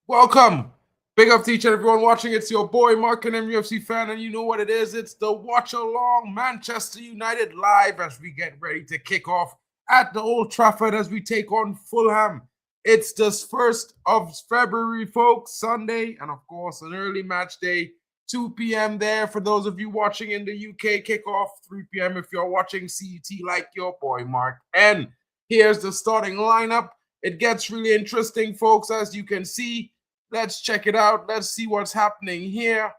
Welcome. Big up to each and everyone watching. It's your boy MarkN, MUFC fan, and you know what it is. It's the Watchalong Manchester United live as we get ready to kick off at the Old Trafford as we take on Fulham. It's the 1st of February, folks, Sunday, and of course, an early match day, 2 p.m. there for those of you watching in the UK. Kickoff 3 p.m. if you're watching CET like your boy MarkN. Here's the starting lineup. It gets really interesting, folks, as you can see. Let's check it out. Let's see what's happening here.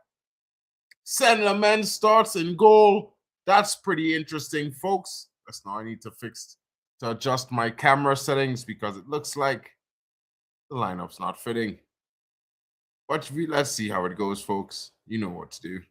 Senleman starts in goal. That's pretty interesting, folks. That's now I need to adjust my camera settings because it looks like the lineup's not fitting. But let's see how it goes, folks. You know what to do.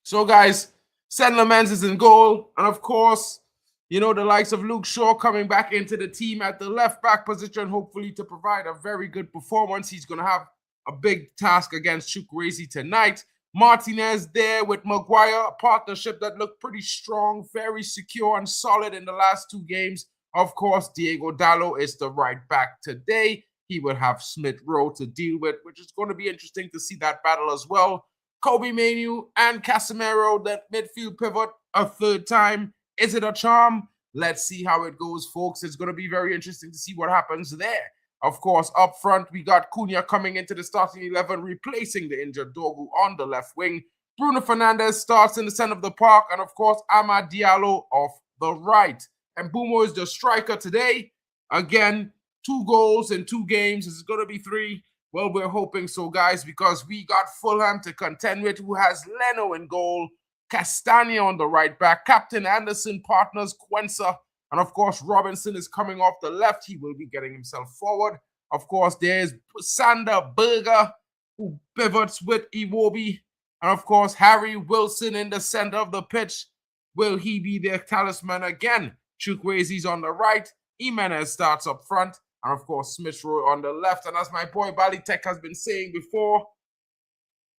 So, guys, Senleman is in goal. And, of course, you know, the likes of Luke Shaw coming back into the team at the left-back position, hopefully to provide a very good performance. He's going to have a big task against Chukwueze tonight. Martinez there with Maguire, a partnership that looked pretty strong, very secure and solid in the last 2 games. Of course, Diego Dallo is the right back today. He would have Smith Rowe to deal with, which is going to be interesting to see that battle as well. Kobe Manu and Casemiro, that midfield pivot, a third time. Is it a charm? Let's see how it goes, folks. It's going to be very interesting to see what happens there. Of course, up front, we got Cunha coming into the starting 11, replacing the injured Dogu on the left wing. Bruno Fernandes starts in the center of the park, and of course, Amad Diallo off the right. And Mbumo is the striker today. Again, 2 goals in 2 games. Is it going to be 3? Well, we're hoping so, guys, because we got Fulham to contend with, who has Leno in goal, Castagna on the right back, Captain Anderson partners Quensa, and of course Robinson is coming off the left. He will be getting himself forward. Of course, there's Sander Berger, who pivots with Iwobi, and of course Harry Wilson in the center of the pitch. Will he be their talisman again? Chukwueze's on the right, Jimenez starts up front, and of course Smith Rowe on the left. And as my boy Balitech has been saying before,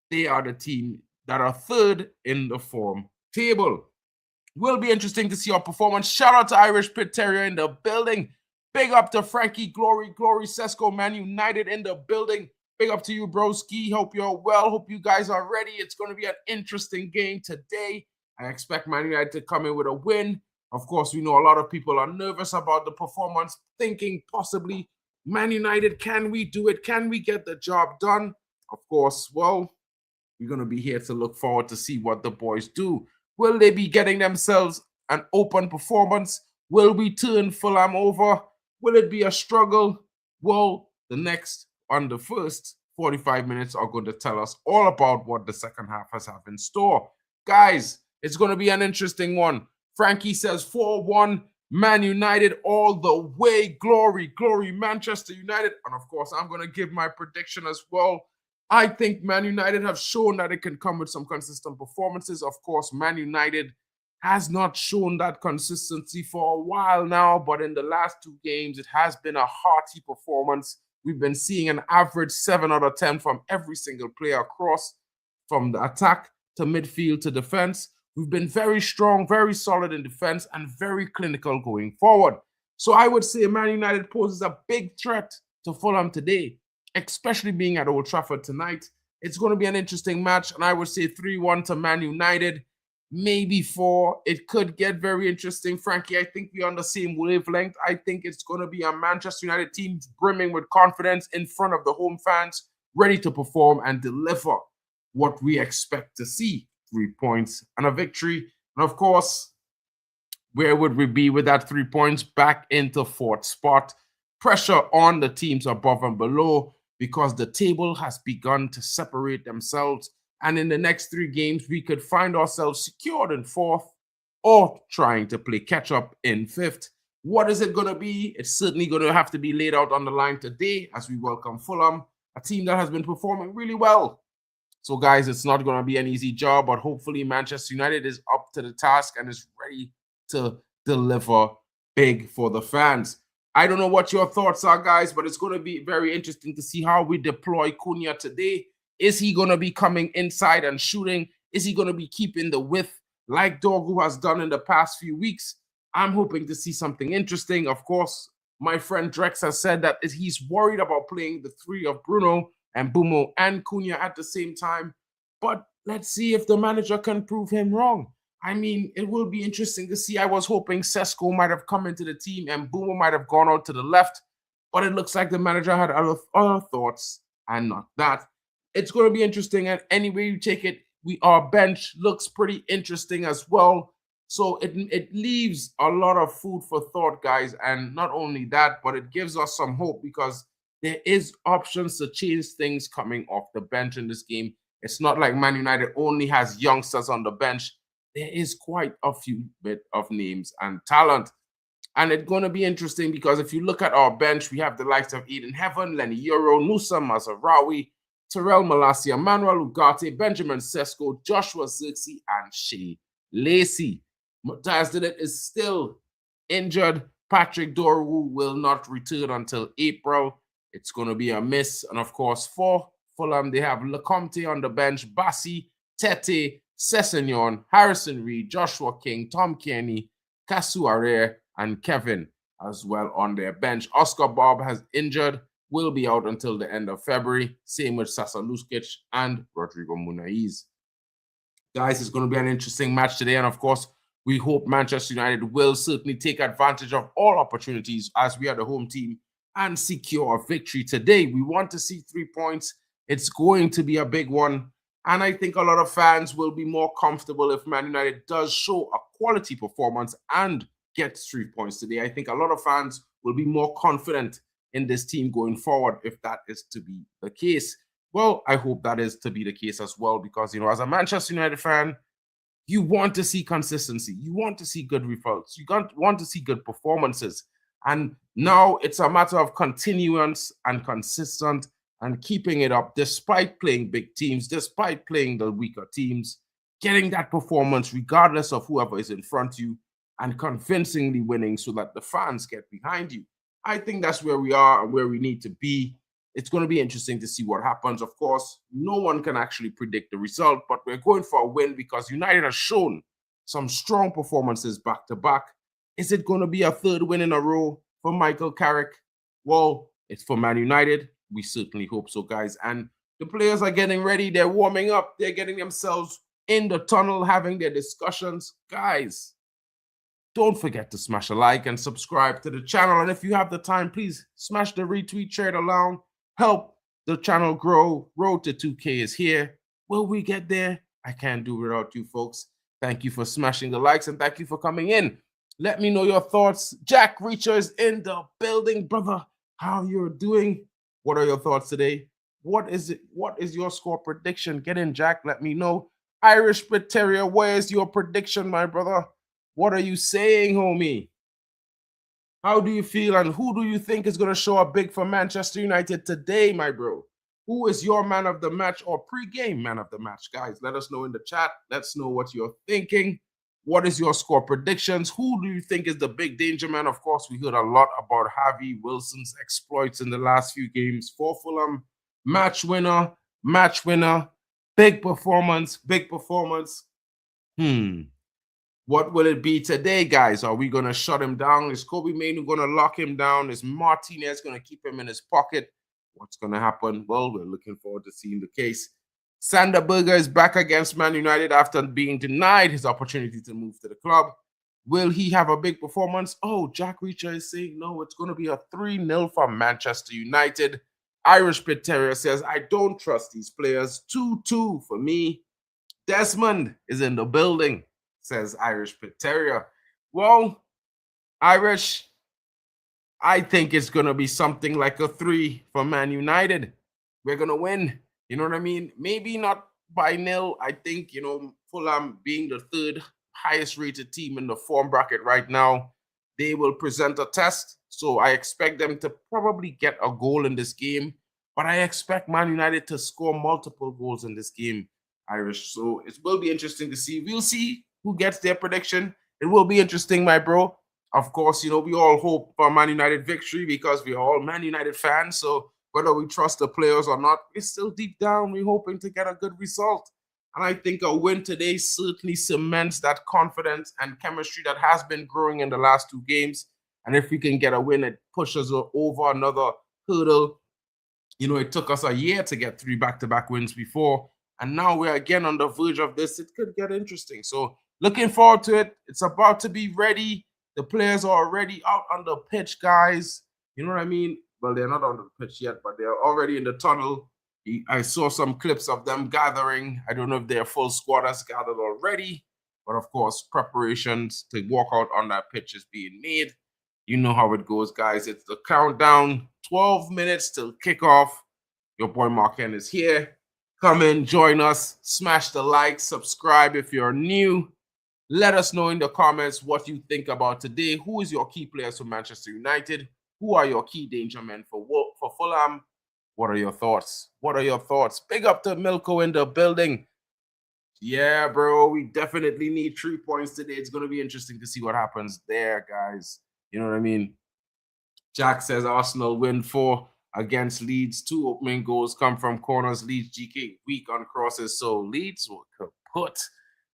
they are the team that are 3rd in the form table. Will be interesting to see our performance. Shout out to Irish Pit Terrier in the building. Big up to Frankie Glory Sesko, Man United in the building. Big up to you, broski. Hope you're well. Hope you guys are ready. It's going to be an interesting game today. I expect Man United to come in with a win. Of course, we know a lot of people are nervous about the performance, thinking possibly, Man United, can we do it? Can we get the job done? Of course, well, we're going to be here to look forward to see what the boys do. Will they be getting themselves an open performance? Will we turn Fulham over? Will it be a struggle? Well, the first 45 minutes are going to tell us all about what the second half has have in store. Guys, it's going to be an interesting one. Frankie says 4-1, Man United all the way. Glory, Manchester United. And of course, I'm going to give my prediction as well. I think Man United have shown that it can come with some consistent performances. Of course, Man United has not shown that consistency for a while now, but in the last 2 games, it has been a hearty performance. We've been seeing an average 7 out of 10 from every single player across, from the attack to midfield to defense. We've been very strong, very solid in defense, and very clinical going forward. So I would say Man United poses a big threat to Fulham today, especially being at Old Trafford tonight. It's going to be an interesting match, and I would say 3-1 to Man United, maybe 4. It could get very interesting. Frankie, I think we're on the same wavelength. I think it's going to be a Manchester United team brimming with confidence in front of the home fans, ready to perform and deliver what we expect to see. 3 points and a victory. And of course, where would we be with that 3 points? Back into 4th spot. Pressure on the teams above and below, because the table has begun to separate themselves. And in the next 3 games, we could find ourselves secured in 4th or trying to play catch up in 5th. What is it going to be? It's certainly going to have to be laid out on the line today as we welcome Fulham, a team that has been performing really well. So, guys, it's not going to be an easy job, but hopefully Manchester United is up to the task and is ready to deliver big for the fans. I don't know what your thoughts are, guys, but it's going to be very interesting to see how we deploy Cunha today. Is he going to be coming inside and shooting? Is he going to be keeping the width like Dogu has done in the past few weeks? I'm hoping to see something interesting. Of course, My friend Drex has said that he's worried about playing the three of Bruno and Bumo and Cunha at the same time. But let's see if the manager can prove him wrong. I mean, it will be interesting to see. I was hoping Sesko might have come into the team and Bumo might have gone out to the left, but it looks like the manager had other thoughts and not that. It's going to be interesting, and any way you take it, our bench looks pretty interesting as well. So it leaves a lot of food for thought, guys. And not only that, but it gives us some hope because there is options to change things coming off the bench in this game. It's not like Man United only has youngsters on the bench. There is quite a few bit of names and talent. And it's going to be interesting because if you look at our bench, we have the likes of Eden Heaven, Lenny Euro, Nusa Mazarawi, Terrell Malacia, Manuel Ugarte, Benjamin Sesko, Joshua Zirkzee, and Shea Lacey. Matthias De Ligt is still injured. Patrick Dorwu will not return until April. It's going to be a miss. And of course, for Fulham, they have Lecomte on the bench, Bassi, Tete, Sessegnon, Harrison Reed, Joshua King, Tom Kearney, Kasuare, and Kevin as well on their bench. Oscar Bob has injured, will be out until the end of February. Same with Sasa Luskic and Rodrigo Muniz. Guys, it's going to be an interesting match today. And of course, we hope Manchester United will certainly take advantage of all opportunities as we are the home team and secure a victory today. We want to see 3 points. It's going to be a big one. And I think a lot of fans will be more comfortable if Man United does show a quality performance and gets 3 points today. I think a lot of fans will be more confident in this team going forward if that is to be the case. Well, I hope that is to be the case as well because, you know, as a Manchester United fan, you want to see consistency. You want to see good results. You want to see good performances. And now it's a matter of continuance and consistent and keeping it up despite playing big teams, despite playing the weaker teams, getting that performance regardless of whoever is in front of you and convincingly winning so that the fans get behind you. I think that's where we are and where we need to be. It's going to be interesting to see what happens. Of course, no one can actually predict the result, but we're going for a win because United has shown some strong performances back-to-back. Is it going to be a third win in a row for Michael Carrick? Well, it's for Man United. We certainly hope so, guys. And the players are getting ready. They're warming up. They're getting themselves in the tunnel, having their discussions. Guys, don't forget to smash a like and subscribe to the channel. And if you have the time, please smash the retweet, share it along. Help the channel grow. Road to 2K is here. Will we get there? I can't do it without you folks. Thank you for smashing the likes and thank you for coming in. Let me know your thoughts. Jack Reacher is in the building, brother. How you're doing? What are your thoughts today? What is it? What is your score prediction? Get in, Jack. Let me know. Irish Pit Terrier, where's your prediction, my brother? What are you saying, homie? How do you feel and who do you think is going to show up big for Manchester United today, my bro? Who is your man of the match or pre-game man of the match? Guys, let us know in the chat. Let's know what you're thinking. What is your score predictions? Who do you think is the big danger man? Of course, we heard a lot about Harvey Wilson's exploits in the last few games for Fulham. Match winner, big performance, What will it be today, guys? Are we going to shut him down? Is Kobe Mainoo going to lock him down? Is Martinez going to keep him in his pocket? What's going to happen? Well, we're looking forward to seeing the case. Sander Berge is back against Man United after being denied his opportunity to move to the club. Will he have a big performance? Oh, Jack Reacher is saying no, it's going to be a 3-0 for Manchester United. Irish Pit Terrier says, I don't trust these players. 2-2 for me. Desmond is in the building, says Irish Pit Terrier. Well, Irish, I think it's going to be something like a 3 for Man United. We're going to win. You know what I mean? Maybe not by nil. I think, you know, Fulham being the third highest rated team in the form bracket right now, they will present a test. So I expect them to probably get a goal in this game. But I expect Man United to score multiple goals in this game, Irish. So it will be interesting to see. We'll see who gets their prediction. It will be interesting, my bro. Of course, you know, we all hope for Man United victory because we are all Man United fans. So whether we trust the players or not, it's still deep down, we're hoping to get a good result. And I think a win today certainly cements that confidence and chemistry that has been growing in the last 2 games. And if we can get a win, it pushes us over another hurdle. You know, it took us a year to get 3 back-to-back wins before, and now we're again on the verge of this. It could get interesting. So looking forward to it. It's about to be ready. The players are already out on the pitch, guys. You know what I mean? Well, they're not on the pitch yet, but they're already in the tunnel. I saw some clips of them gathering. I don't know if their full squad has gathered already, but of course, preparations to walk out on that pitch is being made. You know how it goes, guys. It's the countdown. 12 minutes till kickoff. Your boy MarkN is here. Come in, join us. Smash the like, subscribe if you're new. Let us know in the comments what you think about today. Who is your key players for Manchester United? Who are your key danger men for Fulham? What are your thoughts? What are your thoughts? Big up to Milko in the building. Yeah, bro, we definitely need 3 points today. It's going to be interesting to see what happens there, guys. You know what I mean? Jack says Arsenal win 4 against Leeds. 2 opening goals come from corners. Leeds GK weak on crosses, so Leeds were kaput.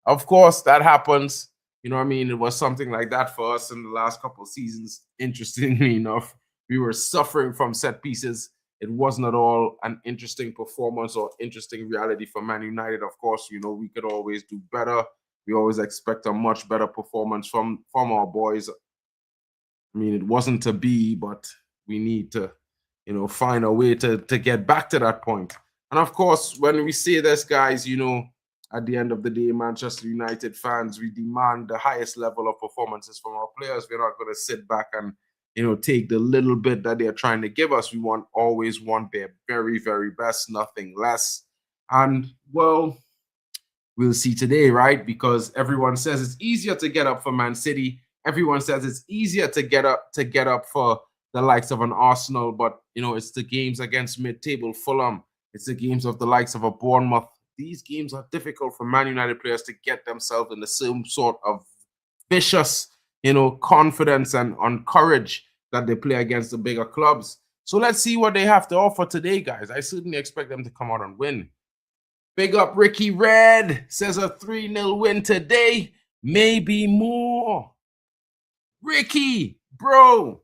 Of course, that happens. You know what I mean? It was something like that for us in the last couple of seasons. Interestingly enough, we were suffering from set pieces. It wasn't at all an interesting performance or interesting reality for Man United. Of course, you know, we could always do better. We always expect a much better performance from our boys. I mean, it wasn't to be, but we need to, you know, find a way to get back to that point. And of course, when we say this, guys, you know, at the end of the day, Manchester United fans, we demand the highest level of performances from our players. We're not going to sit back and, you know, take the little bit that they're trying to give us. We always want their very, very best, nothing less. And, well, we'll see today, right? Because everyone says it's easier to get up for Man City. Everyone says it's easier to get up for the likes of an Arsenal, but, you know, it's the games against mid-table Fulham. It's the games of the likes of a Bournemouth. These games are difficult for Man United players to get themselves in the same sort of vicious, you know, confidence and on courage that they play against the bigger clubs. So let's see what they have to offer today, guys. I certainly expect them to come out and win. Big up Ricky Red says a 3-0 win today, maybe more. Ricky, bro,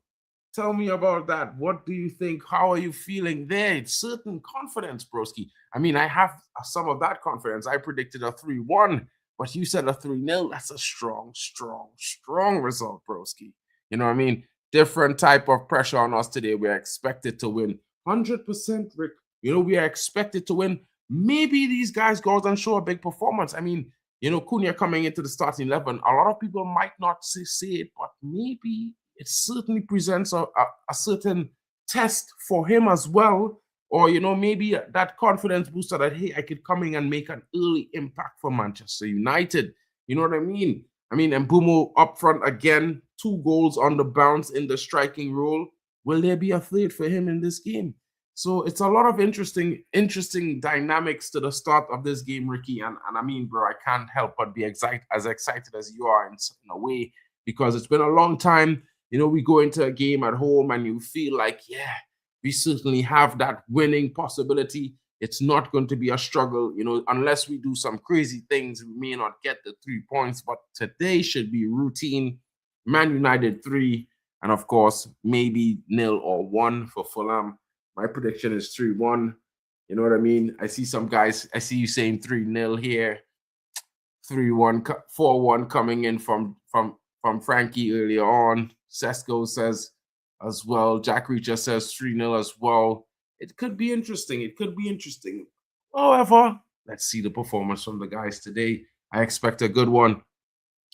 tell me about that. What do you think? How are you feeling there? It's certain confidence, broski. I mean, I have some of that confidence. I predicted a 3-1, but you said a 3-0. That's a strong, strong, strong result, broski. You know what I mean? Different type of pressure on us today. We're expected to win 100%, Rick. You know, we are expected to win. Maybe these guys go out and show a big performance. I mean, you know, Cunha coming into the starting 11, a lot of people might not say it, but maybe it certainly presents a certain test for him as well. Or, you know, maybe that confidence booster that, hey, I could come in and make an early impact for Manchester United. You know what I mean? I mean, Mbumo up front again, 2 goals on the bounce in the striking role. Will there be a third for him in this game? So it's a lot of interesting dynamics to the start of this game, Ricky. And I mean, bro, I can't help but be as excited as you are in a way, because it's been a long time. You know, we go into a game at home and you feel like, yeah, we certainly have that winning possibility. It's not going to be a struggle, you know, unless we do some crazy things, we may not get the 3 points. But today should be routine. Man United 3, and of course, maybe 0 or 1 for Fulham. My prediction is 3-1. You know what I mean? I see some guys, I see you saying 3-0 here. 3-1, 4-1 coming in from Frankie earlier on. Sesko says as well. Jack Reacher says 3-0 as well. It could be interesting. It could be interesting. However, let's see the performance from the guys today. I expect a good one.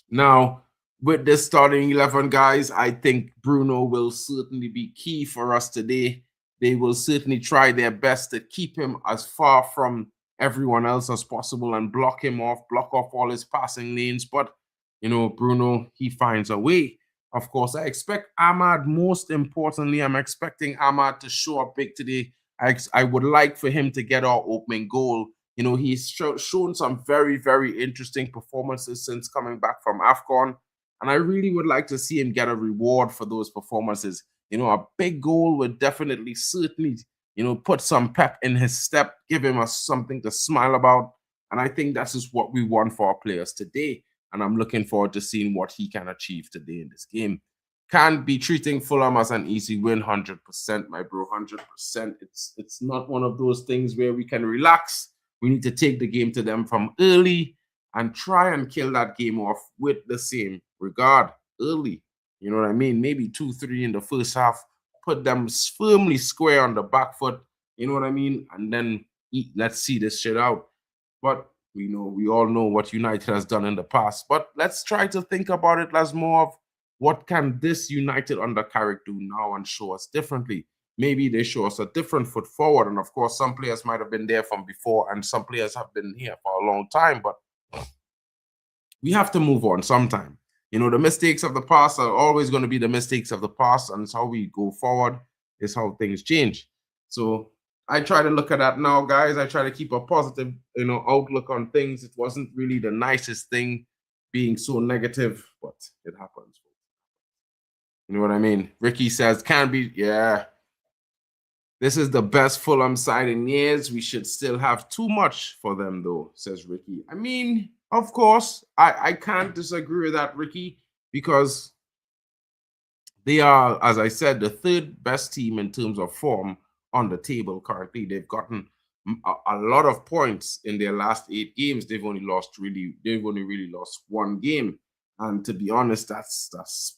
Now, with this starting 11, guys, I think Bruno will certainly be key for us today. They will certainly try their best to keep him as far from everyone else as possible and block off all his passing lanes. But, you know, Bruno, he finds a way. Of course, I expect Ahmad, most importantly, I'm expecting Ahmad to show up big today. I would like for him to get our opening goal. You know, he's shown some very, very interesting performances since coming back from AFCON. And I really would like to see him get a reward for those performances. You know, a big goal would definitely, certainly, you know, put some pep in his step, give him something to smile about. And I think that's just what we want for our players today. And I'm looking forward to seeing what he can achieve today in this game. can't be treating Fulham as an easy win. 100%, my bro. 100%. It's not one of those things where we can relax. We need to take the game to them from early and try and kill that game off with the same regard early. You know what I mean? Maybe 2-3 in the first half, put them firmly square on the back foot. You know what I mean? And then let's see this shit out. But we all know what United has done in the past. But let's try to think about it as more of what can this United under Carrick do now and show us differently. Maybe they show us a different foot forward. And of course, some players might have been there from before and some players have been here for a long time. But we have to move on sometime. You know, the mistakes of the past are always going to be the mistakes of the past, and it's how we go forward is how things change. So I try to look at that now, guys. I try to keep a positive, outlook on things. It wasn't really the nicest thing being so negative, but it happens. You know what I mean? Ricky says, can be, yeah. This is the best Fulham side in years. We should still have too much for them, though, says Ricky. I mean, of course, I can't disagree with that, Ricky, because they are, as I said, the third best team in terms of form on the table currently. They've gotten a lot of points in their last 8 games. They've only really lost 1 game. And to be honest, that's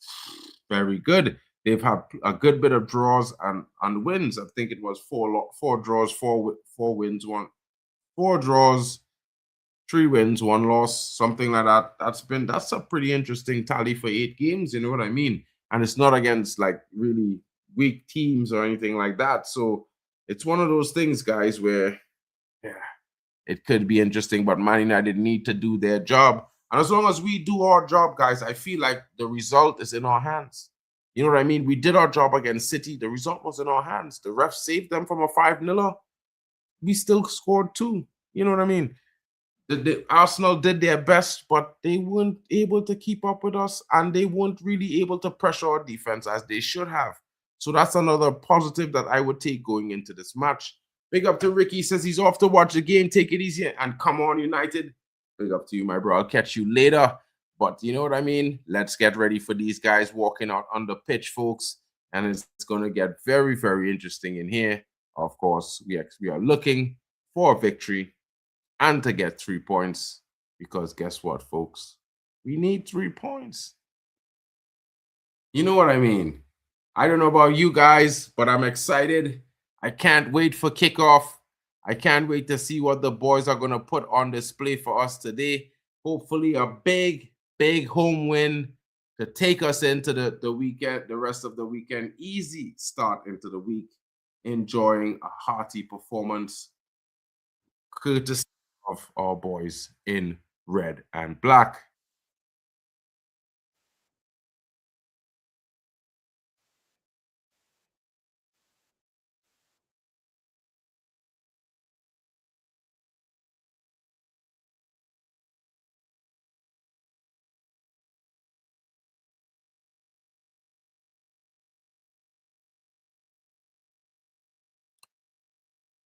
very good. They've had a good bit of draws and wins. I think it was 4 draws, 4 wins, 4 draws, 3 wins, 1 loss, something like that. That's a pretty interesting tally for 8 games. You know what I mean? And it's not against like really weak teams or anything like that. So it's one of those things, guys, where it could be interesting, but Man United need to do their job. And as long as we do our job, guys, I feel like the result is in our hands. You know what I mean? We did our job against City. The result was in our hands. The ref saved them from a 5-0. We still scored 2. You know what I mean? The Arsenal did their best, but they weren't able to keep up with us, and they weren't really able to pressure our defense as they should have. So that's another positive that I would take going into this match. Big up to Ricky. Says he's off to watch the game. Take it easy and come on, United. Big up to you, my bro. I'll catch you later. But you know what I mean? Let's get ready for these guys walking out on the pitch, folks. And it's going to get very, very interesting in here. Of course, we are looking for a victory and to get 3 points, because guess what, folks? We need 3 points. You know what I mean? I don't know about you guys, but I'm excited. I can't wait for kickoff. I can't wait to see what the boys are going to put on display for us today. Hopefully a big, big home win to take us into the weekend, the rest of the weekend. Easy start into the week. Enjoying a hearty performance courtesy of our boys in red and black.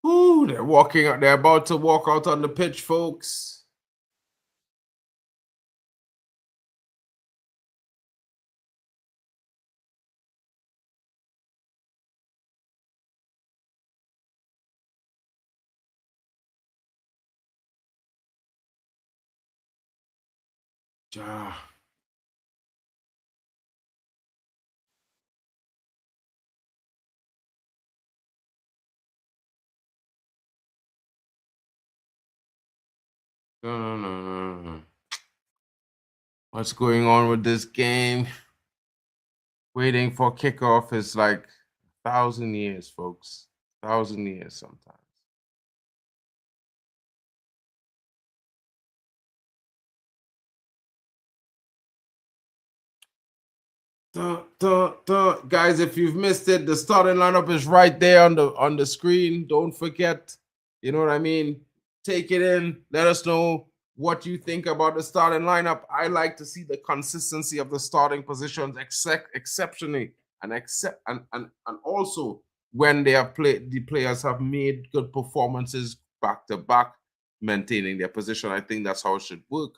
Ooh, they're about to walk out on the pitch, folks. Ja. What's going on with this game? Waiting for kickoff is like 1,000 years, folks. 1,000 years sometimes. Guys, if you've missed it, the starting lineup is right there on the screen. Don't forget, you know what I mean? Take it in. Let us know what you think about the starting lineup. I like to see the consistency of the starting positions exceptionally, and also when they have played, the players have made good performances back to back, maintaining their position. I think that's how it should work.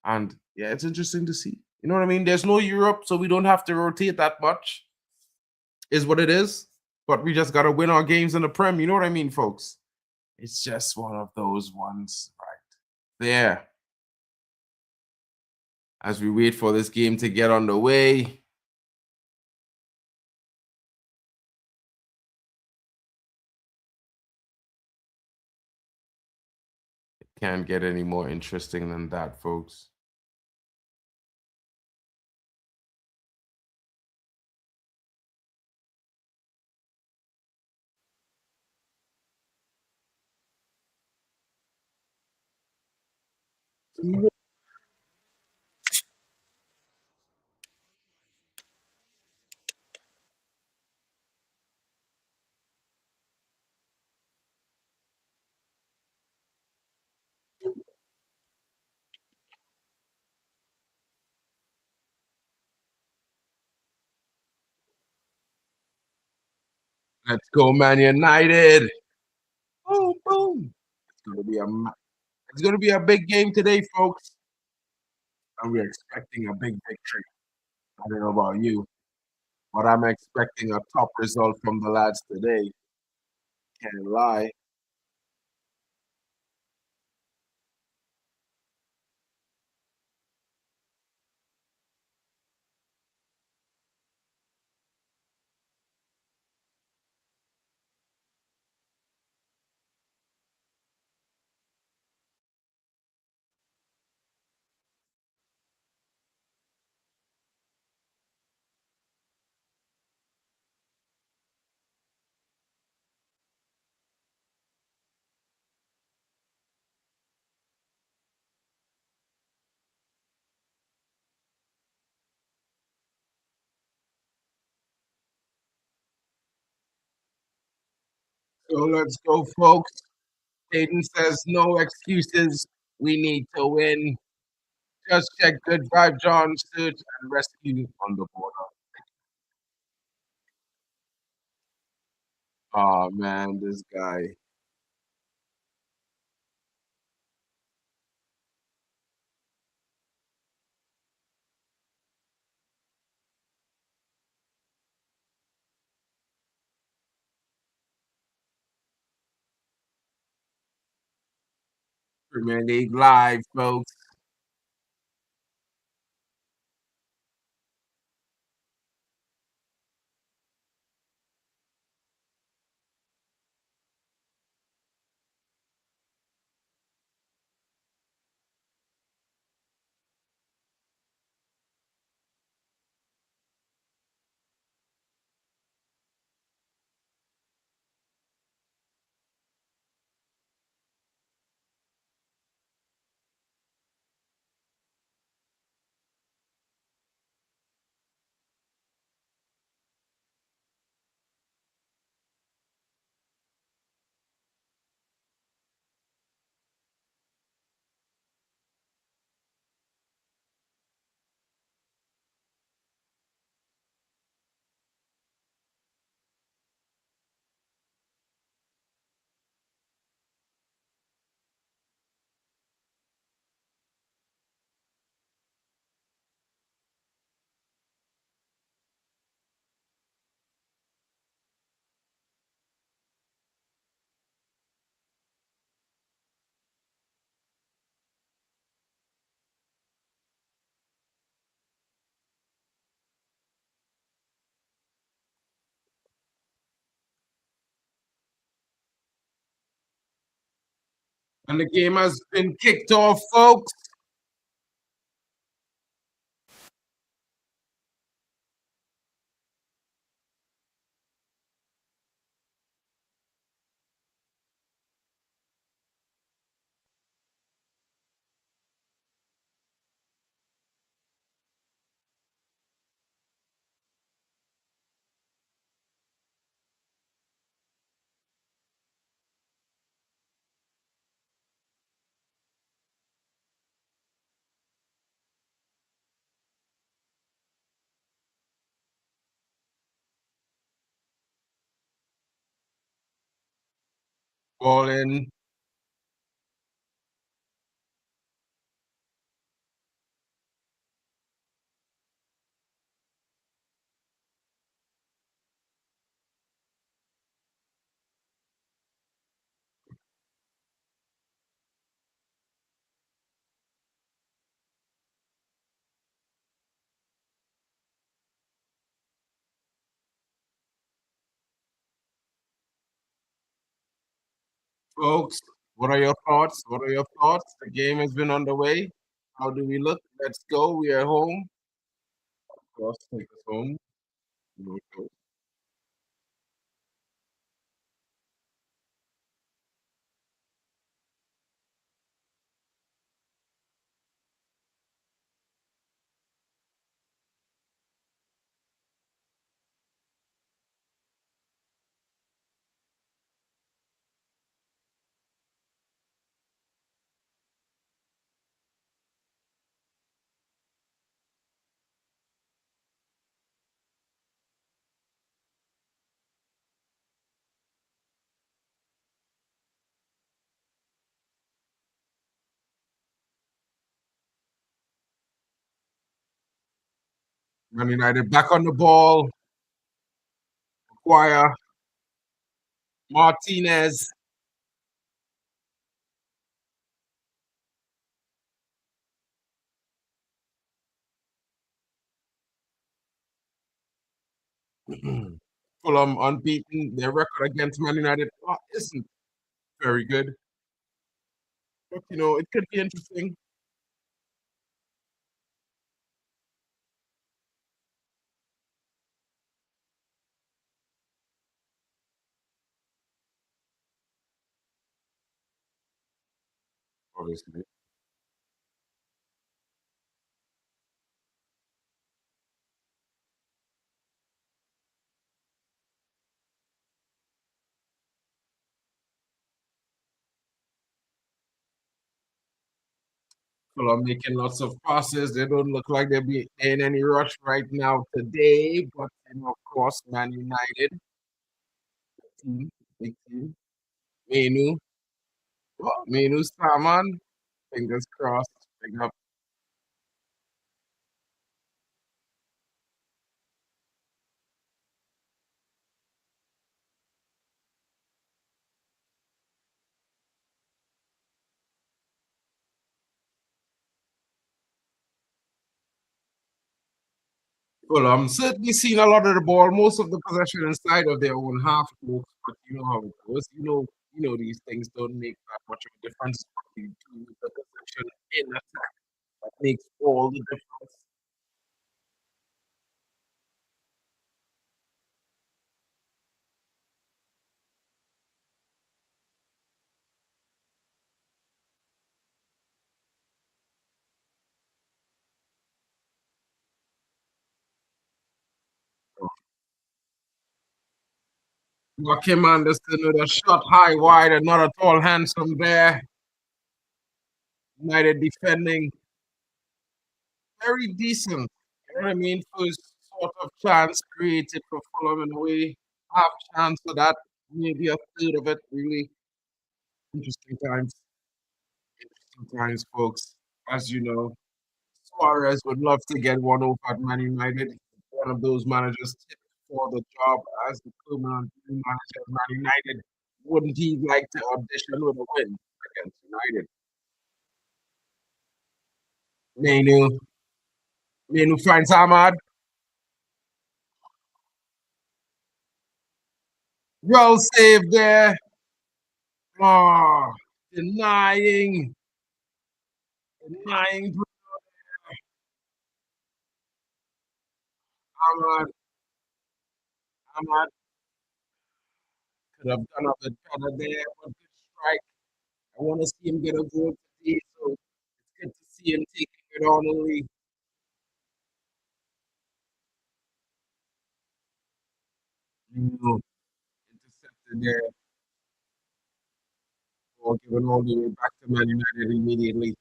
And yeah, it's interesting to see. You know what I mean? There's no Europe, so we don't have to rotate that much. Is what it is. But we just gotta win our games in the Prem. You know what I mean, folks? It's just one of those ones right there. As we wait for this game to get underway. It can't get any more interesting than that, folks. Let's go, Man United. Boom, boom. It's gonna be a big game today, folks. And we're expecting a big victory. I don't know about you, but I'm expecting a top result from the lads today. Can't lie. So let's go, folks. Hayden says no excuses. We need to win. Just check Good Vibe John search and rescue on the border. Oh man, this guy. Premier League Live, folks. And the game has been kicked off, folks. Ball in. Folks, what are your thoughts? What are your thoughts? The game has been underway. How do we look? Let's go. We are home. Of course, take us home. Okay. Man United back on the ball. Guaya, Martinez. Fulham unbeaten. Their record against Man United isn't very good. But, it could be interesting. Obviously. Fulham making lots of passes. They don't look like they'll be in any rush right now today. But, of course, Man United, team, big team. Menu. Oh, Menu Saman. Fingers crossed. Big up. Fulham certainly seen a lot of the ball, most of the possession inside of their own half, folks. But you know how it goes. These things don't make that much of a difference. You do the possession in attack that makes all the difference. Joachim Anderson with a shot high wide and not at all handsome there. United defending very decent. You know what I mean? First sort of chance created for Fulham in a way. Half chance for that, maybe a third of it. Really interesting times. Interesting times, folks. As you know, Suarez would love to get one over at Man United. One of those managers tipped for the job as the permanent manager of Man United. Wouldn't he like to audition with a win against United? Menu. Menu finds Ahmad. Well saved there. Oh, denying, denying Ahmad. Ahmad could have done a bit better there, but good strike. I want to see him get a goal today, so it's good to see him taking it on early. Intercepted there, or given all the way back to Man United immediately.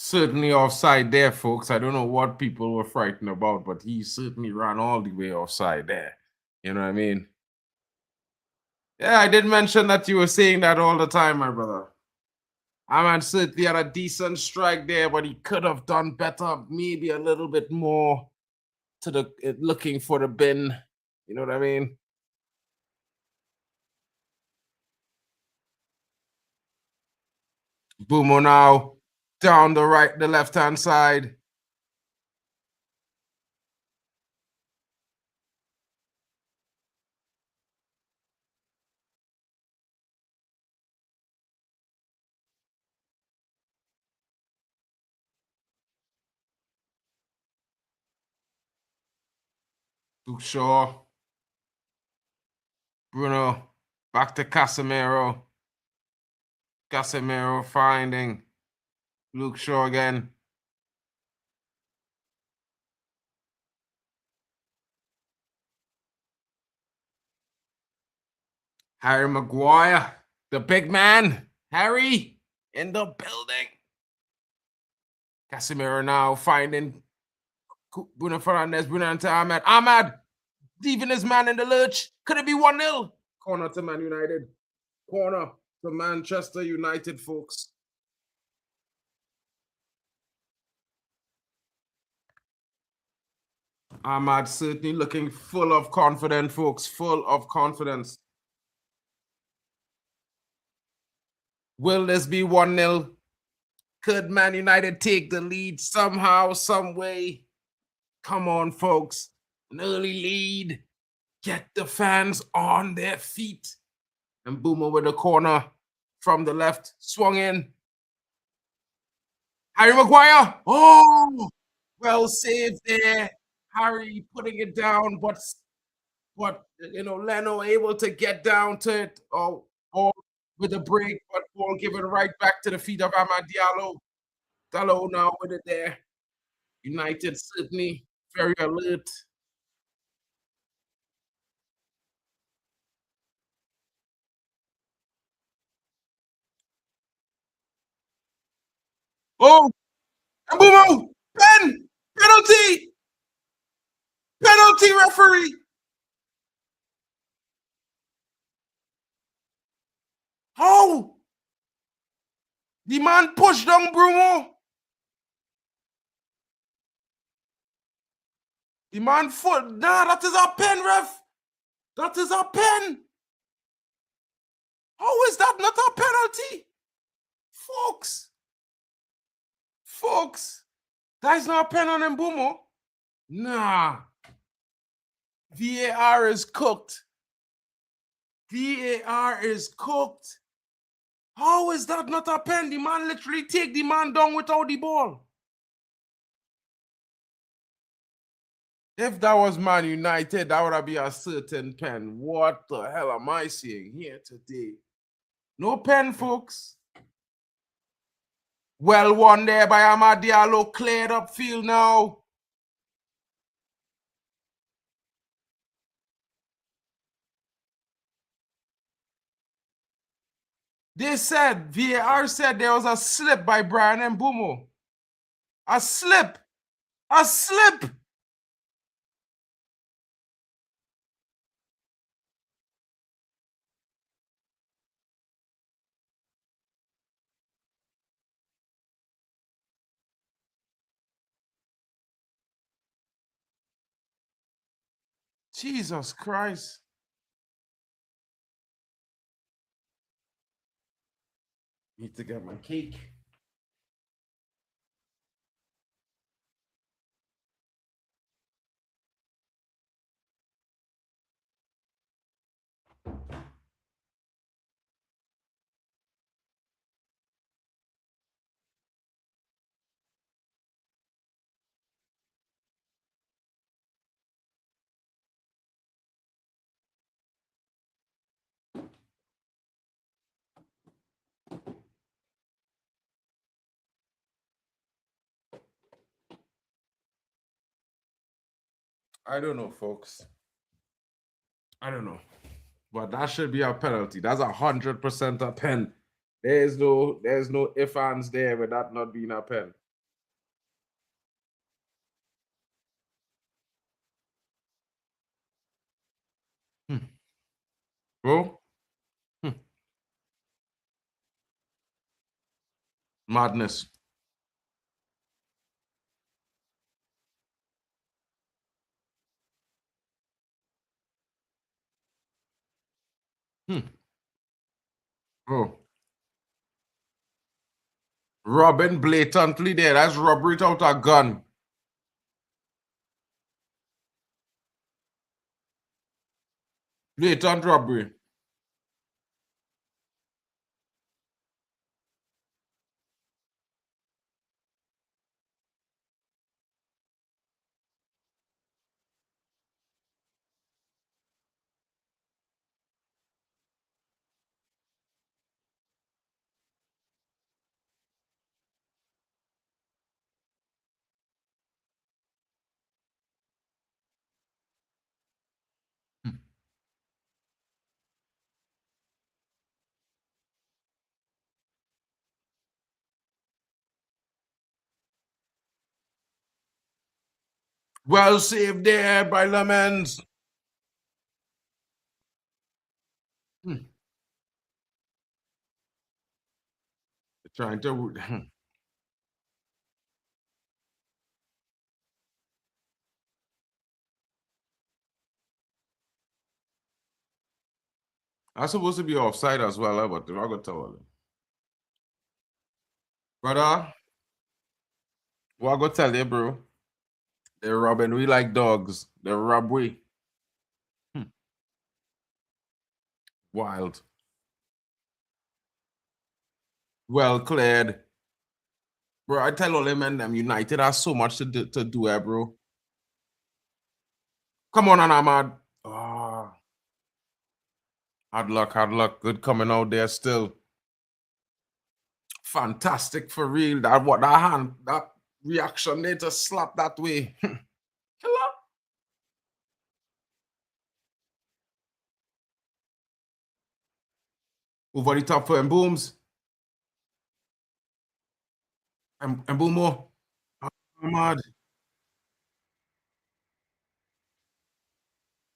certainly offside there, folks. I don't know what people were frightened about, but he certainly ran all the way offside there. You know what I mean? Yeah, I did mention that you were saying that all the time, my brother. I mean, certainly had a decent strike there, but he could have done better, maybe a little bit more to the looking for the bin. You know what I mean? Boomo now down the left-hand side. Luke Shaw. Bruno. Back to Casemiro. Casemiro finding Luke Shaw again. Harry Maguire, the big man. Harry in the building. Casemiro now finding Bruno Fernandes. Bruno into Ahmad. Ahmad leaving his man in the lurch. Could it be 1-0? Corner to Man United. Corner to Manchester United, folks. Ahmad certainly looking full of confidence, folks. Full of confidence. Will this be 1-0? Could Man United take the lead somehow, some way? Come on, folks. An early lead. Get the fans on their feet. And Boomer with a corner from the left. Swung in. Harry Maguire. Oh, well saved there. Harry putting it down, but you know, Leno able to get down to it. Oh, with a break, but ball given right back to the feet of Amad Diallo. Diallo now with it there. United certainly very alert. Oh, Mbumo, penalty, penalty referee. How? The man pushed down Bruno. The man foot. Nah, that is a pen, ref. That is a pen. How is that not a penalty? Folks. Folks. That is not a pen on Mbumo. Nah. VAR is cooked. VAR is cooked. How is that not a pen? The man literally take the man down without the ball. If that was Man United, that would have been a certain pen. What the hell am I seeing here today? No pen, folks. Well won there by Amad Diallo. Cleared up field now. They said, VAR said there was a slip by Brian Mbumo. A slip. A slip. Jesus Christ. Need to get my cake. I don't know, folks. I don't know. But that should be a penalty. That's 100% a pen. There's no ifs, ands there with that not being a pen. bro. Hmm. Madness. Hmm. Bro. Robbing blatantly there. That's robbery without a gun. Blatant robbery. Hmm. Well saved there by Lemons. Hmm. Trying to. I'm supposed to be offside as well, but they're not going to tell them. Brother, what I going to tell you, bro? They're robbing we like dogs. They're rob we. Hmm. Wild. Well cleared. Bro, I tell all them and them United has so much to do, bro. Come on, Ahmad. Oh, hard luck, hard luck. Good coming out there still. Fantastic for real. That what that hand, that reaction there to slap that way. Killer. Over the top for Booms. And Boomo. Ahmad.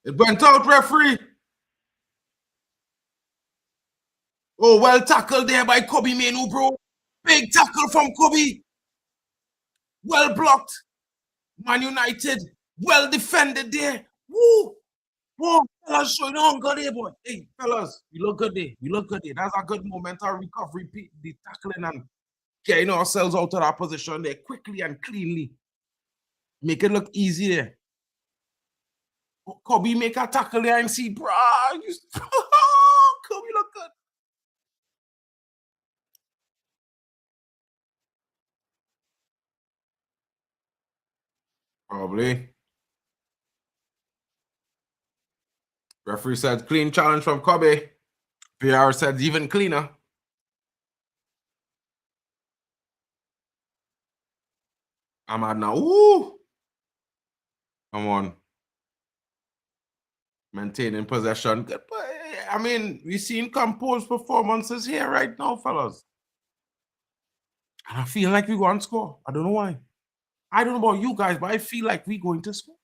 It went out, referee. Oh, well tackled there by Kobe Manu, bro. Big tackle from Kobe. Well blocked. Man United. Well defended there. Woo! Whoa, fellas showing hunger there, boy. Hey, fellas, we look good there. We look good there. That's a good momental recovery, the tackling and getting ourselves out of that position there quickly and cleanly. Make it look easy there. Kobe make a tackle there and see, bruh. Kobe look good. Probably. Referee said clean challenge from Kobe. PR said even cleaner. I'm at now. Ooh. Come on. Maintaining possession. Good. But, I mean, we've seen composed performances here right now, fellas. And I feel like we're going to score. I don't know why. I don't know about you guys, but I feel like we're going to score.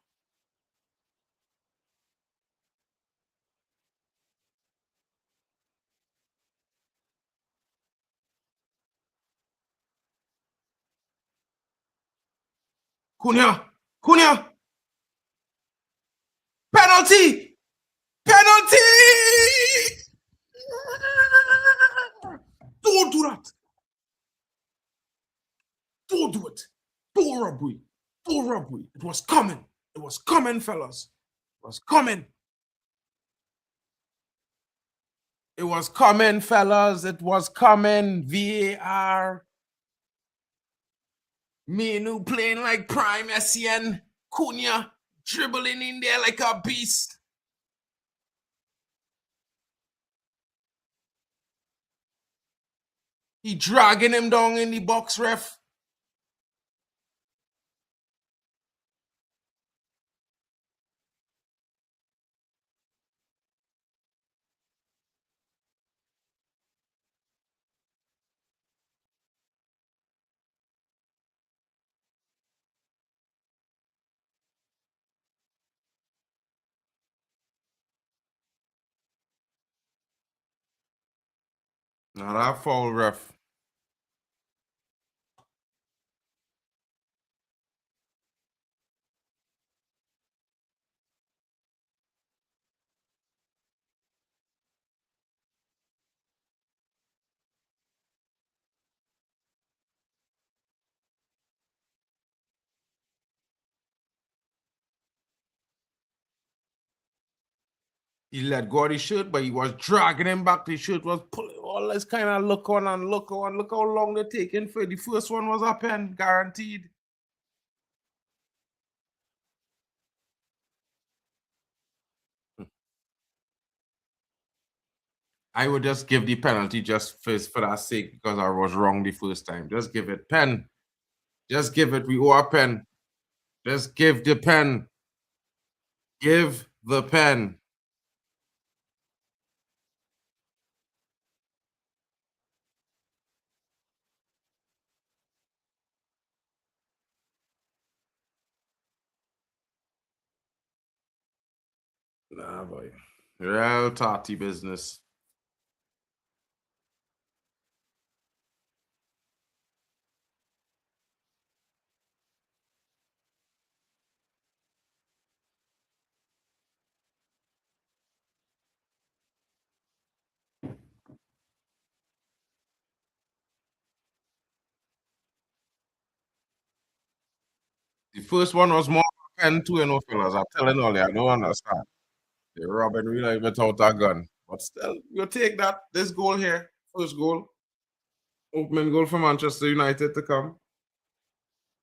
Cunha. Cunha. Penalty. Penalty. Don't do that. Don't do it. Don't robbery. Don't robbery. It was coming. It was coming, fellas. It was coming. It was coming, fellas. It was coming. VAR. Menu playing like prime SCN. Cunha dribbling in there like a beast. He dragging him down in the box, ref. Now that foul, ref. He let go of the shirt, but he was dragging him back. The shirt was pulling all this kind of look on and look on. Look how long they're taking for the first one was a pen, guaranteed. I would just give the penalty just for that sake because I was wrong the first time. Just give it. Pen. Just give it. We owe a pen. Just give the pen. Give the pen. Nah, boy. Real tarty business. The first one was more pen too, you know, fellas. I'm telling all you, I don't understand. They're robbing really without a gun. But still, you take that. This goal here, first goal, opening goal for Manchester United to come.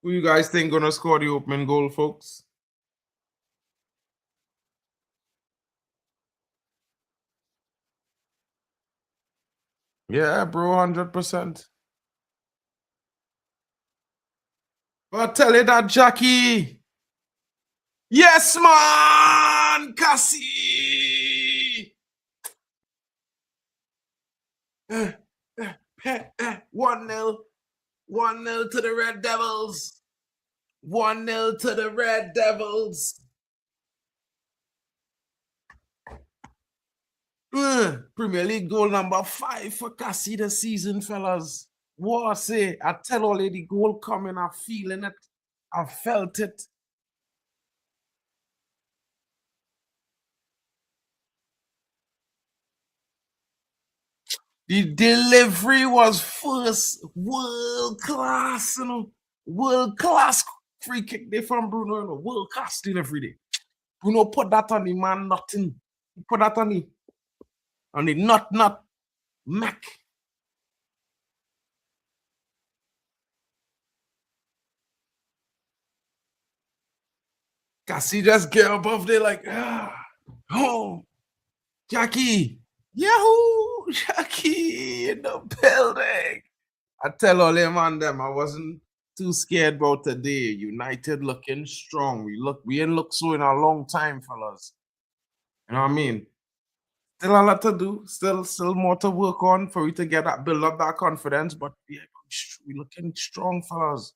Who you guys think gonna score the opening goal, folks? Yeah, bro, 100%. But tell you that, Jackie. Yes, man, Cassie. 1-0. 1-0 to the Red Devils. 1-0 to the Red Devils. Premier League goal number 5 for Cassie this season, fellas. What I say? I tell all the goal coming, I'm feeling it. I felt it. The delivery was first world class, you know. World class free kick there from Bruno, you know. World class delivery there. Bruno put that on the man, nothing. He put that on the not Mac. Cassie just get above there like, oh, Jackie. Yahoo! Jackie in the building. I tell all them and them I wasn't too scared about today. United looking strong. We ain't looked so in a long time, fellas. You know what I mean? Still a lot to do. Still more to work on for you to get that build up that confidence. But yeah, we looking strong, fellas.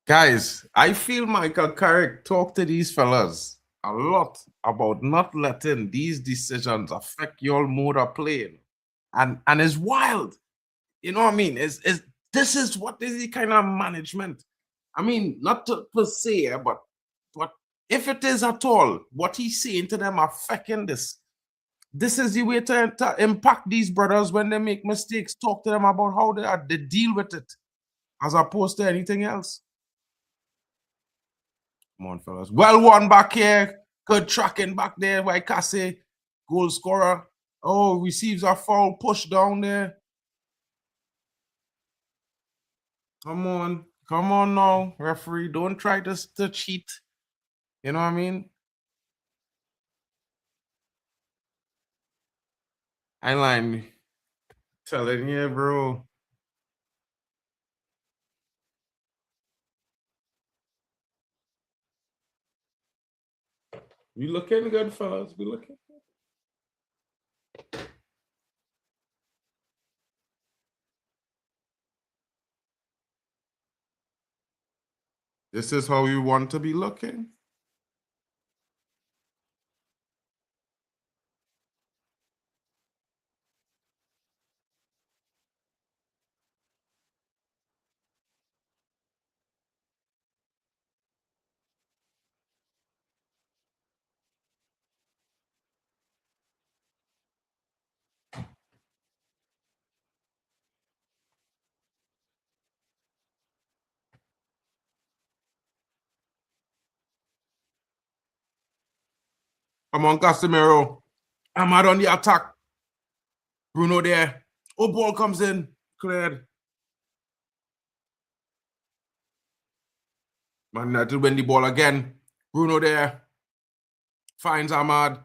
Guys, I feel Michael Carrick talk to these fellas a lot about not letting these decisions affect your mode of playing. And it's wild. You know what I mean? This is what is the kind of management. I mean, not to per se, but if it is at all, what he's saying to them affecting this. This is the way to impact these brothers when they make mistakes. Talk to them about how they deal with it, as opposed to anything else. Come on, fellas. Well won back here. Good tracking back there by Cassie. Goal scorer. Oh, receives a foul push down there. Come on. Come on now, referee. Don't try to cheat. You know what I mean? I line telling you, bro. We looking good, fellas. We looking good. This is how you want to be looking. Come on, Casemiro. Ahmad on the attack. Bruno there. Oh, ball comes in. Cleared. Man United win the ball again. Bruno there. Finds Ahmad.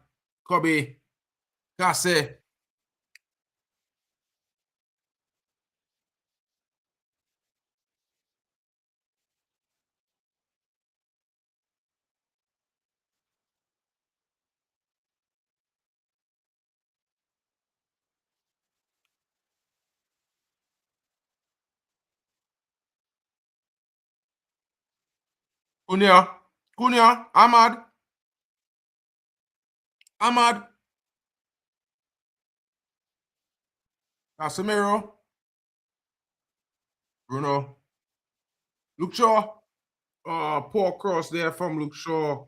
Kobe. Kasse. Cunha. Ahmad. Casemiro. Bruno. Luke Shaw. Oh, poor cross there from Luke Shaw.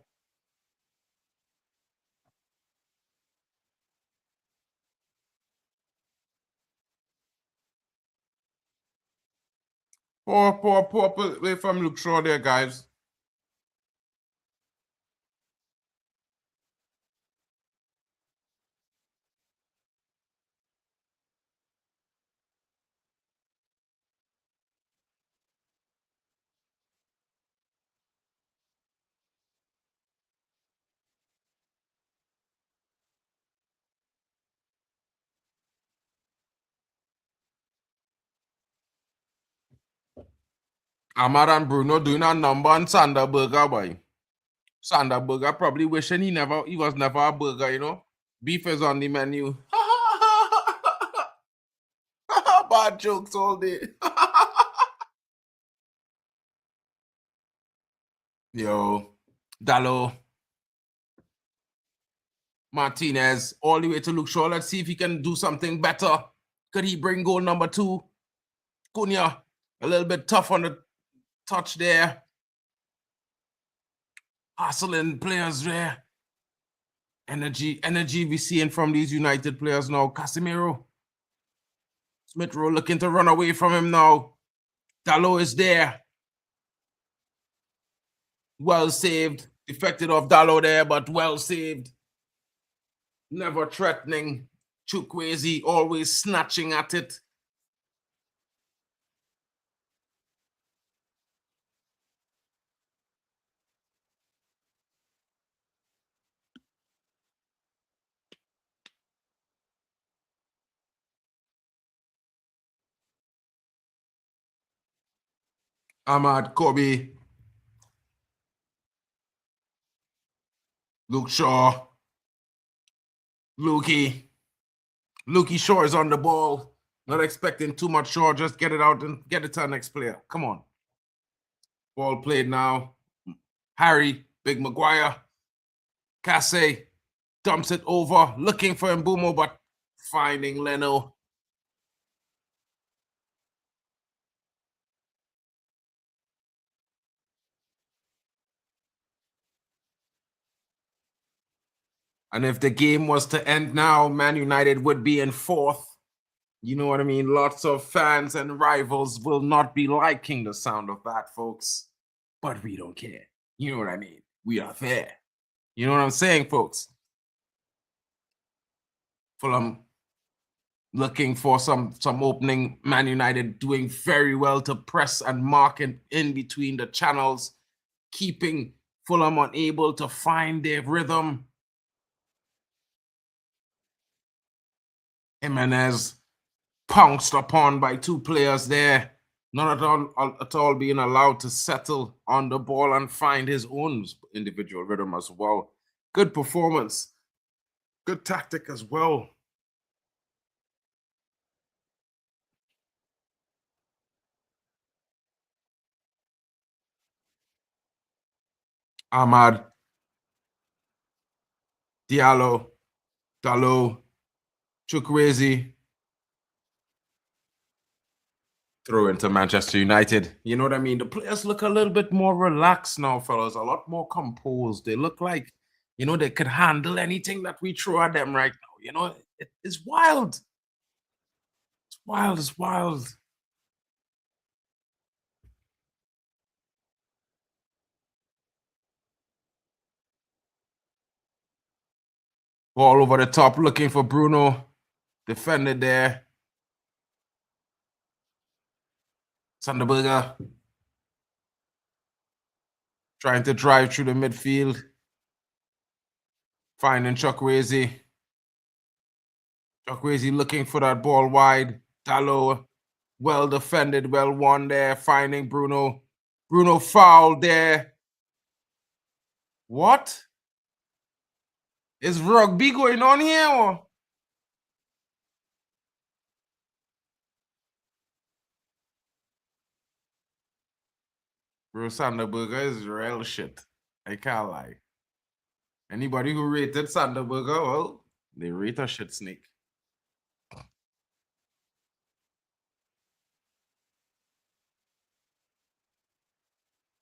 Poor play from Luke Shaw there, guys. Ahmad and Bruno doing a number on Sanderberger, boy. Sanderberger probably wishing he was never a burger, you know. Beef is on the menu. Bad jokes all day. Yo, Dallo. Martinez all the way to Luke Shaw. Let's see if he can do something better. Could he bring goal number 2? Cunha, a little bit tough on the touch there. Hustling players there. Energy we seeing from these United players now. Casemiro. Smith Rowe looking to run away from him now. Dallo is there. Well saved. Defected off Dallo there, but well saved. Never threatening. Chukwueze always snatching at it. Ahmad, Kobe. Luke Shaw. Lukey Shaw is on the ball. Not expecting too much Shaw. Just get it out and get it to the next player. Come on. Ball played now. Harry, Big Maguire. Kasse dumps it over. Looking for Mbumo, but finding Leno. And if the game was to end now, Man United would be in 4th. You know what I mean? Lots of fans and rivals will not be liking the sound of that, folks. But we don't care. You know what I mean? We are fair. You know what I'm saying, folks? Fulham looking for some opening. Man United doing very well to press and mark in between the channels, keeping Fulham unable to find their rhythm. Jimenez pounced upon by 2 players there, not at all being allowed to settle on the ball and find his own individual rhythm as well. Good performance. Good tactic as well. Ahmad, Diallo, Dalot, Chukwueze, throw into Manchester United. You know what I mean? The players look a little bit more relaxed now, fellas. A lot more composed. They look like, you know, they could handle anything that we throw at them right now. You know, it's wild. It's wild. It's wild. Ball over the top, looking for Bruno. Defended there. Sanderberger trying to drive through the midfield. Finding Chukwueze. Chukwueze looking for that ball wide. Dalot, well defended, well won there. Finding Bruno. Bruno fouled there. What? Is rugby going on here? Or? Bro, Sanderberger is real shit. I can't lie. Anybody who rated Sanderberger, well, they rate a shit snake.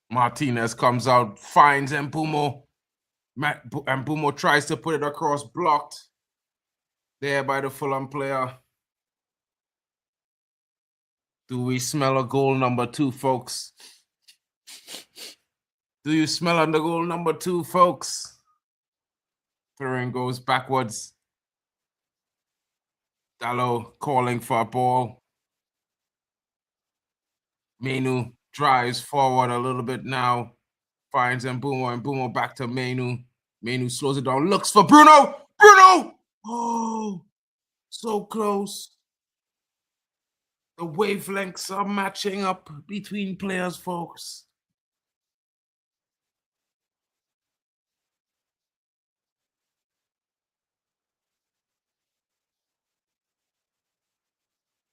Martinez comes out, finds Mpumo. Mpumo tries to put it across, blocked there by the Fulham player. Do we smell a goal number 2, folks? Do you smell on the goal number 2, folks? Throwing goes backwards. Dalot calling for a ball. Menu drives forward a little bit now. Finds Mpumo. Mpumo back to Menu. Menu slows it down. Looks for Bruno. Bruno! Oh, so close. The wavelengths are matching up between players, folks.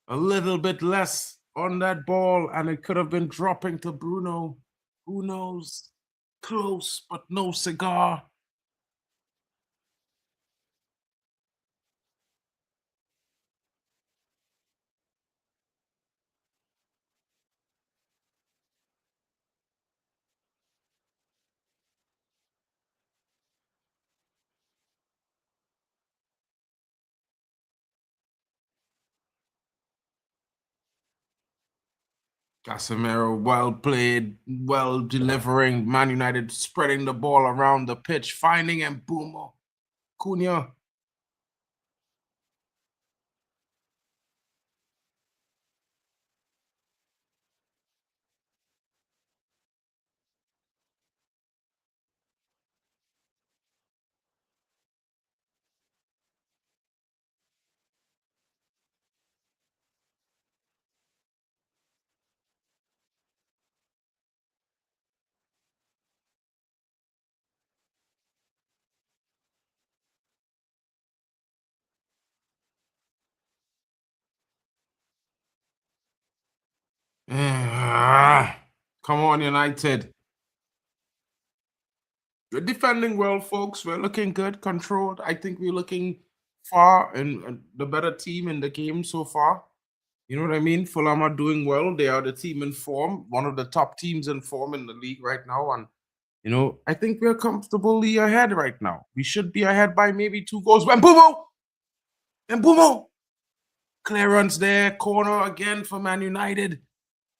A little bit less on that ball, and it could have been dropping to Bruno. Who knows? Close, but no cigar. Casemiro, well played, well delivering. Man United spreading the ball around the pitch, finding Mpumo. Cunha. Come on, United. We're defending well, folks. We're looking good, controlled. I think we're looking far and the better team in the game so far. You know what I mean? Fulham are doing well. They are the team in form, one of the top teams in form in the league right now. And, you know, I think we're comfortably ahead right now. We should be ahead by maybe 2 goals. Mpumo! Mpumo! Clearance there, corner again for Man United.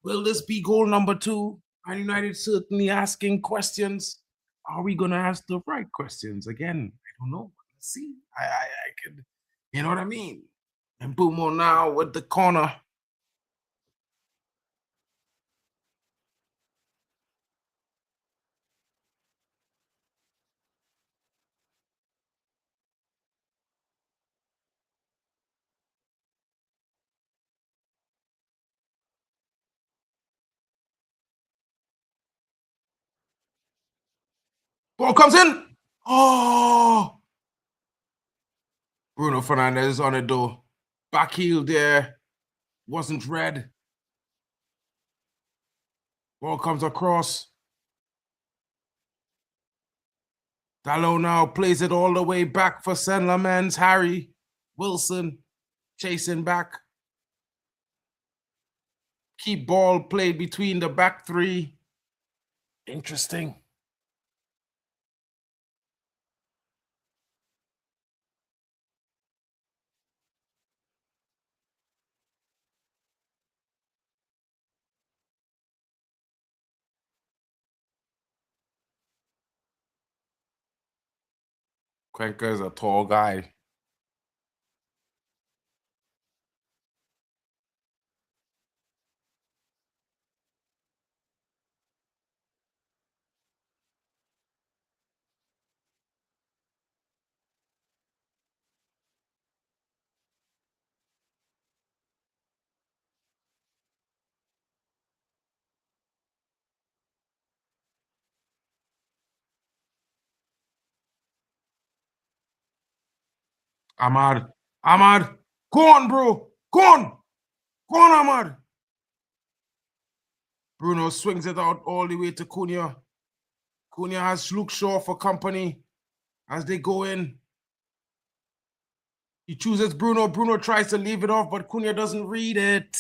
Will this be goal number 2? Man United certainly asking questions. Are we going to ask the right questions again? I don't know. Let's see. I could, you know what I mean? Mpumo now with the corner. Ball comes in. Oh! Bruno Fernandes on it though. Back heel there. Wasn't red. Ball comes across. Dalot now plays it all the way back for Saint Lamens. Harry Wilson chasing back. Keep ball played between the back three. Interesting. Cuenca is a tall guy. Ahmad. Go on, bro. Go on, Ahmad. Bruno swings it out all the way to Cunha. Cunha has Luke Shaw for company as they go in. He chooses Bruno. Bruno tries to leave it off, but Cunha doesn't read it.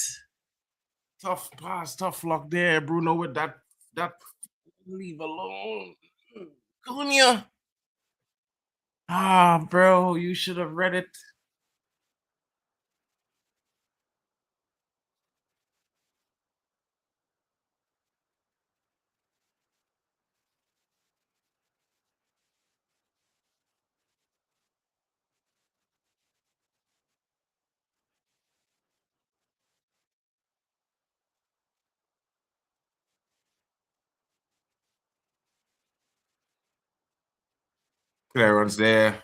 Tough pass, tough luck there. Bruno with that leave alone. Cunha. Ah, bro, you should have read it. Clearance there.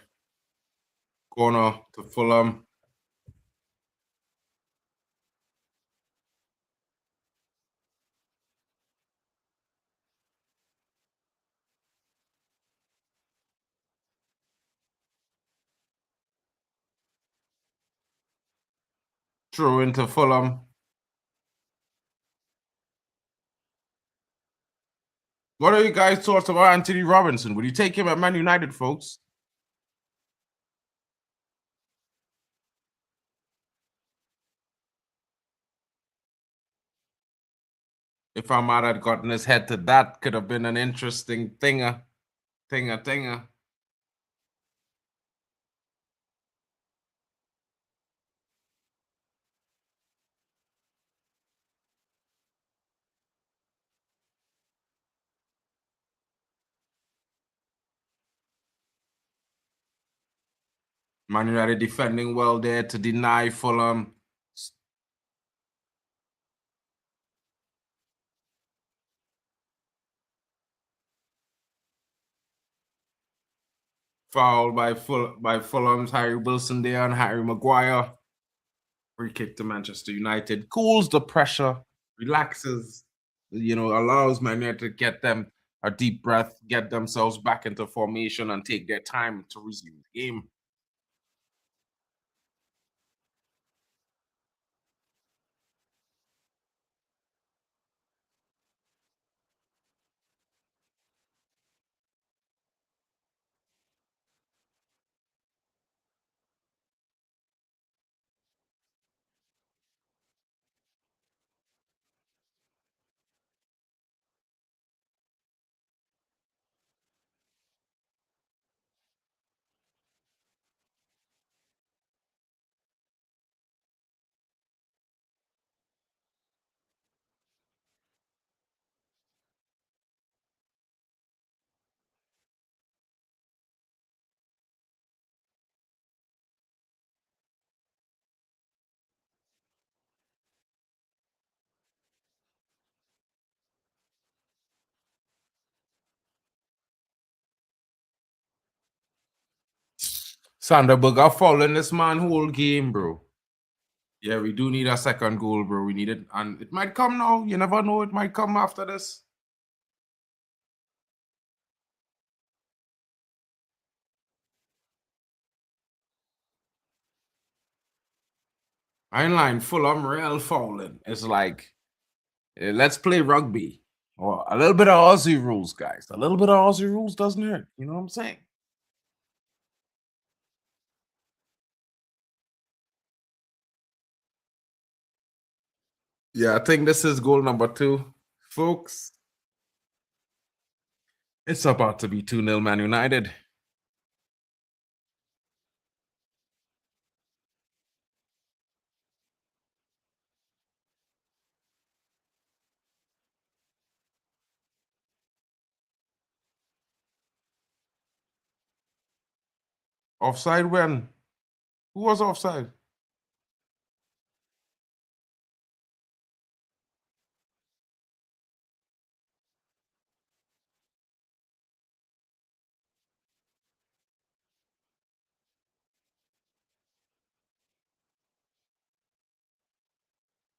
Corner to Fulham. Throw into Fulham. What are you guys' thoughts about Anthony Robinson? Would you take him at Man United, folks? If Ahmad had gotten his head to that, could have been an interesting thinger. Man United defending well there to deny Fulham. Foul by Fulham's Harry Wilson there on Harry Maguire. Free kick to Manchester United. Cools the pressure, relaxes, allows Man United to get them a deep breath, get themselves back into formation and take their time to resume the game. Sanderberg are following this man whole game, bro. Yeah, we do need a second goal, bro. We need it, and it might come now. You never know. It might come after this. Einline Fulham real fouling. It's like, let's play rugby. Or a little bit of Aussie rules, guys. A little bit of Aussie rules doesn't hurt. You know what I'm saying? Yeah, I think this is goal number 2. Folks, it's about to be 2-0 Man United. Offside when? Who was offside?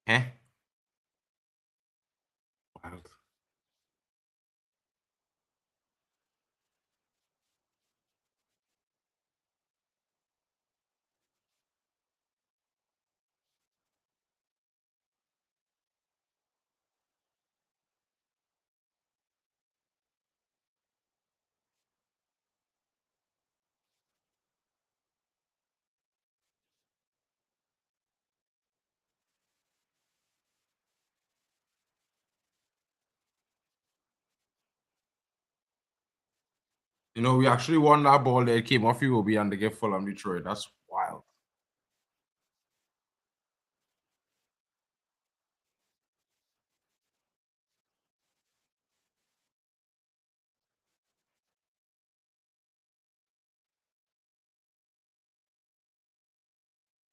Eh? Wild. You know, we actually won that ball there. It came off UOB and they get Fulham Detroit. That's wild.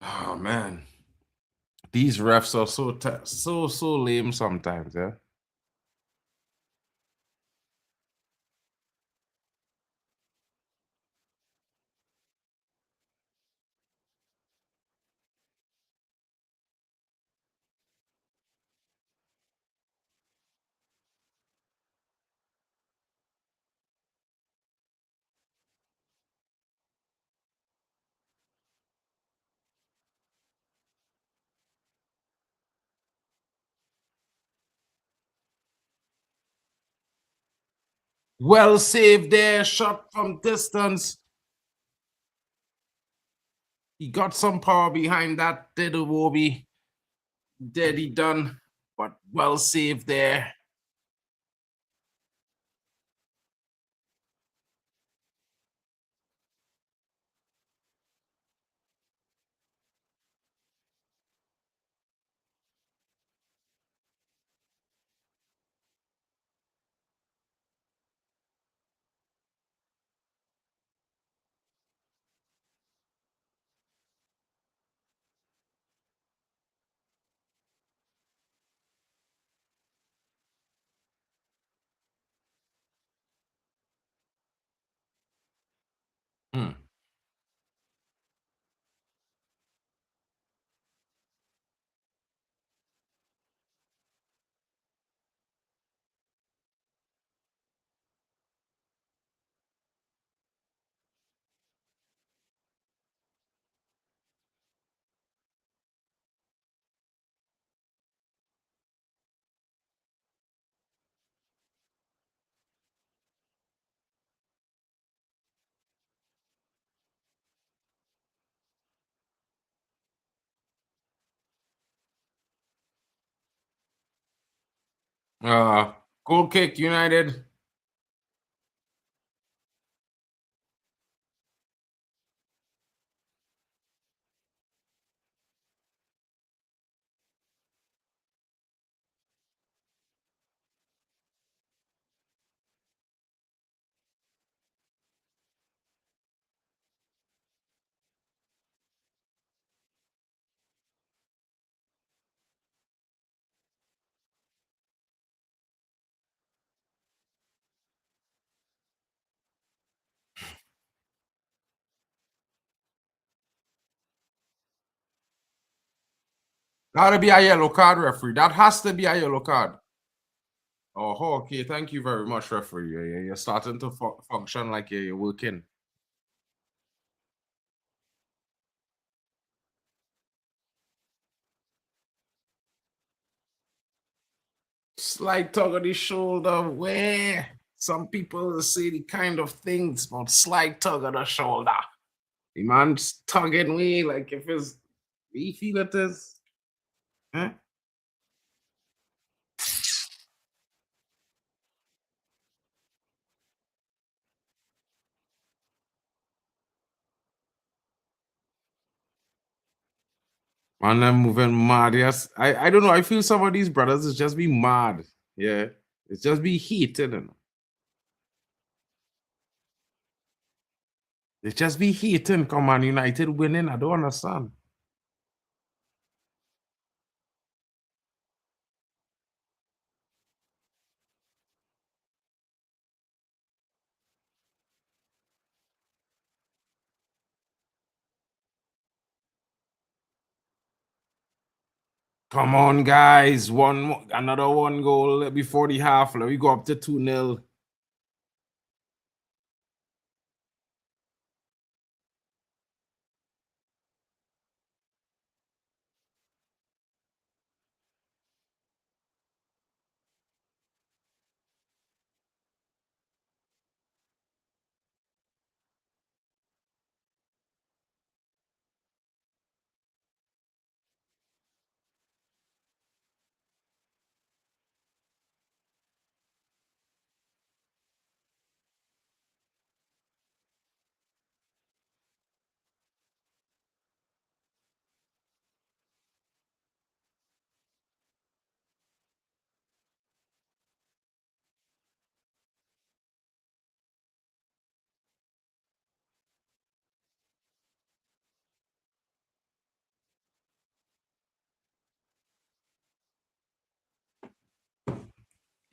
Oh man, these refs are so lame sometimes. Yeah. Well saved there, shot from distance. He got some power behind that. Did Iwobi. Did he done? But well saved there. Hmm. Uh, Goal kick, United. Gotta be a yellow card, referee. That has to be a yellow card. Oh, okay. Thank you very much, referee. You're starting to function like you're working. Slight tug on the shoulder. Where some people say the kind of things about slight tug on the shoulder. The man's tugging me like if it's we feel it is. Huh? Man, I'm moving mad. Yes. I don't know. I feel some of these brothers is just be mad. Yeah. It's just be heated. It's just be heating. Come on, United winning. I don't understand. Come on, guys. Another one goal before the half. Let me go up to 2-0.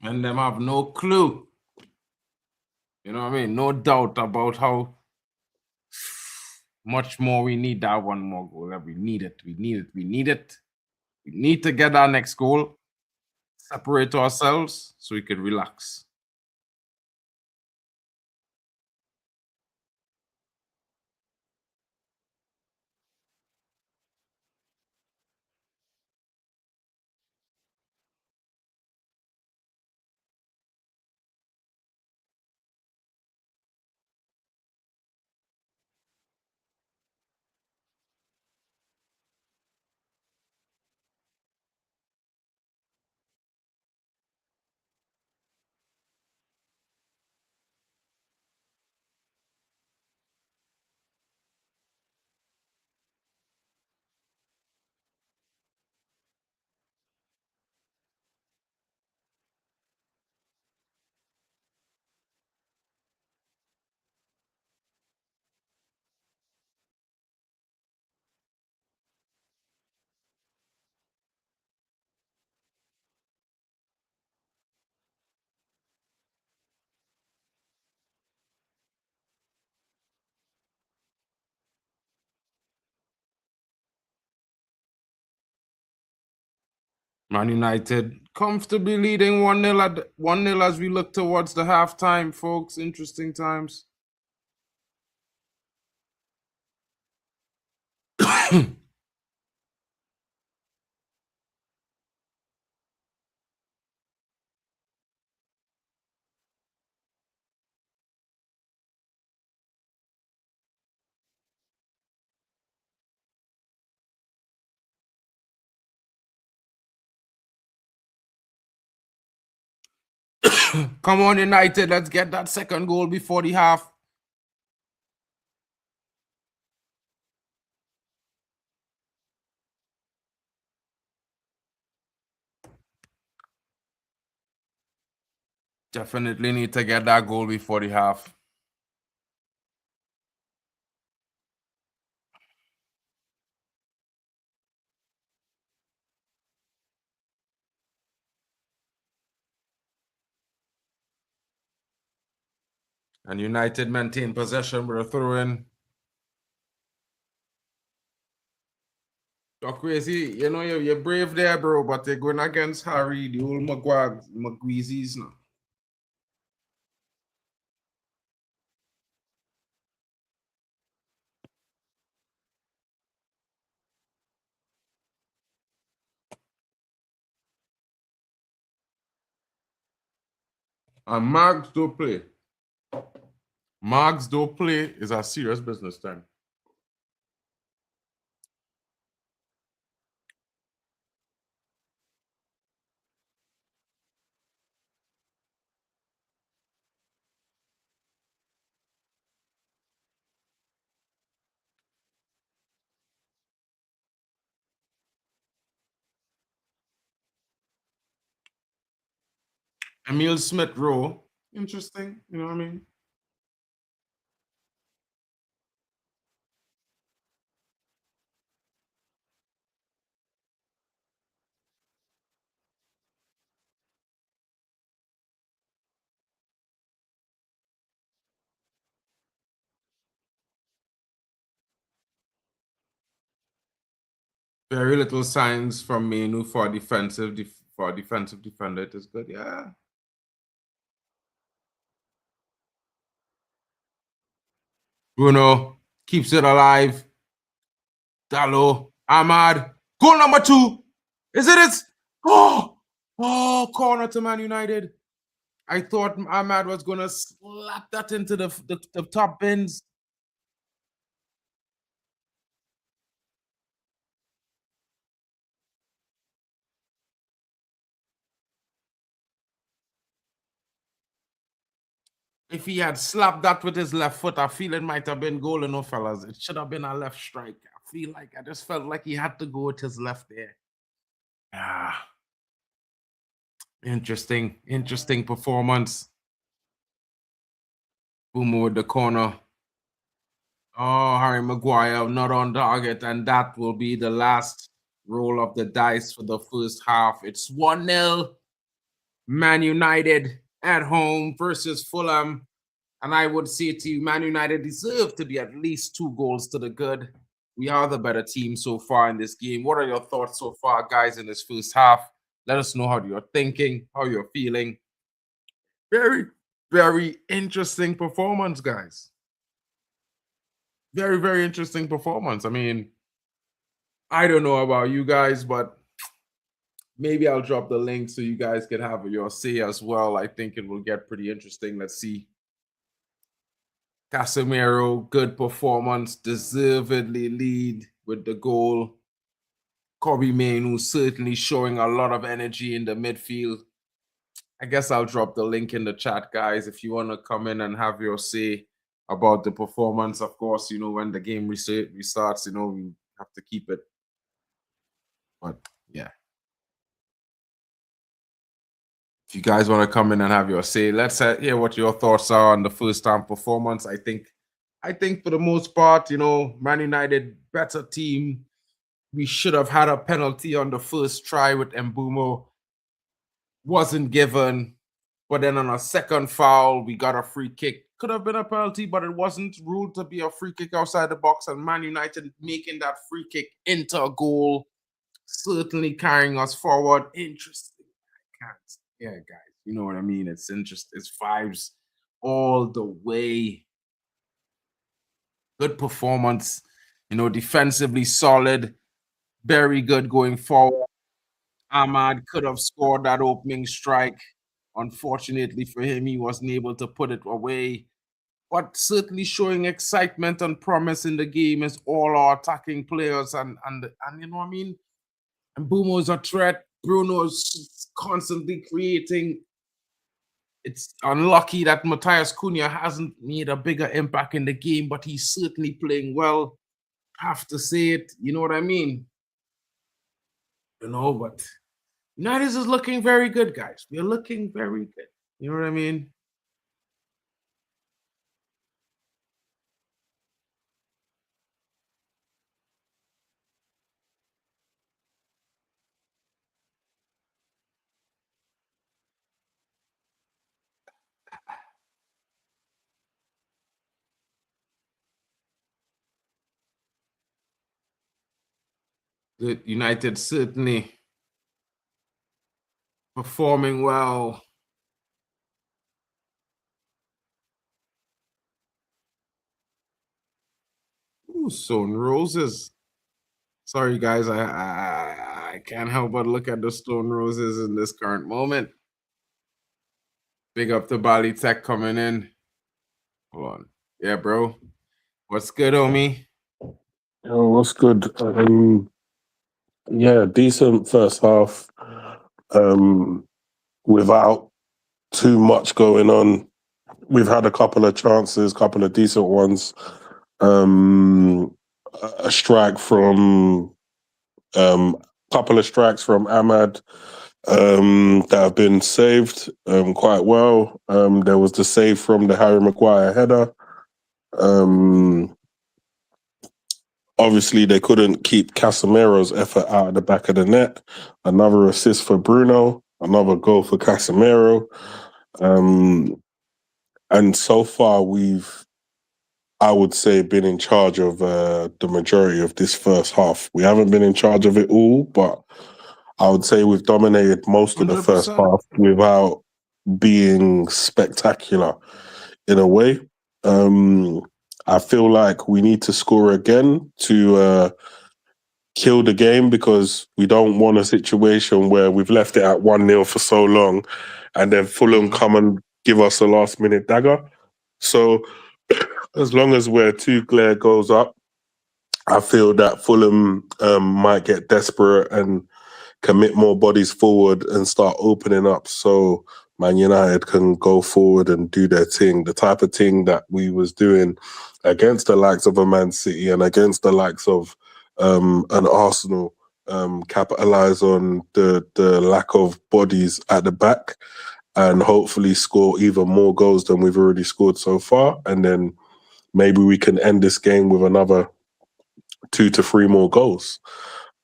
And them have no clue. You know what I mean? No doubt about how much more we need that one more goal. We need it. We need it. We need it. We need to get our next goal, separate ourselves so we can relax. Man United comfortably leading 1-0 at 1-0 as we look towards the halftime, folks. Interesting times. Come on, United. Let's get that second goal before the half. Definitely need to get that goal before the half. And United maintain possession with a throw-in. You're crazy. You know, you're brave there, bro, but they're going against Harry, the old McGueezies now. And Marks don't play. Marks don't play is a serious business time. Emil Smith Rowe. Interesting. You know what I mean? Very little signs from Menu for defensive defender. It is good. Yeah. Bruno keeps it alive. Dallo, Ahmad, goal number 2. Is it? It's corner to Man United. I thought Ahmad was gonna slap that into the top bins. If he had slapped that with his left foot, I feel it might have been goal, no fellas. It should have been a left strike. I just felt like he had to go with his left there. Ah, interesting performance. Boom with the corner. Oh, Harry Maguire not on target, and that will be the last roll of the dice for the first half. It's 1-0 Man United at home versus Fulham. And I would say to you, Man United deserve to be at least 2 goals to the good. We are the better team so far in this game. What are your thoughts so far, guys, in this first half? Let us know how you're thinking, how you're feeling. Very, very interesting performance, guys. Very, very interesting performance. I mean, I don't know about you guys, but maybe I'll drop the link so you guys can have your say as well. I think it will get pretty interesting. Let's see. Casemiro, good performance, deservedly lead with the goal. Kobe Mainoo certainly showing a lot of energy in the midfield. I guess I'll drop the link in the chat, guys, if you want to come in and have your say about the performance. Of course, you know, when the game restarts, you know, we have to keep it. But yeah. If you guys want to come in and have your say, let's hear what your thoughts are on the first time performance. I think for the most part, you know, Man United better team. We should have had a penalty on the first try with Mbumo. Wasn't given. But then on a second foul, we got a free kick. Could have been a penalty, but it wasn't ruled to be a free kick outside the box. And Man United making that free kick into a goal, certainly carrying us forward. Interesting. Yeah, guys, you know what I mean? It's interesting. It's vibes all the way. Good performance, you know, defensively solid, very good going forward. Ahmad could have scored that opening strike. Unfortunately for him, he wasn't able to put it away. But certainly showing excitement and promise in the game as all our attacking players and you know what I mean? And Bumo's a threat. Bruno's constantly creating. It's unlucky that Matthias Cunha hasn't made a bigger impact in the game, but he's certainly playing well. Have to say it, you know what I mean? You know, but United is looking very good, guys. We're looking very good. You know what I mean? The United certainly performing well. Ooh, Stone Roses. Sorry, guys. I can't help but look at the Stone Roses in this current moment. Big up to Bali Tech coming in. Hold on. Yeah, bro. What's good, homie? Oh, what's good? Yeah, decent first half. Without too much going on. We've had a couple of chances, couple of decent ones. A strike from couple of strikes from Ahmad that have been saved quite well. There was the save from the Harry Maguire header. Obviously, they couldn't keep Casemiro's effort out of the back of the net. Another assist for Bruno, another goal for Casemiro. And so far, we've, I would say, been in charge of the majority of this first half. We haven't been in charge of it all, but I would say we've dominated most of the first 100%. half without being spectacular in a way. I feel like we need to score again to kill the game, because we don't want a situation where we've left it at 1-0 for so long and then Fulham come and give us a last minute dagger. So as long as we're 2 clear goals up, I feel that Fulham might get desperate and commit more bodies forward and start opening up, so Man United can go forward and do their thing, the type of thing that we was doing against the likes of a Man City and against the likes of an Arsenal, capitalise on the lack of bodies at the back and hopefully score even more goals than we've already scored so far. And then maybe we can end this game with another 2 to 3 more goals.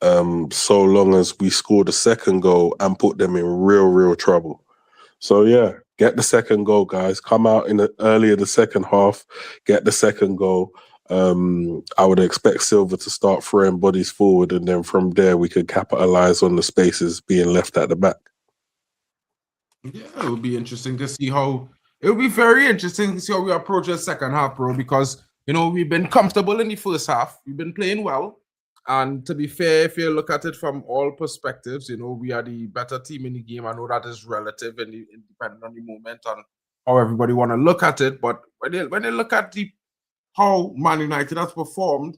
So long as we score the second goal and put them in real trouble. So yeah, get the second goal, guys. Come out in earlier the second half, get the second goal. I would expect Silva to start throwing bodies forward, and then from there we could capitalise on the spaces being left at the back. Yeah, it would be interesting to see how. It would be very interesting to see how we approach the second half, bro. Because we've been comfortable in the first half. We've been playing well. And to be fair, if you look at it from all perspectives, we are the better team in the game. I know that is relative and depending on the moment and how everybody want to look at it. But when they look at how Man United has performed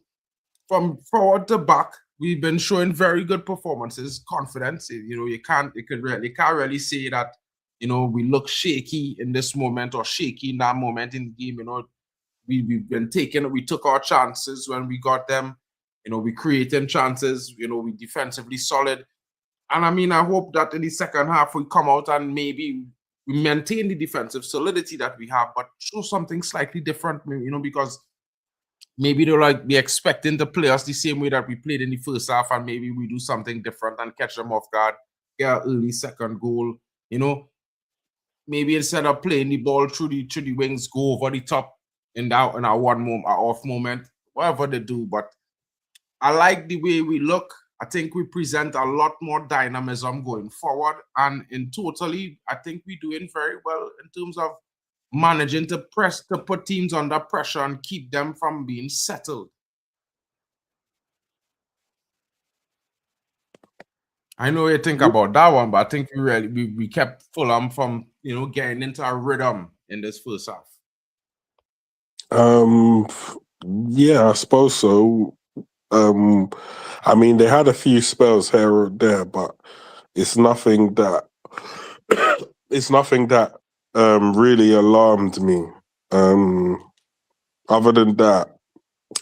from forward to back, we've been showing very good performances, confidence. You can't really say that we look shaky in this moment or shaky in that moment in the game. We took our chances when we got them. We creating chances, we defensively solid. And I hope that in the second half we come out and maybe we maintain the defensive solidity that we have, but show something slightly different, because maybe they'll be expecting to play us the same way that we played in the first half, and maybe we do something different and catch them off guard, get an early second goal, maybe instead of playing the ball through the wings, go over the top in our off moment, whatever they do. But I like the way we look. I think we present a lot more dynamism going forward. And in totally, I think we're doing very well in terms of managing to put teams under pressure and keep them from being settled. I know you think about that one, but I think we kept Fulham from getting into a rhythm in this first half. Yeah, I suppose so. They had a few spells here or there, but it's nothing that really alarmed me. Other than that,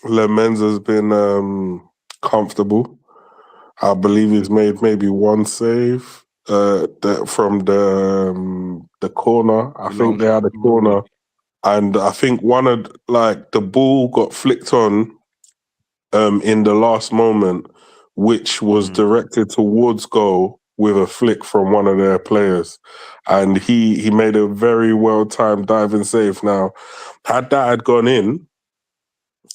Lemens has been comfortable. I believe he's made maybe one save from the corner. I think they had a corner, and I think one of the ball got flicked on in the last moment, which was directed towards goal with a flick from one of their players. And he made a very well-timed diving save. Now, had that had gone in,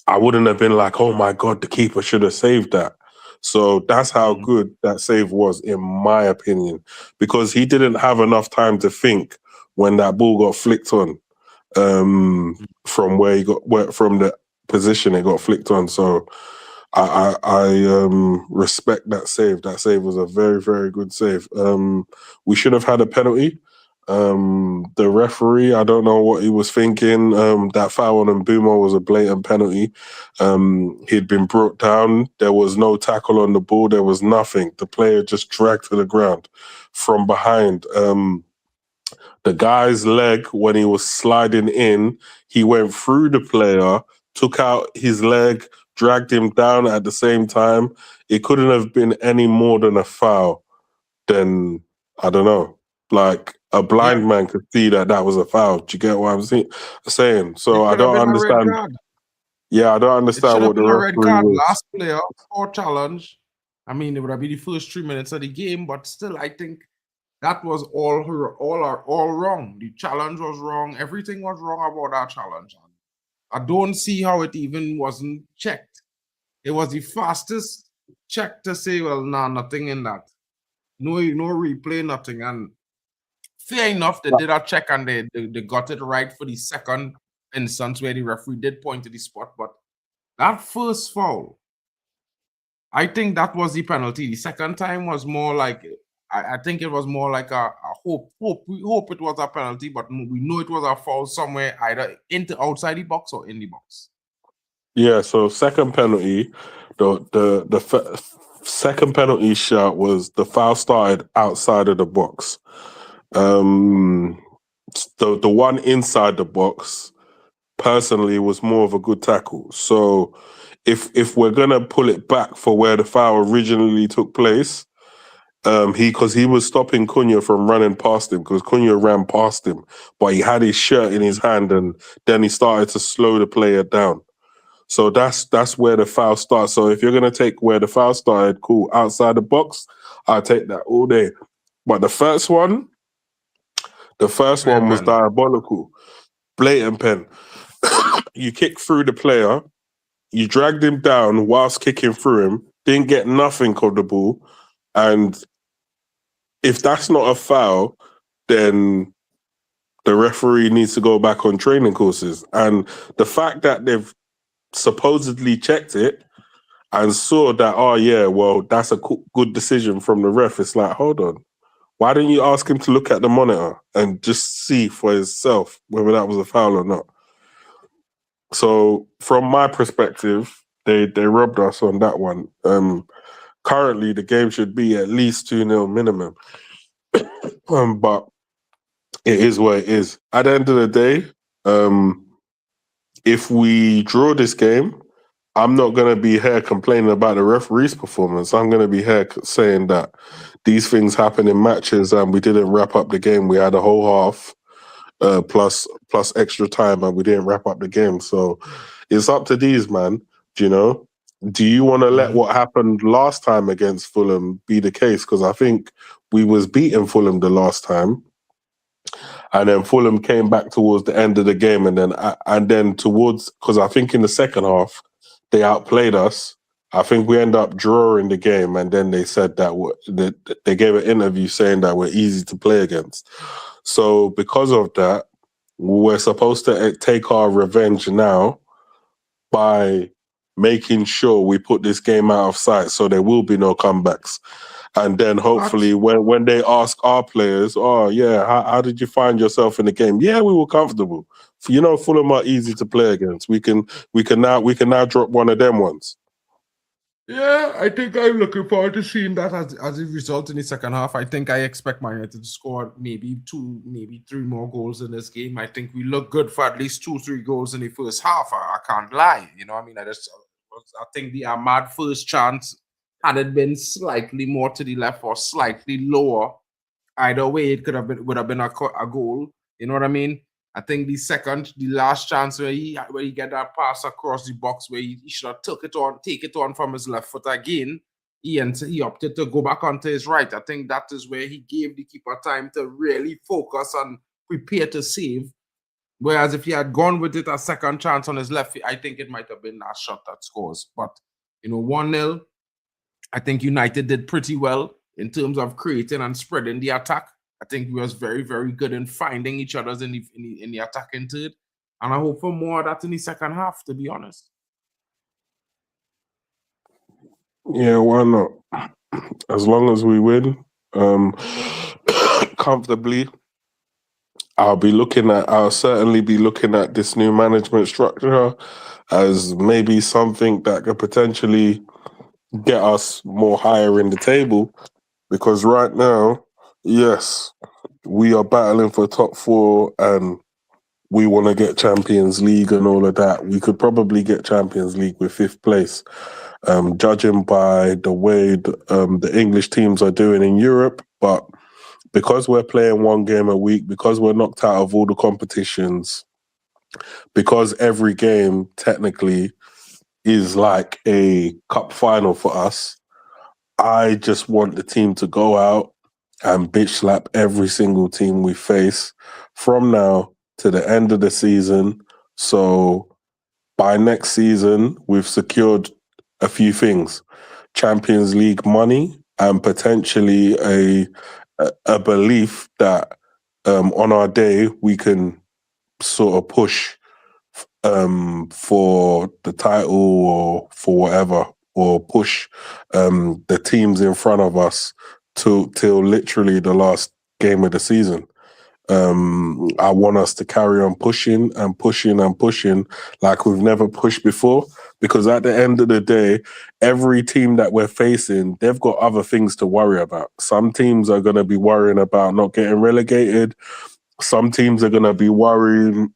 I wouldn't have been like, oh my God, the keeper should have saved that. So that's how good that save was, in my opinion, because he didn't have enough time to think when that ball got flicked on from from the position it got flicked on. So I respect that save. That save was a very, very good save. We should have had a penalty. The referee, I don't know what he was thinking. That foul on Mbeumo was a blatant penalty. He'd been brought down. There was no tackle on the ball. There was nothing. The player just dragged to the ground from behind. The guy's leg, when he was sliding in, he went through the player, took out his leg, dragged him down at the same time. It couldn't have been any more than a foul. Then, I don't know, like a blind man could see that that was a foul. Do you get what I'm saying? So It I should have don't been a red understand. card. Yeah, I don't It should understand have what the been a red referee card. was. Last player or challenge. I mean, it would have been the first 3 minutes of the game, but still, I think that was all wrong. The challenge was wrong. Everything was wrong about that challenge. I don't see how it even wasn't checked. It was the fastest check to say, well, nah, nothing in that. No replay, nothing. And fair enough, they did a check and they got it right for the second instance where the referee did point to the spot. But that first foul, I think that was the penalty. The second time was more like, I think it was more like a hope. We hope it was a penalty, but we know it was a foul somewhere either outside the box or in the box. Yeah, so second penalty, the second penalty shot was the foul started outside of the box. The one inside the box, personally, was more of a good tackle. So if we're gonna pull it back for where the foul originally took place, because he was stopping Cunha from running past him, because Cunha ran past him, but he had his shirt in his hand, and then he started to slow the player down. So that's where the foul starts. So if you're gonna take where the foul started, cool, outside the box, I'll take that all day. But the first one was diabolical. Blatant pen. You kick through the player, you dragged him down whilst kicking through him, didn't get nothing of the ball. And if that's not a foul, then the referee needs to go back on training courses. And the fact that they've supposedly checked it and saw that, oh yeah, well, that's a good decision from the ref. It's like, hold on. Why didn't you ask him to look at the monitor and just see for himself whether that was a foul or not? So from my perspective, they robbed us on that one. Currently, the game should be at least 2-0 minimum. But it is what it is. At the end of the day, if we draw this game, I'm not going to be here complaining about the referee's performance. I'm going to be here saying that these things happen in matches and we didn't wrap up the game. We had a whole half plus extra time and we didn't wrap up the game. So it's up to these, man. Do you know? Do you want to let what happened last time against Fulham be the case? Because I think we was beating Fulham the last time. And then Fulham came back towards the end of the game, and then towards, because I think in the second half they outplayed us. I think we end up drawing the game, and then they said that they gave an interview saying that we're easy to play against. So because of that, we're supposed to take our revenge now by making sure we put this game out of sight, so there will be no comebacks. And then hopefully when they ask our players, oh yeah, how did you find yourself in the game? Yeah, we were comfortable. You know, Fulham are easy to play against. We can now drop one of them ones. Yeah, I think I'm looking forward to seeing that as a result in the second half. I think I expect Man United to score maybe 2, maybe 3 more goals in this game. I think we look good for at least 2-3 goals in the first half. I can't lie. You know what I mean? I think the Ahmad first chance, had it been slightly more to the left or slightly lower, either way, it would have been a goal. You know what I mean? I think the last chance where he get that pass across the box where he should have take it on from his left foot again. He opted to go back onto his right. I think that is where he gave the keeper time to really focus and prepare to save. Whereas if he had gone with it a second chance on his left, I think it might have been that shot that scores. But 1-0. I think United did pretty well in terms of creating and spreading the attack. I think we was very, very good in finding each other in the attacking third. And I hope for more of that in the second half, to be honest. Yeah, why not? As long as we win comfortably, I'll certainly be looking at this new management structure as maybe something that could potentially get us more higher in the table. Because right now, yes, we are battling for top four and we want to get Champions League and all of that. We could probably get Champions League with 5th place. Judging by the way the English teams are doing in Europe, but because we're playing one game a week, because we're knocked out of all the competitions, because every game technically is like a cup final for us, I just want the team to go out and bitch slap every single team we face from now to the end of the season. So by next season, we've secured a few things: Champions League money and potentially a belief that on our day we can sort of push for the title or for whatever, or push the teams in front of us till literally the last game of the season. I want us to carry on pushing and pushing and pushing like we've never pushed before, because at the end of the day, every team that we're facing, they've got other things to worry about. Some teams are going to be worrying about not getting relegated. Some teams are going to be worried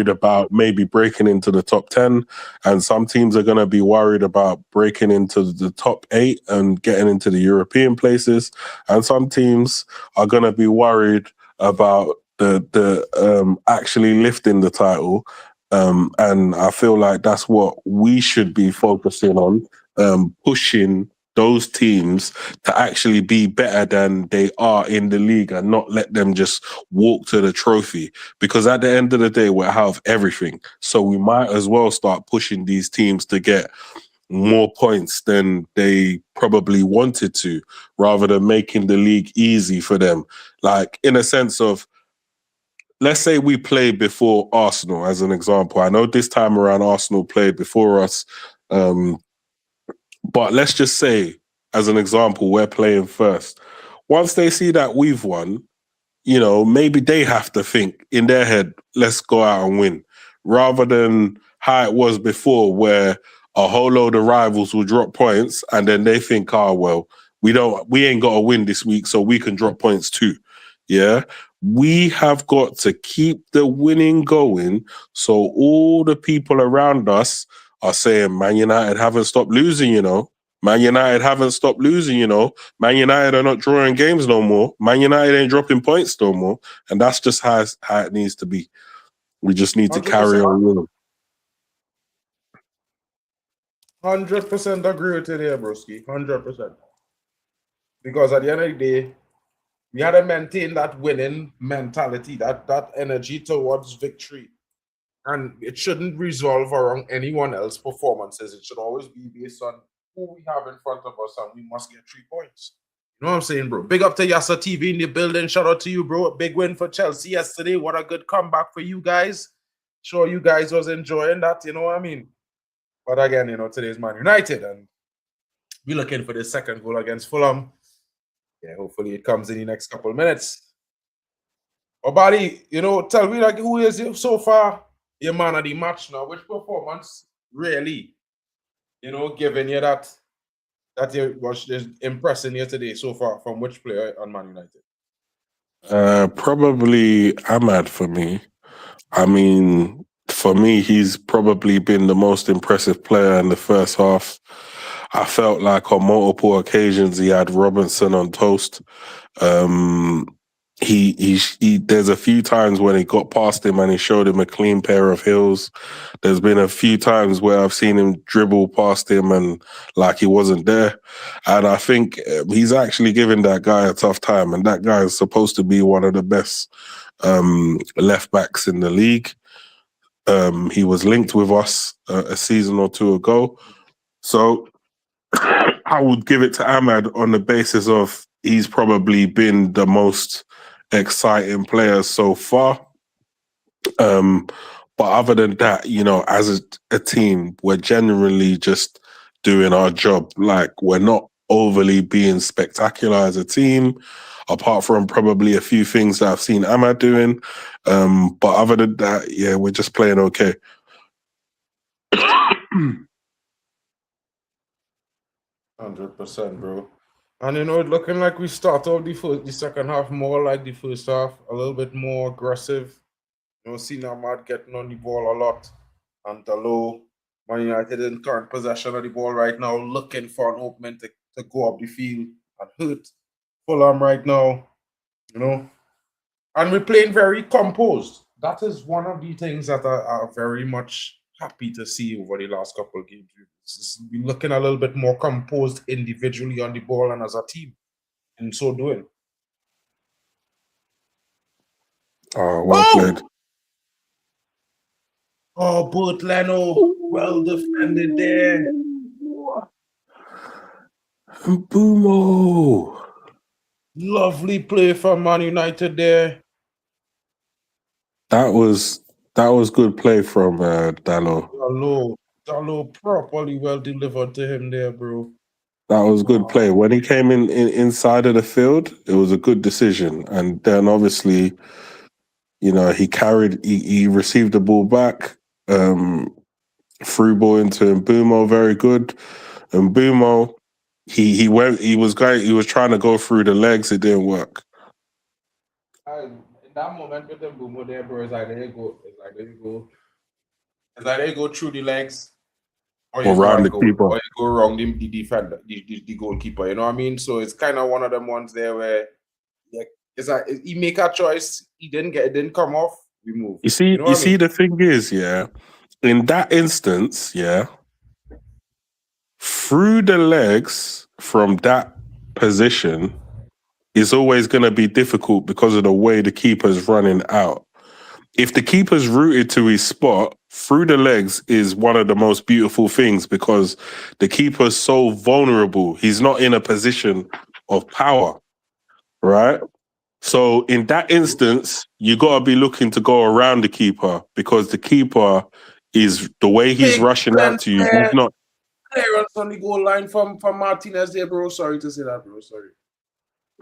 about maybe breaking into the top 10, and some teams are going to be worried about breaking into the top 8 and getting into the European places, and some teams are going to be worried about the actually lifting the title, and I feel like that's what we should be focusing on, pushing those teams to actually be better than they are in the league and not let them just walk to the trophy. Because at the end of the day, we're out of everything. So we might as well start pushing these teams to get more points than they probably wanted to, rather than making the league easy for them. Like, in a sense of, let's say we played before Arsenal, as an example. I know this time around Arsenal played before us, but let's just say, as an example, we're playing first. Once they see that we've won, you know, maybe they have to think in their head, let's go out and win, rather than how it was before, where a whole load of rivals will drop points and then they think, oh, well, we ain't got to win this week, so we can drop points too. Yeah. We have got to keep the winning going, so all the people around us are saying, Man United haven't stopped losing, you know. Man United haven't stopped losing, you know. Man United are not drawing games no more. Man United ain't dropping points no more. And that's just how it needs to be. We just need to carry 100%. on winning. 100% agree with you there, broski. 100%. Because at the end of the day, we had to maintain that winning mentality, that energy towards victory. And it shouldn't resolve around anyone else's performances. It should always be based on who we have in front of us, and we must get 3 points. You know what I'm saying, bro? Big up to Yasa TV in the building. Shout out to you, bro. Big win for Chelsea yesterday. What a good comeback for you guys. Sure you guys was enjoying that, you know what I mean? But again, you know, today's Man United, and we're looking for the second goal against Fulham. Yeah, hopefully it comes in the next couple of minutes. Oh, buddy, you know, tell me, like, who is so far your man of the match now? Which performance really, you know, giving you that you was impressing you today so far from which player on Man United? Probably Ahmad for me. I mean, for me, he's probably been the most impressive player in the first half. I felt like on multiple occasions he had Robinson on toast. There's a few times when he got past him and he showed him a clean pair of heels. There's been a few times where I've seen him dribble past him and like he wasn't there. And I think he's actually giving that guy a tough time. And that guy is supposed to be one of the best left backs in the league. He was linked with us a season or two ago. So I would give it to Ahmad on the basis of he's probably been the most exciting player so far. But other than that, you know, as a team, we're generally just doing our job. Like, we're not overly being spectacular as a team, apart from probably a few things that I've seen Ahmad doing. But other than that, yeah, we're just playing okay. 100%, bro. And you know, it looking like we start off the second half more like the first half, a little bit more aggressive. You know, seeing Ahmad getting on the ball a lot. And Dalo, Man United in current possession of the ball right now, looking for an opening to go up the field and hurt Fulham right now. You know, and we're playing very composed. That is one of the things that are very much happy to see over the last couple of games. We're looking a little bit more composed individually on the ball and as a team in so doing. Oh, well played. Oh, Bert Leno, well defended there. Boomo. Lovely play from Man United there. That was good play from Dalo. Dalo properly well delivered to him there, bro. That was good play. When he came in inside of the field, it was a good decision. And then obviously, you know, he received the ball back, through ball into Mbumo, very good. And Mbumo, he was trying to go through the legs, it didn't work. In that moment with Mbumo there, bro, it's like there you go. It's like there you go through the legs. Or you Around the go keeper. or you go around the defender, the goalkeeper. You know what I mean? So it's kind of one of them ones there where, like, it's like he make a choice. It didn't come off. We move. You see, You know what I mean? the thing is, yeah, in that instance, yeah, through the legs from that position is always going to be difficult because of the way the keeper's running out. If the keeper's rooted to his spot, through the legs is one of the most beautiful things because the keeper's so vulnerable. He's not in a position of power, right? So in that instance, you got to be looking to go around the keeper because the keeper is the way he's Big rushing out to you. He's not clearance on the goal line from Martinez there, bro. Sorry to say that, bro. Sorry.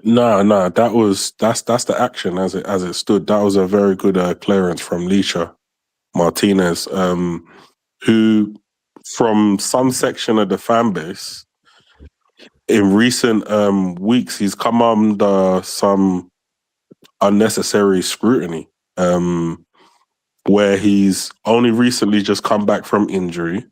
No, that's the action as it stood. That was a very good clearance from Lisha Martinez, who from some section of the fan base in recent weeks he's come under some unnecessary scrutiny, where he's only recently just come back from injury.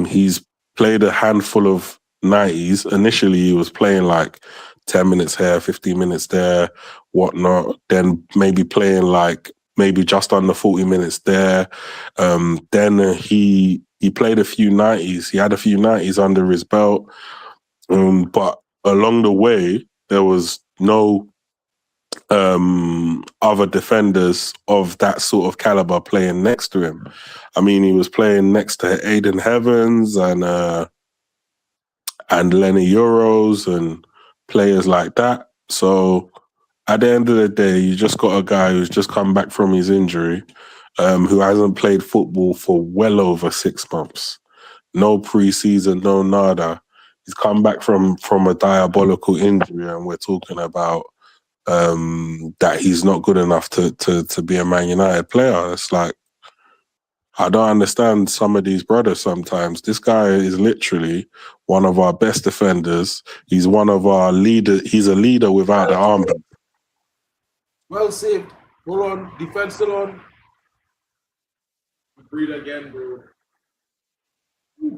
He's played a handful of 90s. Initially, he was playing like 10 minutes here, 15 minutes there, whatnot. Then maybe playing like maybe just under 40 minutes there. Then he played a few 90s. He had a few 90s under his belt. But along the way, there was no other defenders of that sort of caliber playing next to him. I mean, he was playing next to Aiden Heavens and Lenny Euros and players like that. So at the end of the day, you just got a guy who's just come back from his injury, who hasn't played football for well over 6 months. No preseason, no nada. He's come back from a diabolical injury, and we're talking about that he's not good enough to be a Man United player. It's like, I don't understand some of these brothers sometimes. This guy is literally one of our best defenders. He's one of our leaders. He's a leader without the armband. Well saved. Hold on. Defense still on. Breathe again, bro.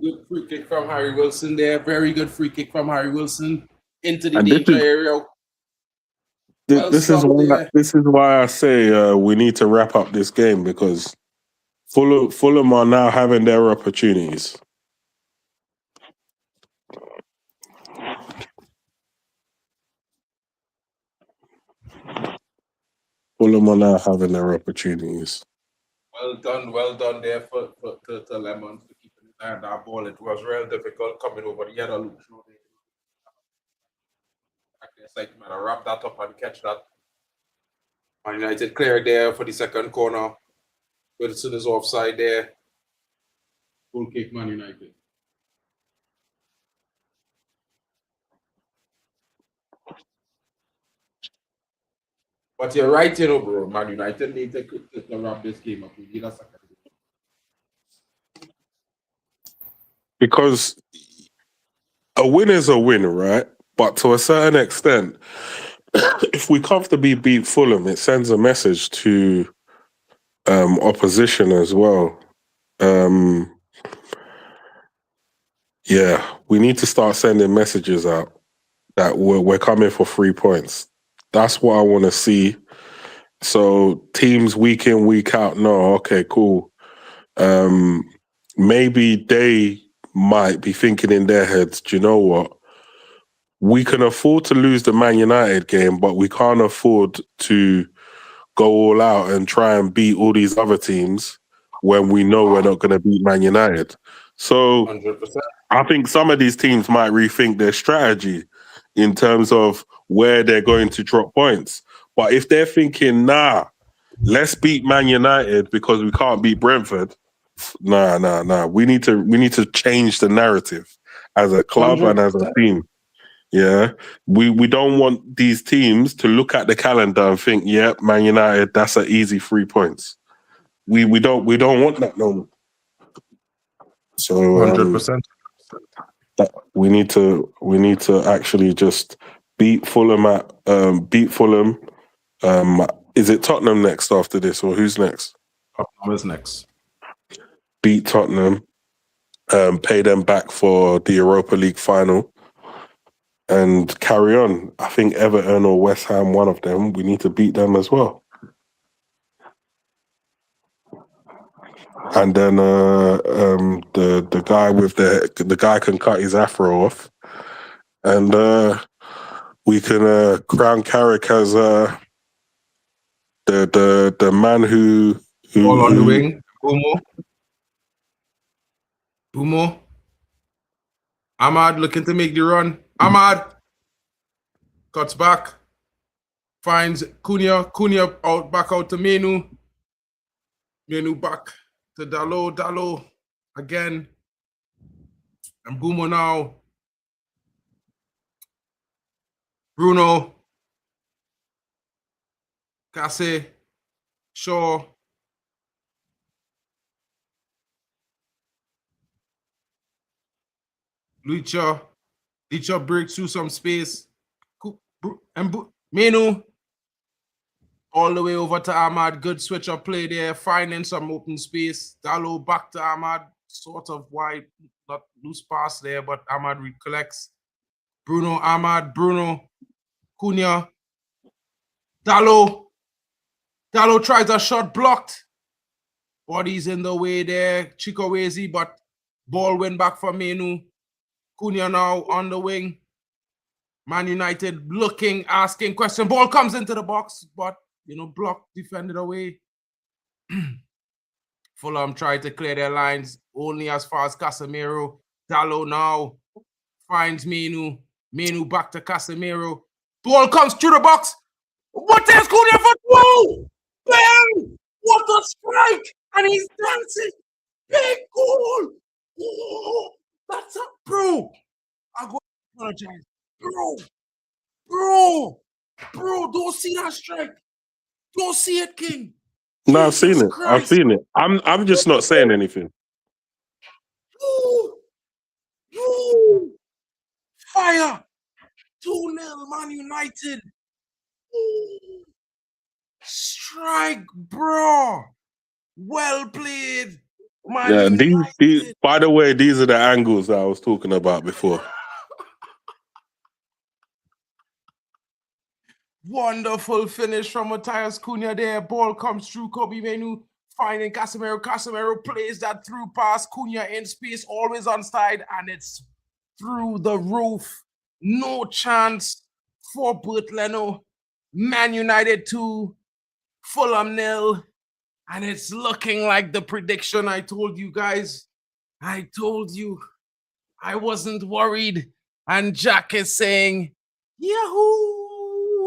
Good free kick from Harry Wilson there. Very good free kick from Harry Wilson into the danger area. This is why I say we need to wrap up this game because Fulham are now having their opportunities. Fulham are now having their opportunities. Well done there to Lemons to keep that ball. It was real difficult coming over the other loop. It's like, man, I wrap that up and catch that. Man United clear there for the second corner. Wilson is offside there. Goal kick, Man United. But you're right, you know, bro. Man United need to wrap this game up. We need a second. Because a win is a win, right? But to a certain extent, if we comfortably beat Fulham, it sends a message to opposition as well. Yeah, we need to start sending messages out that we're coming for 3 points. That's what I want to see. So teams week in, week out, no, okay, cool. Maybe they might be thinking in their heads, do you know what? We can afford to lose the Man United game, but we can't afford to go all out and try and beat all these other teams when we know we're not going to beat Man United. So 100%. I think some of these teams might rethink their strategy in terms of where they're going to drop points. But if they're thinking, nah, let's beat Man United because we can't beat Brentford, nah. We need to change the narrative as a club 100%. and as a team. Yeah. We don't want these teams to look at the calendar and think, yeah, Man United, that's an easy 3 points. We don't want that no more. So 100%. we need to actually just beat Fulham beat Fulham. Is it Tottenham next after this, or who's next? Tottenham is next. Beat Tottenham, pay them back for the Europa League final, and carry on. I think Everton or West Ham, one of them, we need to beat them as well. And then the guy with the guy can cut his afro off, and we can crown Carrick as the man who all on the wing. Bumo. Ahmad looking to make the run. Ahmad cuts back. Finds Cunha. Cunha back out to Menu. Menu back to Dalo. Dalo again. And Bumo now. Bruno. Casse. Shaw. Lucha breaks through some space. And Menu all the way over to Ahmad. Good switch up play there, finding some open space. Dalo back to Ahmad, sort of wide, not loose pass there, but Ahmad recollects. Bruno, Ahmad, Bruno, Cunha. Dalo tries a shot blocked. Body's in the way there. Chikowezi, but ball went back for Menu. Cunha now on the wing. Man United looking, asking question. Ball comes into the box, but, blocked, defended away. Fulham tried to clear their lines only as far as Casemiro. Dalo now finds Menu. Menu back to Casemiro. Ball comes through the box. What is Cunha for two? Bam! What a strike! And he's dancing. Big goal! Oh, that's up, bro. I'm going to apologize. Bro, don't see that strike. Don't see it, King. No, I've seen it. I've seen it. I'm just not saying anything. Fire. 2-0 Man United. Strike, bro. Well played. Man United. These, by the way, these are the angles that I was talking about before. Wonderful finish from Matthias Cunha there. Ball comes through. Kobe Menu finding Casemiro. Casemiro plays that through pass. Cunha in space, always on side, and it's through the roof. No chance for Bert Leno. Man United 2, Fulham 0. And it's looking like the prediction I told you guys. I told you I wasn't worried. And Jack is saying, Yahoo!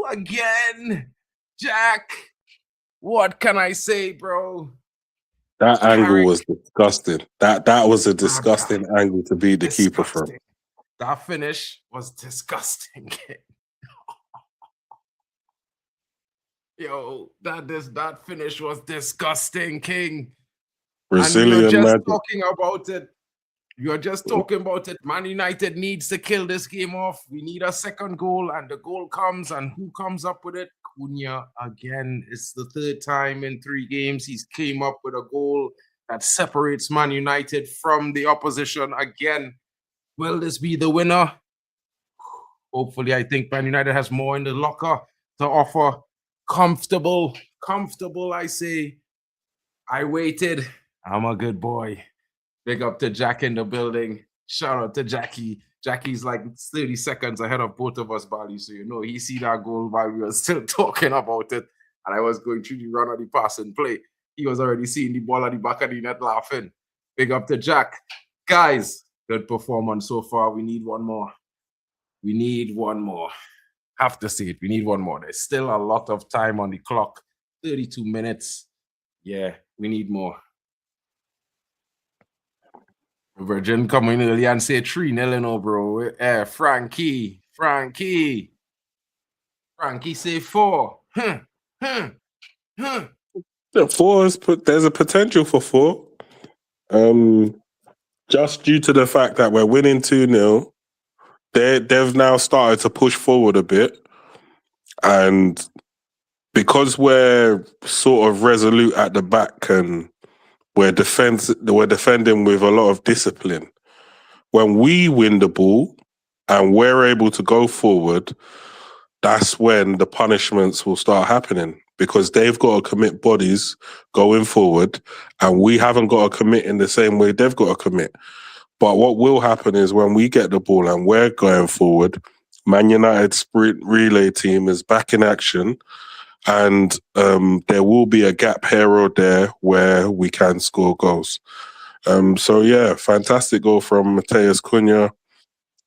Again. Jack, what can I say, bro? That angle was disgusting. That was a disgusting angle to beat the keeper from. That finish was disgusting. Yo, that finish was disgusting, King. And we are Brazilian just magic. talking about it. You're just talking about it. Man United needs to kill this game off. We need a second goal, and the goal comes, and who comes up with it? Cunha again. It's the third time in 3 games he's came up with a goal that separates Man United from the opposition again. Will this be the winner? Hopefully, I think Man United has more in the locker to offer. Comfortable, I say. I waited. I'm a good boy. Big up to Jack in the building. Shout out to Jackie. Jackie's like 30 seconds ahead of both of us, Bali. So, he see that goal while we were still talking about it. And I was going through the run of the pass and play. He was already seeing the ball at the back of the net laughing. Big up to Jack. Guys, good performance so far. We need one more. We need one more. Have to say it. We need one more. There's still a lot of time on the clock. 32 minutes. Yeah, we need more. Virgin coming early and say 3-0, bro. Frankie say 4. The 4 there's a potential for 4. Just due to the fact that we're winning 2-0, they've now started to push forward a bit. And because we're sort of resolute at the back and we're defending with a lot of discipline, when we win the ball and we're able to go forward, that's when the punishments will start happening, because they've got to commit bodies going forward and we haven't got to commit in the same way they've got to commit. But what will happen is when we get the ball and we're going forward, Man United's sprint relay team is back in action, and there will be a gap here or there where we can score goals. So yeah, fantastic goal from Mateus Cunha.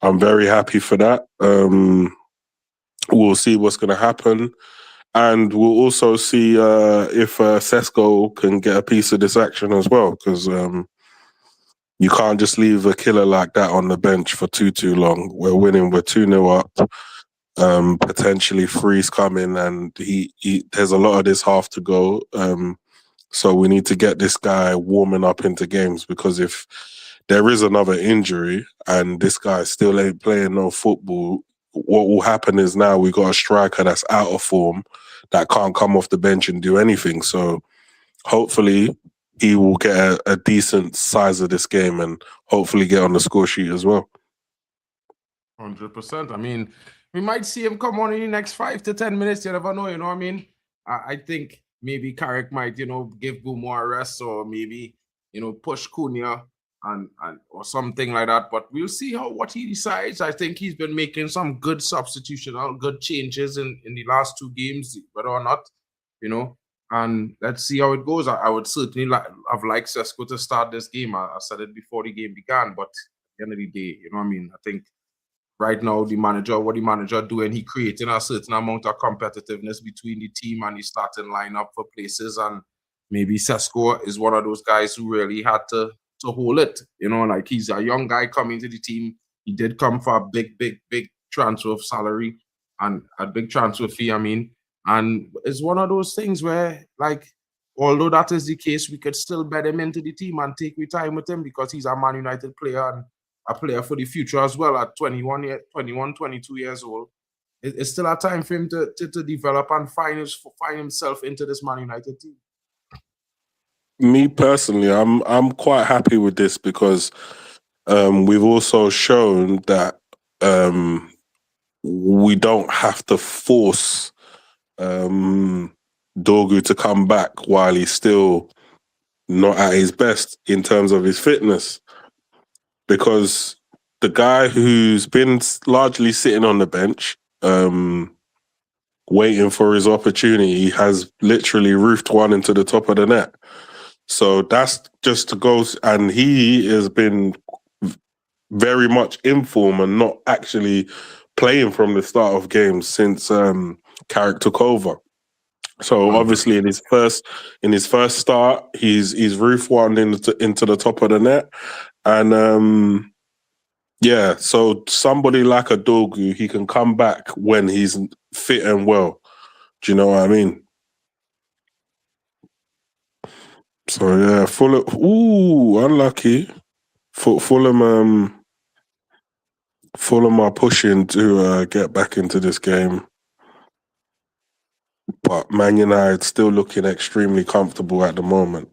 I'm very happy for that. We'll see what's going to happen. And we'll also see if Sesko can get a piece of this action as well, because you can't just leave a killer like that on the bench for too long. We're winning, we're 2-0 up. Potentially Freeze coming, and he there's a lot of this half to go. So we need to get this guy warming up into games, because if there is another injury and this guy still ain't playing no football, what will happen is now we got a striker that's out of form that can't come off the bench and do anything. So hopefully he will get a decent size of this game and hopefully get on the score sheet as well. 100%. I mean, we might see him come on in the next 5 to 10 minutes. You never know, you know what I mean? I think maybe Carrick might, give Boomer a rest, or maybe, push Cunha and or something like that. But we'll see what he decides. I think he's been making some good substitutional, good changes in the last 2 games, whether or not, and let's see how it goes. I would certainly have liked Sesko to start this game. I said it before the game began, but at the end of the day, you know what I mean? I think right now, what the manager doing, he creating a certain amount of competitiveness between the team and the starting lineup for places. And maybe Sesko is one of those guys who really had to hold it. Like, he's a young guy coming to the team. He did come for a big transfer of salary and a big transfer fee, And it's one of those things where, like, although that is the case, we could still bet him into the team and take time with him, because he's a Man United player and a player for the future as well at 22 years old. It's still a time for him to develop and find himself into this Man United team. Me personally, I'm quite happy with this, because we've also shown that we don't have to force Dorgu to come back while he's still not at his best in terms of his fitness. Because the guy who's been largely sitting on the bench, waiting for his opportunity, has literally roofed one into the top of the net. So that's just to go, and he has been very much in form and not actually playing from the start of games since Carrick took over. So obviously in his first start, he's roofed one into the top of the net. And yeah, so somebody like a Dorgu, he can come back when he's fit and well. Do you know what I mean? So yeah, Fulham. Ooh, unlucky. Fulham. Fulham are pushing to get back into this game, but Man United still looking extremely comfortable at the moment.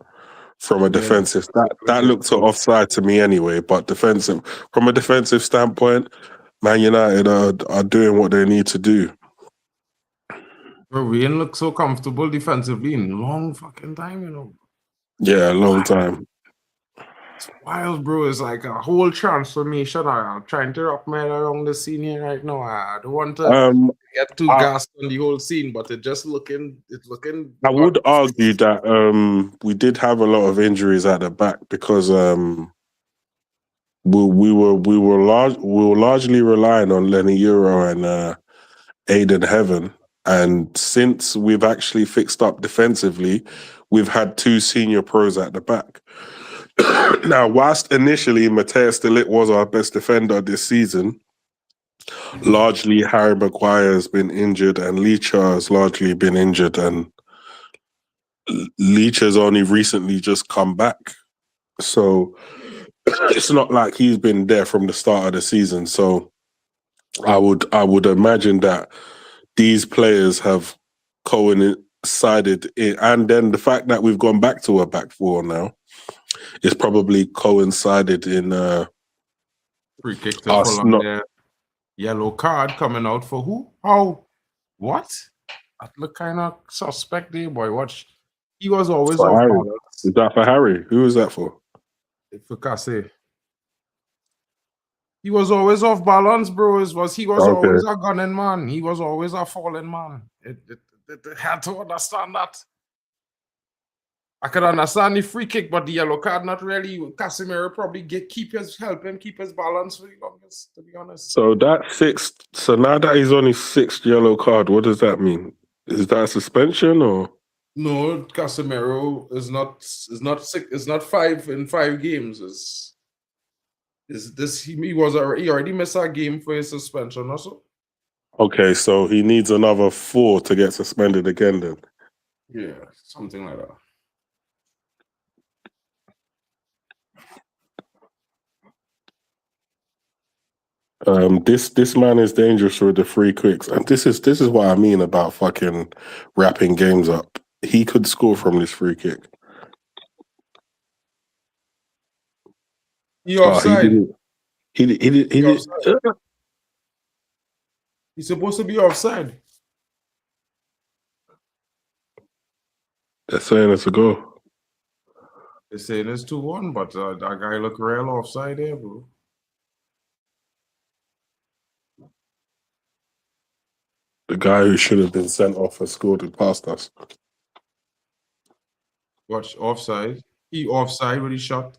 From a Yeah, defensive, that looked offside to me anyway. But from a defensive standpoint, Man United are doing what they need to do. bro, we didn't look so comfortable defensively in a long fucking time, you know. Yeah, a long time. It's wild, bro. It's like a whole transformation. I'm trying to wrap my head around the scene here right now. I don't want to get too I, gassed on the whole scene, but it's looking. I would argue that we did have a lot of injuries at the back because we were largely relying on Lenny Euro and Aiden Heaven, and since we've actually fixed up defensively, we've had two senior pros at the back. Now, whilst initially Mateus de Ligt was our best defender this season, largely Harry Maguire has been injured and Leacher has largely been injured, and Leach has only recently just come back. So it's not like he's been there from the start of the season. So I would imagine that these players have coincided in, and then the fact that we've gone back to a back four now is probably coincided in free kick to us Fulham not. there. Yellow card coming out for who? How? What? That look kind of suspect there, boy. Watch. He was always For off Harry. balance. Is that for Harry? Who is that for? For Kase. He was always off balance, bro. He was Okay. always a gunning man. He was always a falling man. It had to understand that. I could understand the free kick, but the yellow card, not really. Casemiro probably help him keep his balance for the longest, to be honest. So so now that he's on his sixth yellow card, what does that mean? Is that a suspension or? No, Casemiro is not 5 games. Is this he already missed a game for his suspension also? Okay, so he needs another 4 to get suspended again then. Yeah, something like that. This man is dangerous with the free kicks, and this is what I mean about fucking wrapping games up. He could score from this free kick. He Oh, he offside. didn't. He did. He He did. offside. He's supposed to be offside. They're saying it's a goal. They're saying it's 2-1, but that guy look real offside there, bro. The guy who should have been sent off has scored it past us. Watch offside. He offside with his shot.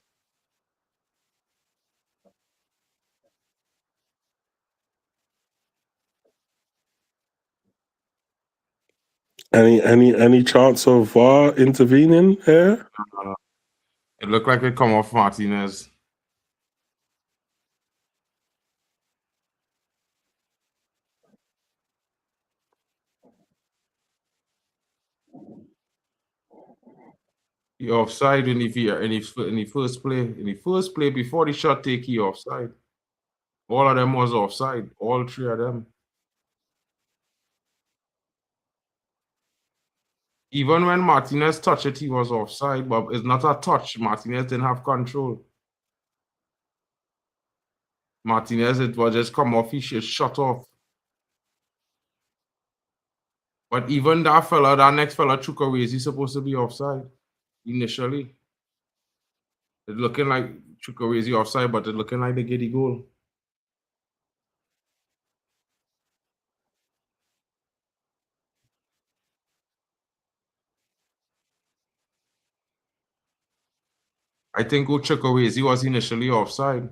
Any chance of VAR intervening here? It looked like it come off Martinez. He offside in the first play before the shot take, he offside. All of them was offside. All 3 of them. Even when Martinez touched it, he was offside, but it's not a touch. Martinez didn't have control. Martinez, it was just come off, he shut off. But even that next fella, Chukwueze, he's supposed to be offside initially. It looking like Chukwueze offside, but it looking like they get the goal. I think Chukwueze was initially offside.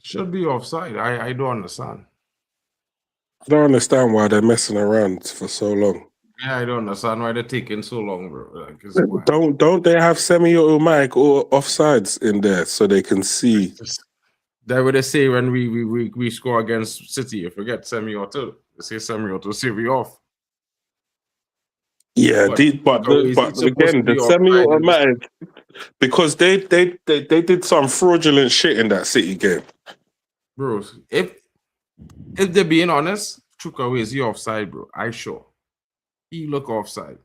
Should be offside. I don't understand. I don't understand why they're messing around for so long. Yeah, I don't understand why they're taking so long, bro. Like, it's wild. Don't they have semi-automatic or offsides in there so they can see? That's what they say when we score against City. You forget semi-auto. They say semi-auto, save you off. Yeah, but again, the semi-automatic, because they did some fraudulent shit in that City game. Bro, if they're being honest, Chukwueze is he offside, bro. I sure. He look offside.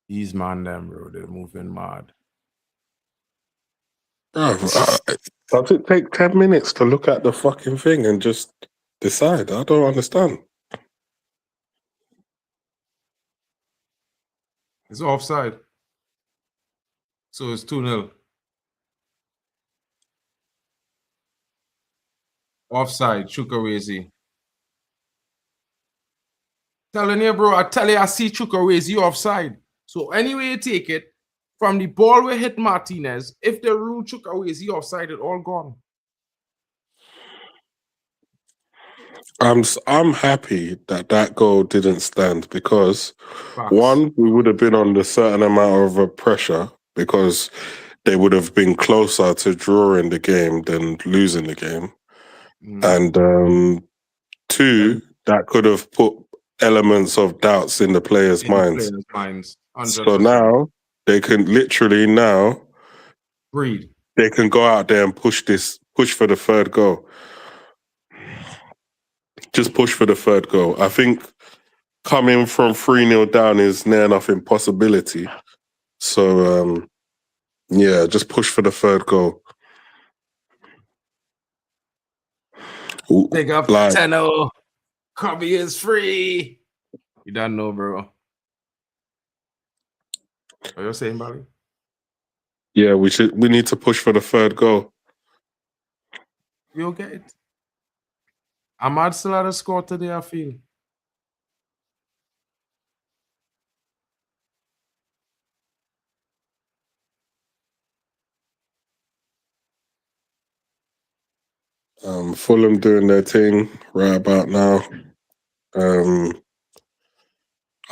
These man them, bro. They're moving mad. Does it take 10 minutes to look at the fucking thing and just decide? I don't understand. It's offside. So it's 2-0. Offside, Chukwueze. Telling you, bro, I tell you, I see Chukwueze offside. So anyway you take it, from the ball we hit Martinez, if they rule Chukwueze offside, it all gone. I'm happy that goal didn't stand because one, we would have been on a certain amount of pressure because they would have been closer to drawing the game than losing the game. And two, that could have put elements of doubts in the players' minds. So now they can literally breathe. They can go out there and push for the third goal. Just push for the third goal. I think coming from 3-0 down is near enough impossibility. So yeah, just push for the third goal. Big up like, Tenno. Copy is free. You don't know, bro. What you saying, Bobby? Yeah, we need to push for the third goal. You'll get it. Ahmad still had a score today, I feel. Fulham doing their thing right about now. I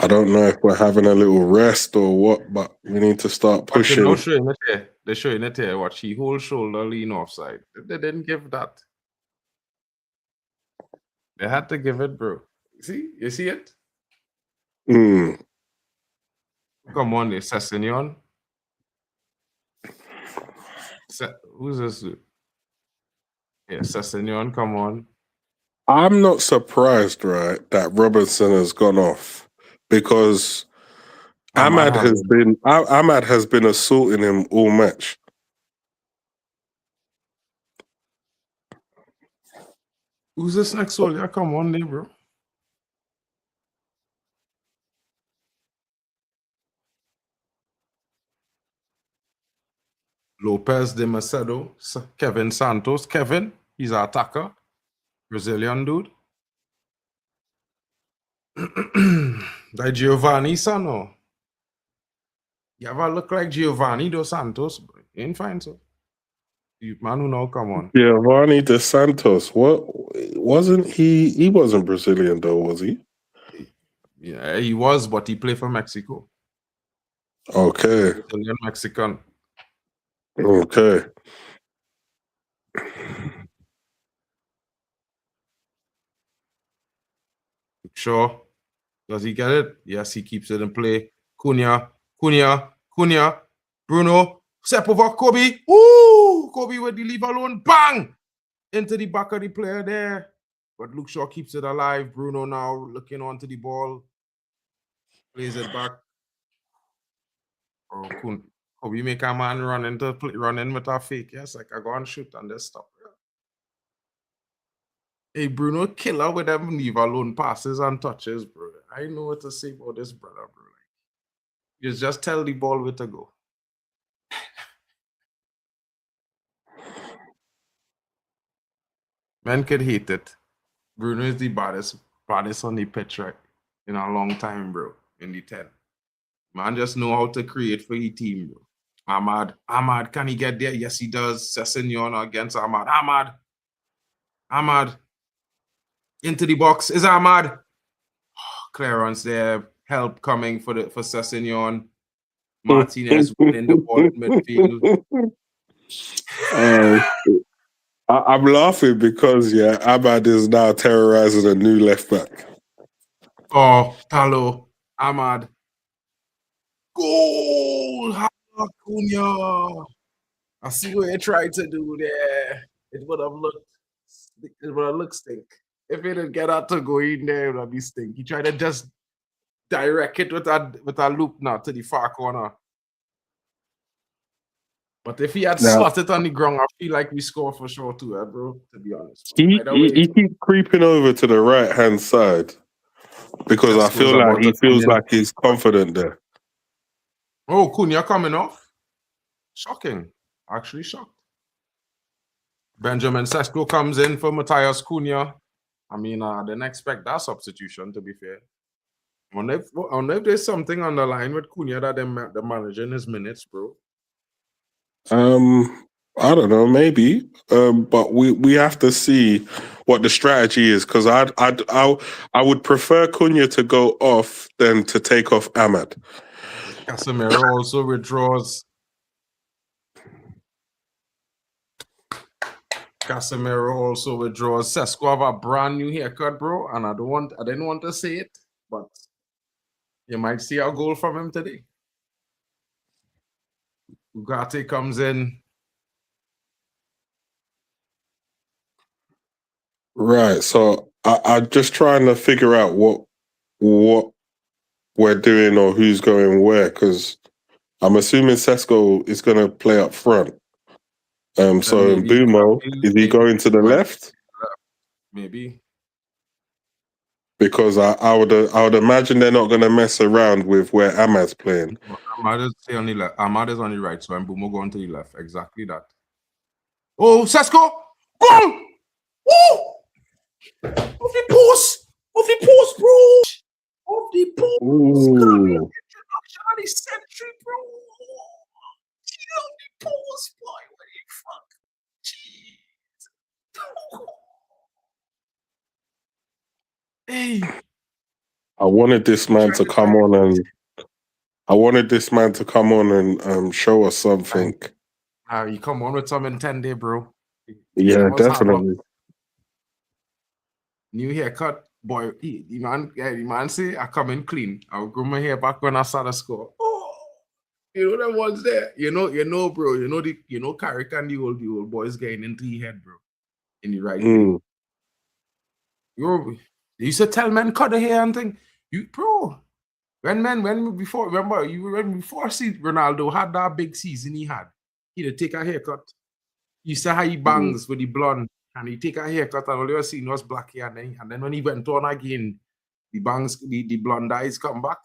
don't know if we're having a little rest or what, but we need to start pushing. They're showing it here. Watch, he whole shoulder lean offside. They didn't give that. They had to give it, bro. You see it? Come on, it's Sessignon. Who's this dude? Yeah, Sessignon, come on. I'm not surprised, right, that Robertson has gone off because Ahmad has been assaulting him all match. Who's this next soldier? Come on, there, bro. Lopez de Macedo, Kevin Santos. Kevin, he's an attacker. Brazilian dude. That Giovanni, son, no? You ever look like Giovanni dos Santos? Bro? You ain't fine, so. You man who know, come on. Giovanni dos Santos. What wasn't he? He wasn't Brazilian though, was he? Yeah, he was, but he played for Mexico. Okay. Brazilian Mexican. Okay. Sure. Does he get it? Yes, he keeps it in play. Cunha. Bruno. Step over Kobe. Ooh! Kobe with the leave alone. Bang! Into the back of the player there. But Luke Shaw keeps it alive. Bruno now looking onto the ball. Plays it back. Oh, Kobe make a man run in with a fake. Yes, like I go and shoot and just stop. Hey, Bruno, killer with them leave alone passes and touches, bro. I know what to say about this brother, bro. Like, you just tell the ball where to go. Man could hate it. Bruno is the baddest on the pitch, right? In a long time, bro. In the 10. Man just know how to create for the team, bro. Ahmad, can he get there? Yes, he does. Sessegnon against Ahmad. Ahmad. Into the box. Is Ahmad. Clearance there. Help coming for Sessegnon. Martinez winning the ball in midfield. I'm laughing because Ahmad is now terrorizing a new left back. Oh, Talo, Ahmad. Goal! Cunha. I see what he tried to do there. It would have looked stink. If it didn't get out to go in there, it would have been stink. He tried to just direct it with a loop now to the far corner. But if he had slot it on the ground, I feel like we score for sure too, bro, to be honest. He keeps creeping over to the right-hand side because I feel like he feels like he's confident there. Oh, Cunha coming off. Shocking. Actually shocked. Benjamin Sesko comes in for Matthias Cunha. I mean, I didn't expect that substitution, to be fair. I wonder if there's something on the line with Cunha that they're managing his minutes, bro. I don't know, maybe. But we have to see what the strategy is, because I would prefer Cunha to go off than to take off Ahmad. Casemiro also withdraws. Sesko have a brand new haircut, bro, and I didn't want to say it, but you might see a goal from him today. Ugarte comes in. Right. So I'm just trying to figure out what we're doing or who's going where, because I'm assuming Sesko is going to play up front. So Mbumo, is he going to the left? Maybe. Because I would imagine they're not going to mess around with where Ahmad's playing. Ahmad is on the left. Ahmad is on the right, so Mbumo going to the left. Exactly that. Oh, Sesko! Goal! Woo! Off the post! Off the post, bro! Off the post! Introduction on the century, bro! Off the post, boy! What the fuck? Jeez! Hey! I wanted this man to come on and show us something. You come on with some intended, bro. Yeah, definitely. New haircut, boy. The man say I come in clean. I'll grow my hair back when I start to score. Oh, you know them ones there. You know, bro. You know Carrick and the old boys getting into your head, bro. In the right way. You used to tell men cut the hair and thing. Bro. Before see Ronaldo had that big season he'd take a haircut. You used to how he bangs with the blonde, and he take a haircut, and all you ever seen was black hair, and then when he went on again, the bangs, the blonde eyes come back.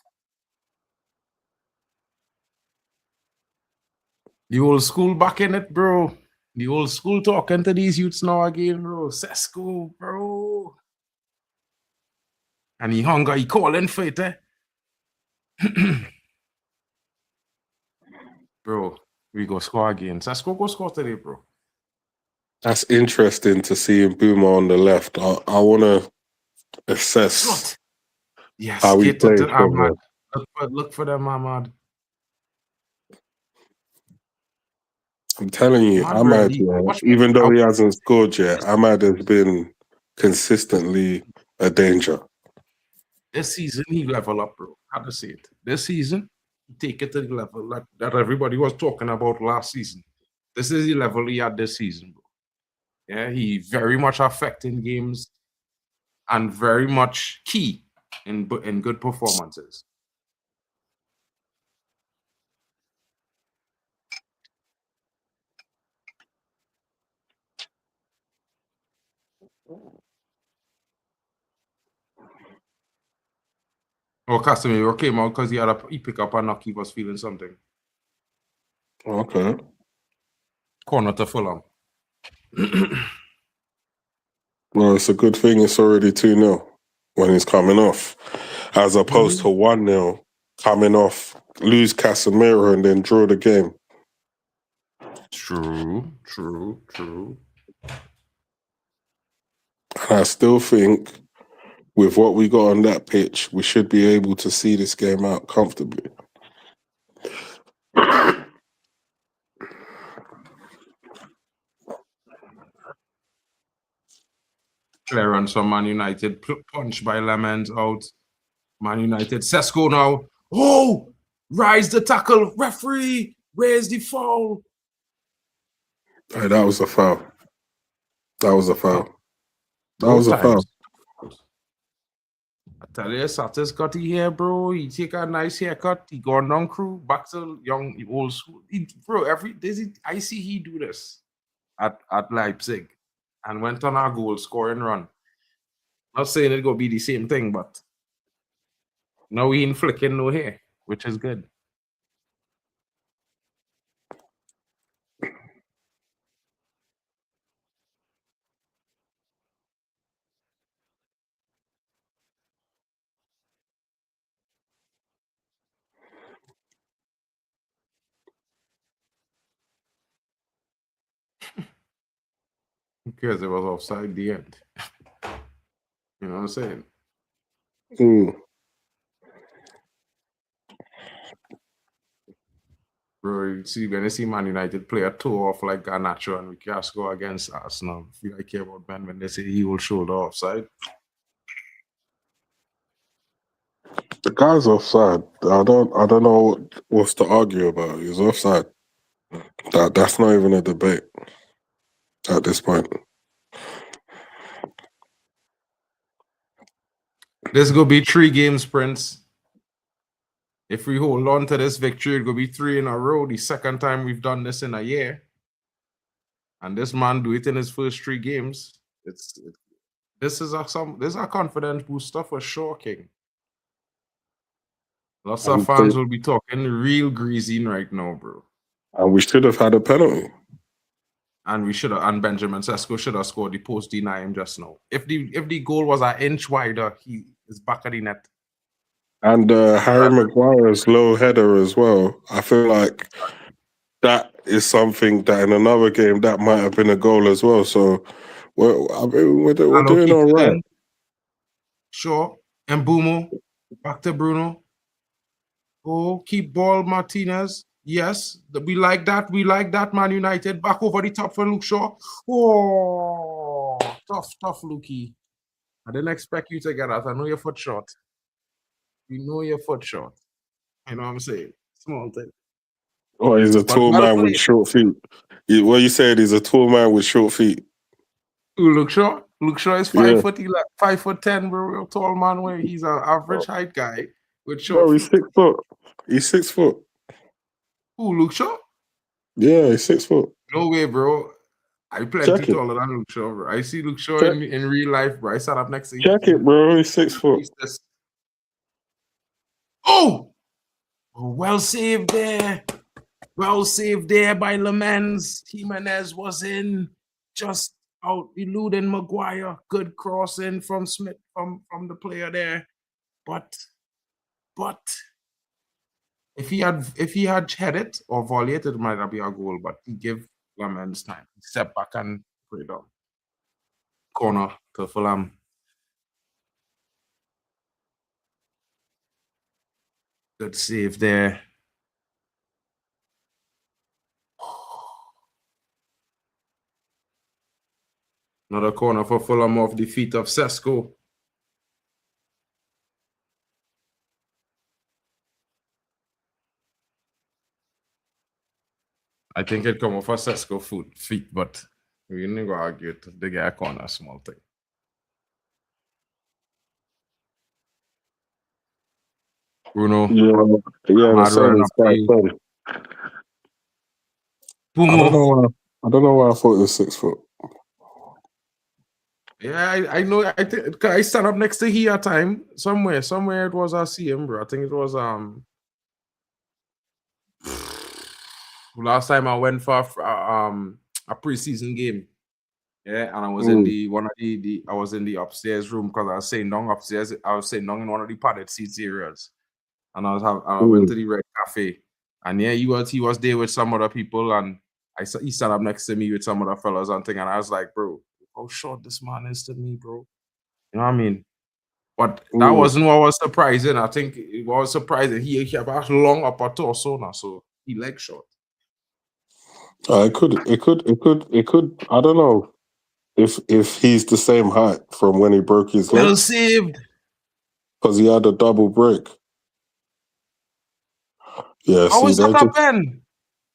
The old school back in it, bro. The old school talking to these youths now again, bro. Sesko, bro. And he calling for it, Bro, we go score again. Sesko go score today, bro. That's interesting to see Mbumo on the left. I want to assess how we play from there. Look for them, Ahmad. I'm telling you, Ahmad, even though he hasn't scored yet, Ahmad has been consistently a danger. This season, he level up, bro. How to say it? This season, he take it to the level that everybody was talking about last season. This is the level he had this season, bro. Yeah, he very much affecting games and very much key in good performances. Oh, Casemiro came out because he picked up a knock. He was feeling something. Okay. Corner to Fulham. Well, it's a good thing it's already 2-0 when he's coming off, as opposed to 1-0 coming off, lose Casemiro and then draw the game. True. I still think with what we got on that pitch, we should be able to see this game out comfortably. Clearance from Man United, punch by Lemons out. Man United, Sesko now. Oh, rise the tackle, referee. Where's the foul? Hey, that was a foul. That was a foul. That Both was a times. foul. I tell you, Satis got the hair, bro. He take a nice haircut. He gone down crew, back to young old school. I see he do this at Leipzig and went on our goal scoring run. Not saying it gonna be the same thing, but now he ain't flicking no hair, which is good. Because it was offside the end. You know what I'm saying? Bro, you see, when you see Man United play a toe off like Garnacho and we can't score against Arsenal, if you care about Ben when they say he will shoulder offside. The guy's offside. I don't know what's to argue about. He's offside. That's not even a debate at this point. This gonna be 3 games, Prince. If we hold on to this victory, it's gonna be 3 in a row. The second time we've done this in a year. And this man do it in his first 3 games. This is a confidence booster for sure, King. Lots of fans will be talking real greasy right now, bro. And we should have had a penalty. And Benjamin Sesko should have scored the post deny him just now. If the goal was an inch wider, he is back at the net. And Harry Maguire's low header as well. I feel like that is something that in another game that might have been a goal as well. So we're doing all right. Sure. And Mbumo, back to Bruno. Oh, keep ball, Martinez. Yes, we like that. We like that, Man United. Back over the top for Luke Shaw. Oh, tough, Lukey. I didn't expect you to get that. I know your foot short. You know your foot short. You know what I'm saying? Small thing. Oh, he's a tall man with short feet. What you said, he's a tall man with short feet. Ooh, Luke Shaw? Luke Shaw is 5'10", bro. Real tall man. Where he's an average height guy with short feet. He's 6 foot. He's 6 foot. Who, Luke Shaw? Yeah, he's 6 foot. No way, bro. I'm plenty taller than Luke Shaw, bro. I see Luke Shaw in real life, bro. I sat up next to him. Check it, bro. He's 6 foot. Oh! Well saved there. Well saved there by Lemens. Jimenez was in, just out eluding Maguire. Good crossing from Smith, from the player there. But if he had headed or volleyed, it might not be a goal, but he gave Lemens time. He stepped back and played down. Corner to Fulham. Good save there. Another corner for Fulham off the feet of Sesko. I think it come off a Sesko feet, but we didn't go argue it. They get a corner, small thing. Bruno. Yeah, the sun is quite funny. I don't know why I thought it was 6 foot. Yeah, I know. I think I stand up next to here time somewhere it was CM, bro. I think it was last time I went for a preseason game. Yeah, and I was in I was in the upstairs room because I was sitting down upstairs. I was sitting down in one of the padded seats areas, and I went to the Red Cafe, and yeah, he was there with some other people, and he sat up next to me with some of the fellas and thing, and I was like, bro, how short this man is to me, bro. You know what I mean? But that wasn't what was surprising. I think it was surprising. He have a long upper torso now, so he leg short. It could. I don't know if he's the same height from when he broke his leg. Well saved. Because he had a double break. Yeah, How is that a pen?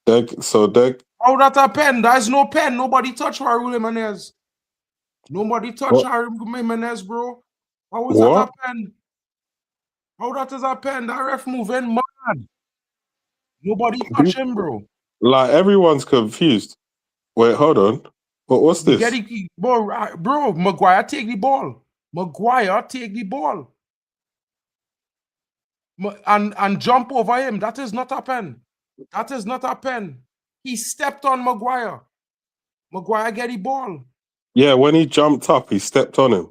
How that a pen? There's no pen. Nobody touched Raul Jimenez. Nobody touched Raul Jimenez, bro. How is that a pen? How that is a pen? That ref moving mad. Nobody touch him, bro. Like, everyone's confused. Wait, hold on. What's this? Bro, Maguire take the ball. Maguire take the ball. And jump over him. That is not a pen. That is not a pen. He stepped on Maguire. Maguire get the ball. Yeah, when he jumped up, he stepped on him.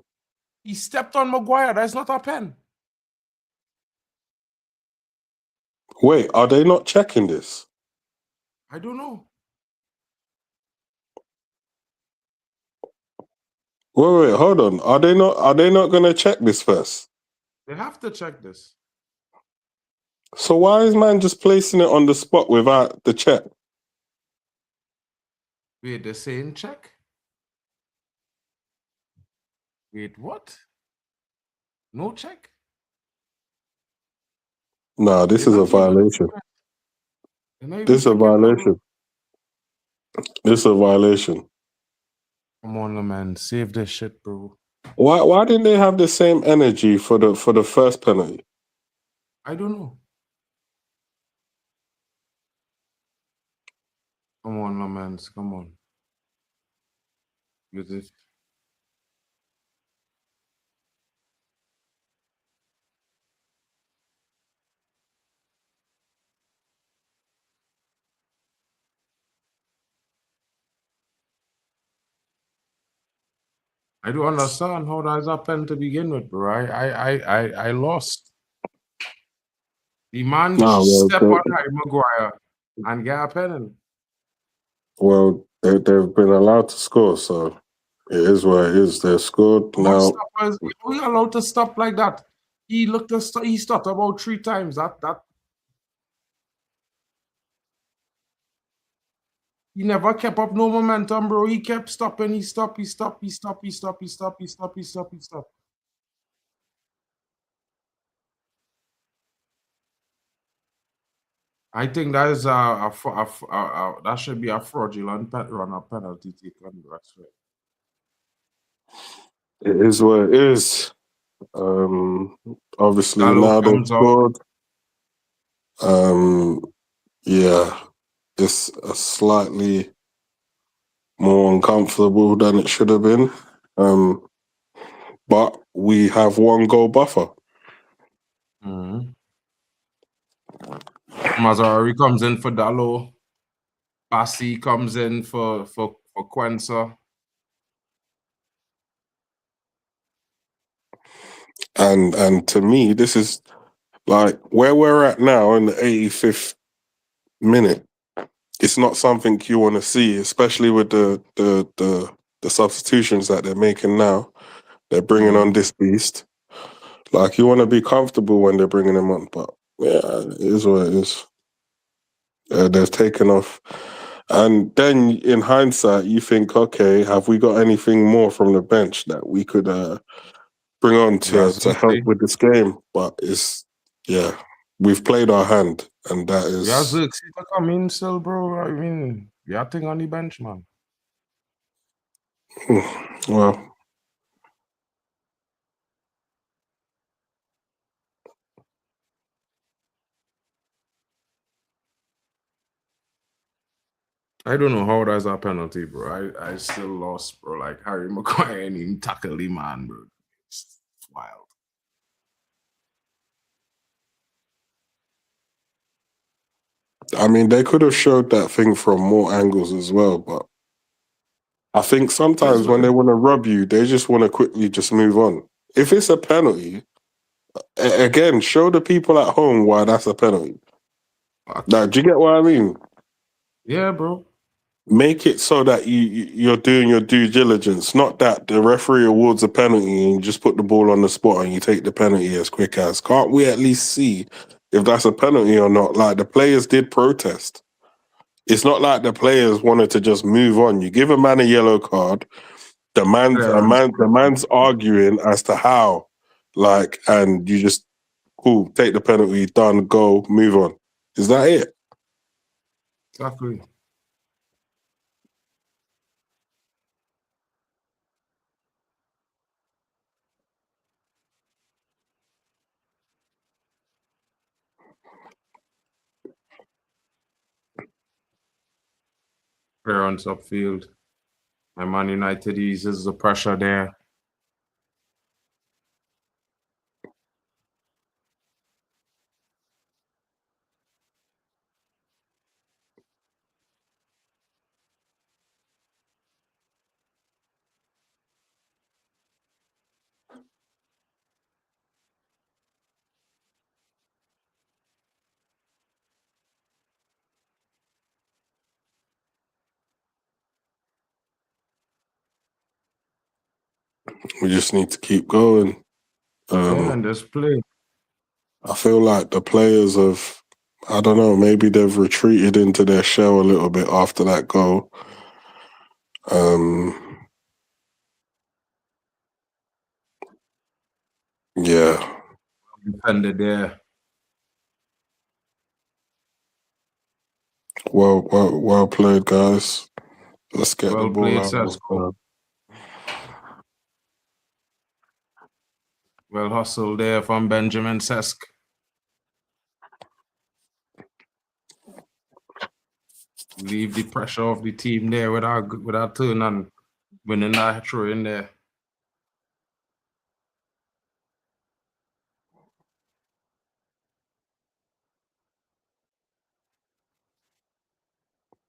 He stepped on Maguire. That's not a pen. Wait, are they not checking this? I don't know. Wait, hold on. Are they not gonna check this first? They have to check this. So why is man just placing it on the spot without the check? Wait, they're saying check? Wait, what? No check? No, this is a violation. This is a violation. This is a violation. Come on, man. Save this shit, bro. Why didn't they have the same energy for the first penalty? I don't know. Come on, man. Come on. Use it. I don't understand how that's happened to begin with, bro. I lost. The man step on Harry Maguire and get a penalty. Well, they've been allowed to score, so it is what it is. They're scored now. We are allowed to stop like that. He stopped about 3 times. He never kept up no momentum, bro. He kept stopping. He stopped. I think that is that should be a fraudulent runner penalty taken. That's right. It is what it is. Obviously Gallo now they've scored. Yeah, it's a slightly more uncomfortable than it should have been. But we have 1 goal buffer. Mazzarri comes in for Dallo. Bassi comes in for Quensa. And to me, this is like where we're at now in the 85th minute. It's not something you want to see, especially with the substitutions that they're making now. They're bringing on this beast. Like, you want to be comfortable when they're bringing him on, but yeah, it is what it is. They've taken off. And then in hindsight, you think, okay, have we got anything more from the bench that we could bring on to help with this game? But we've played our hand, and that is... Yeah, Xerxes come in still, bro. I mean, we are thing on the bench, man. Well... I don't know how that's a penalty, bro. I still lost, bro. Like, Harry Maguire and him tackle the man, bro. It's wild. I mean, they could have showed that thing from more angles as well, but I think sometimes when they want to rub you, they just want to quickly just move on. If it's a penalty, again, show the people at home why that's a penalty. Now, do you get what I mean? Yeah, bro. make it so that you're doing your due diligence, not that the referee awards a penalty and you just put the ball on the spot and you take the penalty as quick as. Can't we at least see if that's a penalty or not? Like, the players did protest. It's not like the players wanted to just move on. You give a man a yellow card, the man's arguing as to how, like, and you just cool, take the penalty, done, go, move on. Is that it? Exactly. Clearance upfield. And Man United eases the pressure there. We just need to keep going. And just play. I feel like the players have, I don't know, maybe they've retreated into their shell a little bit after that goal. Yeah. Defended there. Well played, guys. Let's get Well the ball played, out. Sesko. Well hustled there from Benjamin Sesk. Leave the pressure off the team there without turn and winning that throw in there.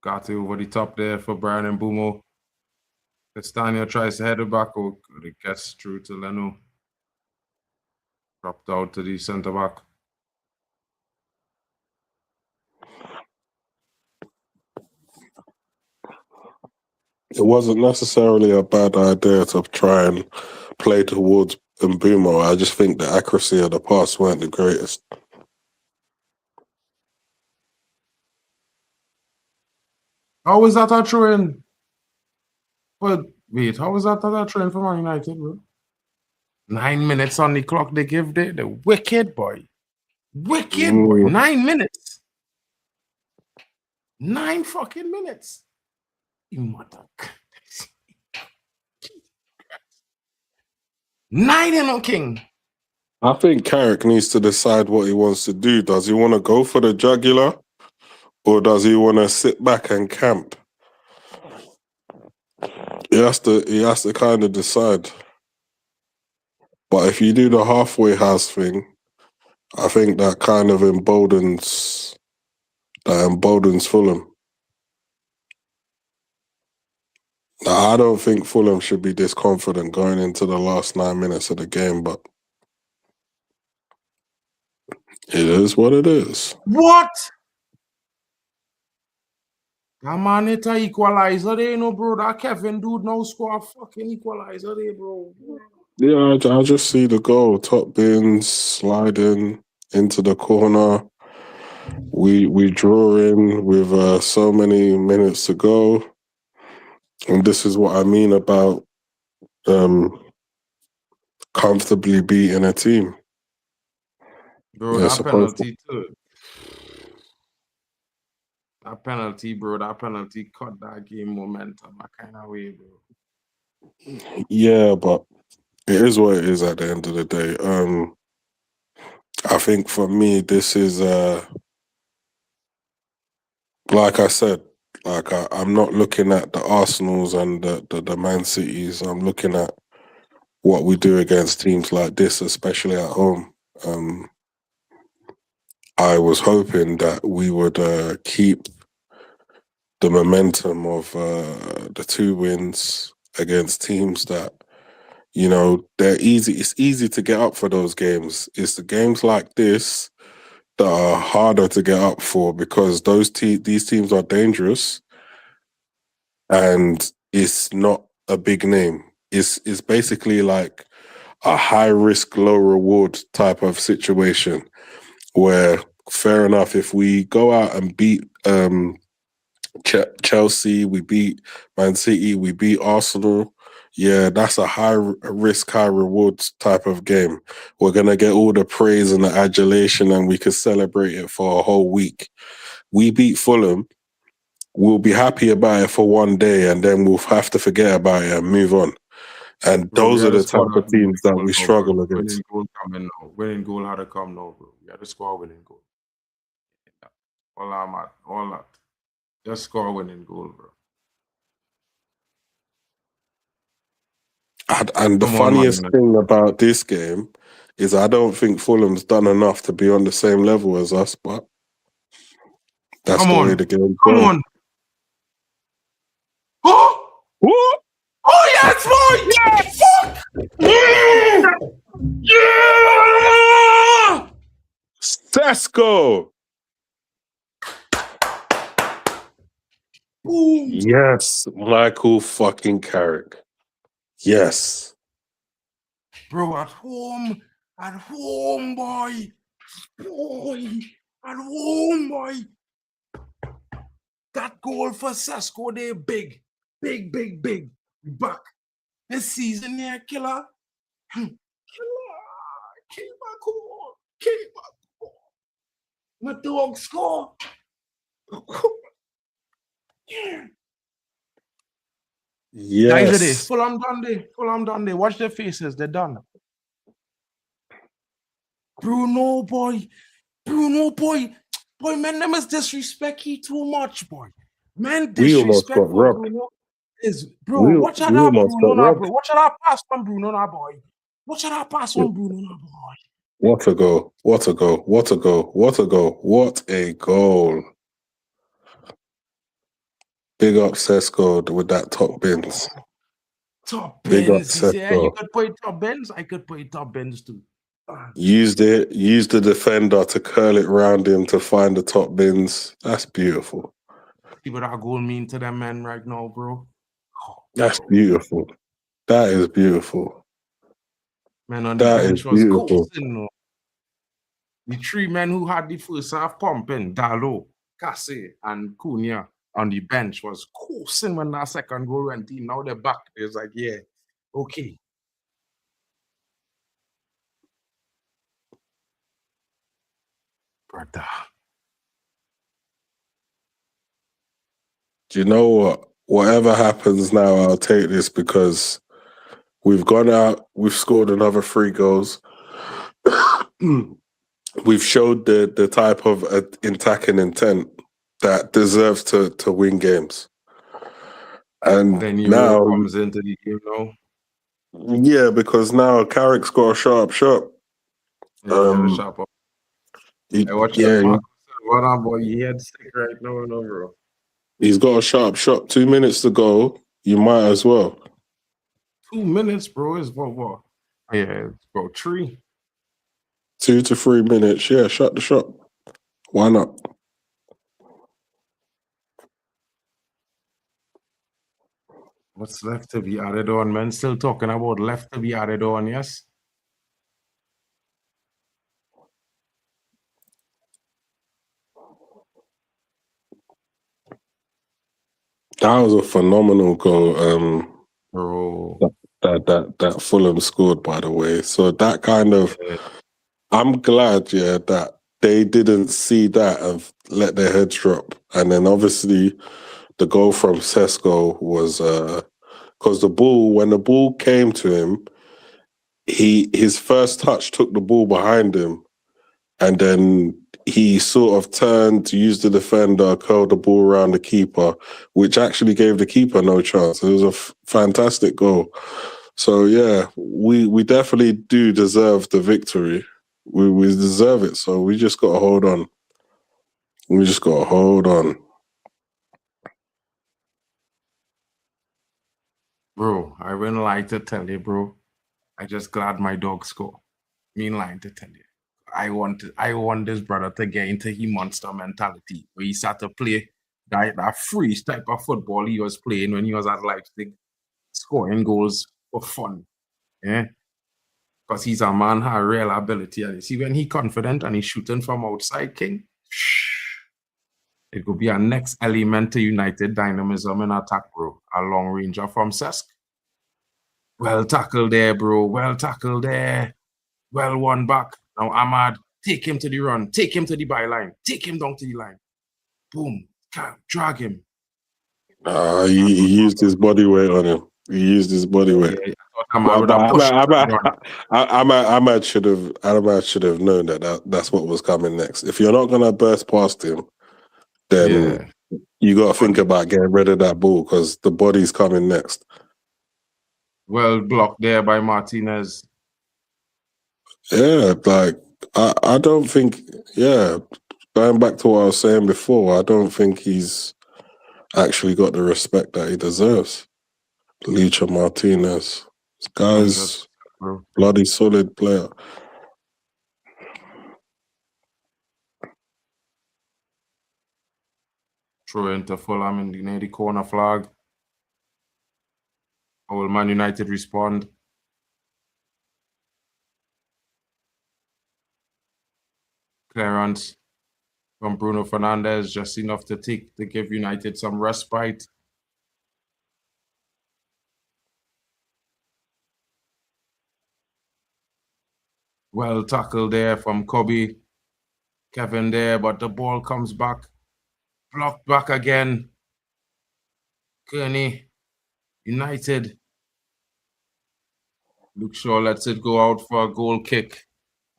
Got it over the top there for Brian and Bumo. Castaño tries to head it back, or it gets through to Leno. Dropped out to the centre back. It wasn't necessarily a bad idea to try and play towards Mbumo. I just think the accuracy of the pass weren't the greatest. How was that a throw in? But wait, how was that a throw in for Man United, bro? 9 minutes on the clock they give the wicked boy. Wicked boy. 9 minutes. 9 fucking minutes. You mother. 9 and no king. I think Carrick needs to decide what he wants to do. Does he want to go for the jugular, or does he want to sit back and camp? He has to kind of decide. But if you do the halfway house thing, I think that kind of emboldens Fulham. Now, I don't think Fulham should be this confident going into the last 9 minutes of the game, but it is what it is. What? That man, it's an equalizer there, bro. That Kevin dude now score a fucking equalizer there, bro. Yeah, I just see the goal. Top bins sliding into the corner. We draw in with so many minutes to go. And this is what I mean about comfortably beating a team. Bro, that penalty too. That penalty, bro, that penalty cut that game momentum a kind of way, bro. Yeah, but it is what it is at the end of the day. I think for me, this is like I said, like I'm not looking at the Arsenals and the Man Cities. I'm looking at what we do against teams like this, especially at home. I was hoping that we would keep the momentum of the 2 wins against teams that, you know, they're easy. It's easy to get up for those games. It's the games like this that are harder to get up for because these teams are dangerous. and it's not a big name. It's basically like a high risk, low reward type of situation where, fair enough, if we go out and beat Chelsea, we beat Man City, we beat Arsenal, yeah, that's a high risk, high reward type of game. We're going to get all the praise and the adulation, and we can celebrate it for a whole week. We beat Fulham, we'll be happy about it for one day, and then we'll have to forget about it and move on. And Bro, we those are had to the score type of that winning teams that goal we now, bro. struggle against. Winning goal coming now. Winning goal had to come now, bro. We had to score a winning goal. All I'm at, all that. Just score a winning goal, bro. And the Come on, man. funniest thing about this game is I don't think Fulham's done enough to be on the same level as us, but that's Come the way on. the game's Come going. on. Oh! Woo! Oh, yes, boy! Yes! Yeah! Sesko! Boom! Yes, Michael fucking Carrick. Yes. Bro, at home, boy. Boy, at home, boy. That goal for Sesko, they big. Big. Back. This season here, killer. Kill my goal. My dog score. Yeah. Guys, it is. Fulham done they. Watch their faces. They're done. Bruno, boy. Boy, man, them is disrespect he too much, boy. Man, disrespect for Bruno is, bro. Watch out that Bruno now, bro. Watch out that pass from Bruno now, boy. Watch out that pass from Bruno now, boy. What a goal. What a goal. What a goal. What a goal. What a goal. Big up Sesko with that top bins. Top Big up bins. He said, you Sesko. could play top bins. I could play top bins too. Used the defender to curl it round him to find the top bins. That's beautiful. See what that goal mean to them men right now, bro. That's beautiful. That is beautiful. Man on the bench was coasting, no. The three men who had the first half pumping, Dalo, Kassé, and Cunha on the bench was coasting when that second goal went in. Now they're back. It's like, yeah, okay. Brother. Do you know what? Whatever happens now, I'll take this because we've gone out, we've scored another 3 goals. We've showed the type of attacking intent that deserves to win games. And then now comes into the game now. Yeah, because now Carrick's got a sharp shot. I watched that boy. He had stick right now, bro. He's got a sharp shot. 2 minutes to go. You might as well. 2 minutes, bro, is what? Yeah, bro, 3. 2 to 3 minutes. Yeah, shut the shop. Why not? What's left to be added on, man? Still talking about left to be added on, yes? That was a phenomenal goal. Bro. That Fulham scored, by the way. So that kind of, I'm glad, that they didn't see that and let their heads drop. And then obviously the goal from Sesko was because when the ball came to him, his first touch took the ball behind him, and then he sort of turned to use the defender, curled the ball around the keeper, which actually gave the keeper no chance. It was a fantastic goal. So yeah, we definitely do deserve the victory. We deserve it. So we just got to hold on. We just got to hold on. Bro, I wouldn't lie to tell you, bro. I just glad my dog score. Mean lying to tell you. I want this brother to get into his monster mentality where he start to play that freeze type of football he was playing when he was at Leipzig, scoring goals for fun. Yeah. Because he's a man has real ability. And you see, when he's confident and he's shooting from outside, King, it could be a next element to United dynamism in attack, bro. A long ranger from Cesc. Well tackled there, bro. Well tackled there. Well won back. Now Ahmad, take him to the run. Take him to the byline. Take him down to the line. Boom. Drag him. He used his body weight on him. He used his body weight. Yeah, Ahmad should have known that's what was coming next. If you're not gonna burst past him, then you got to think about getting rid of that ball because the body's coming next. Well blocked there by Martinez. Yeah, like I don't think. Yeah, going back to what I was saying before, I don't think he's actually got the respect that he deserves. Licha Martinez, this guy's bloody solid player. Throw into Fulham in near the corner flag. Old Man United respond. Clearance from Bruno Fernandes, just enough to give United some respite. Well tackled there from Kobe. Kevin there, but the ball comes back. Blocked back again. Kearney. United. Luke Shaw lets it go out for a goal kick.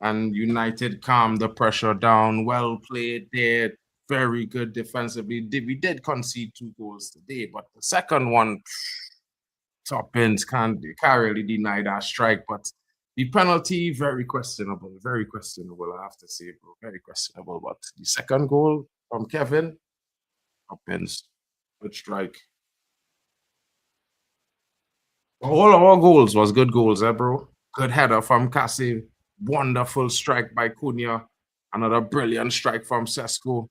And United calmed the pressure down. Well played there. Very good defensively. We did concede 2 goals today, but the second one, top ends can't really deny that strike. But the penalty, very questionable. Very questionable, I have to say, bro. Very questionable. But the second goal from Kevin, top ends. Good strike. All our goals was good goals, bro. Good header from Cassie. Wonderful strike by Cunha. Another brilliant strike from Sesko.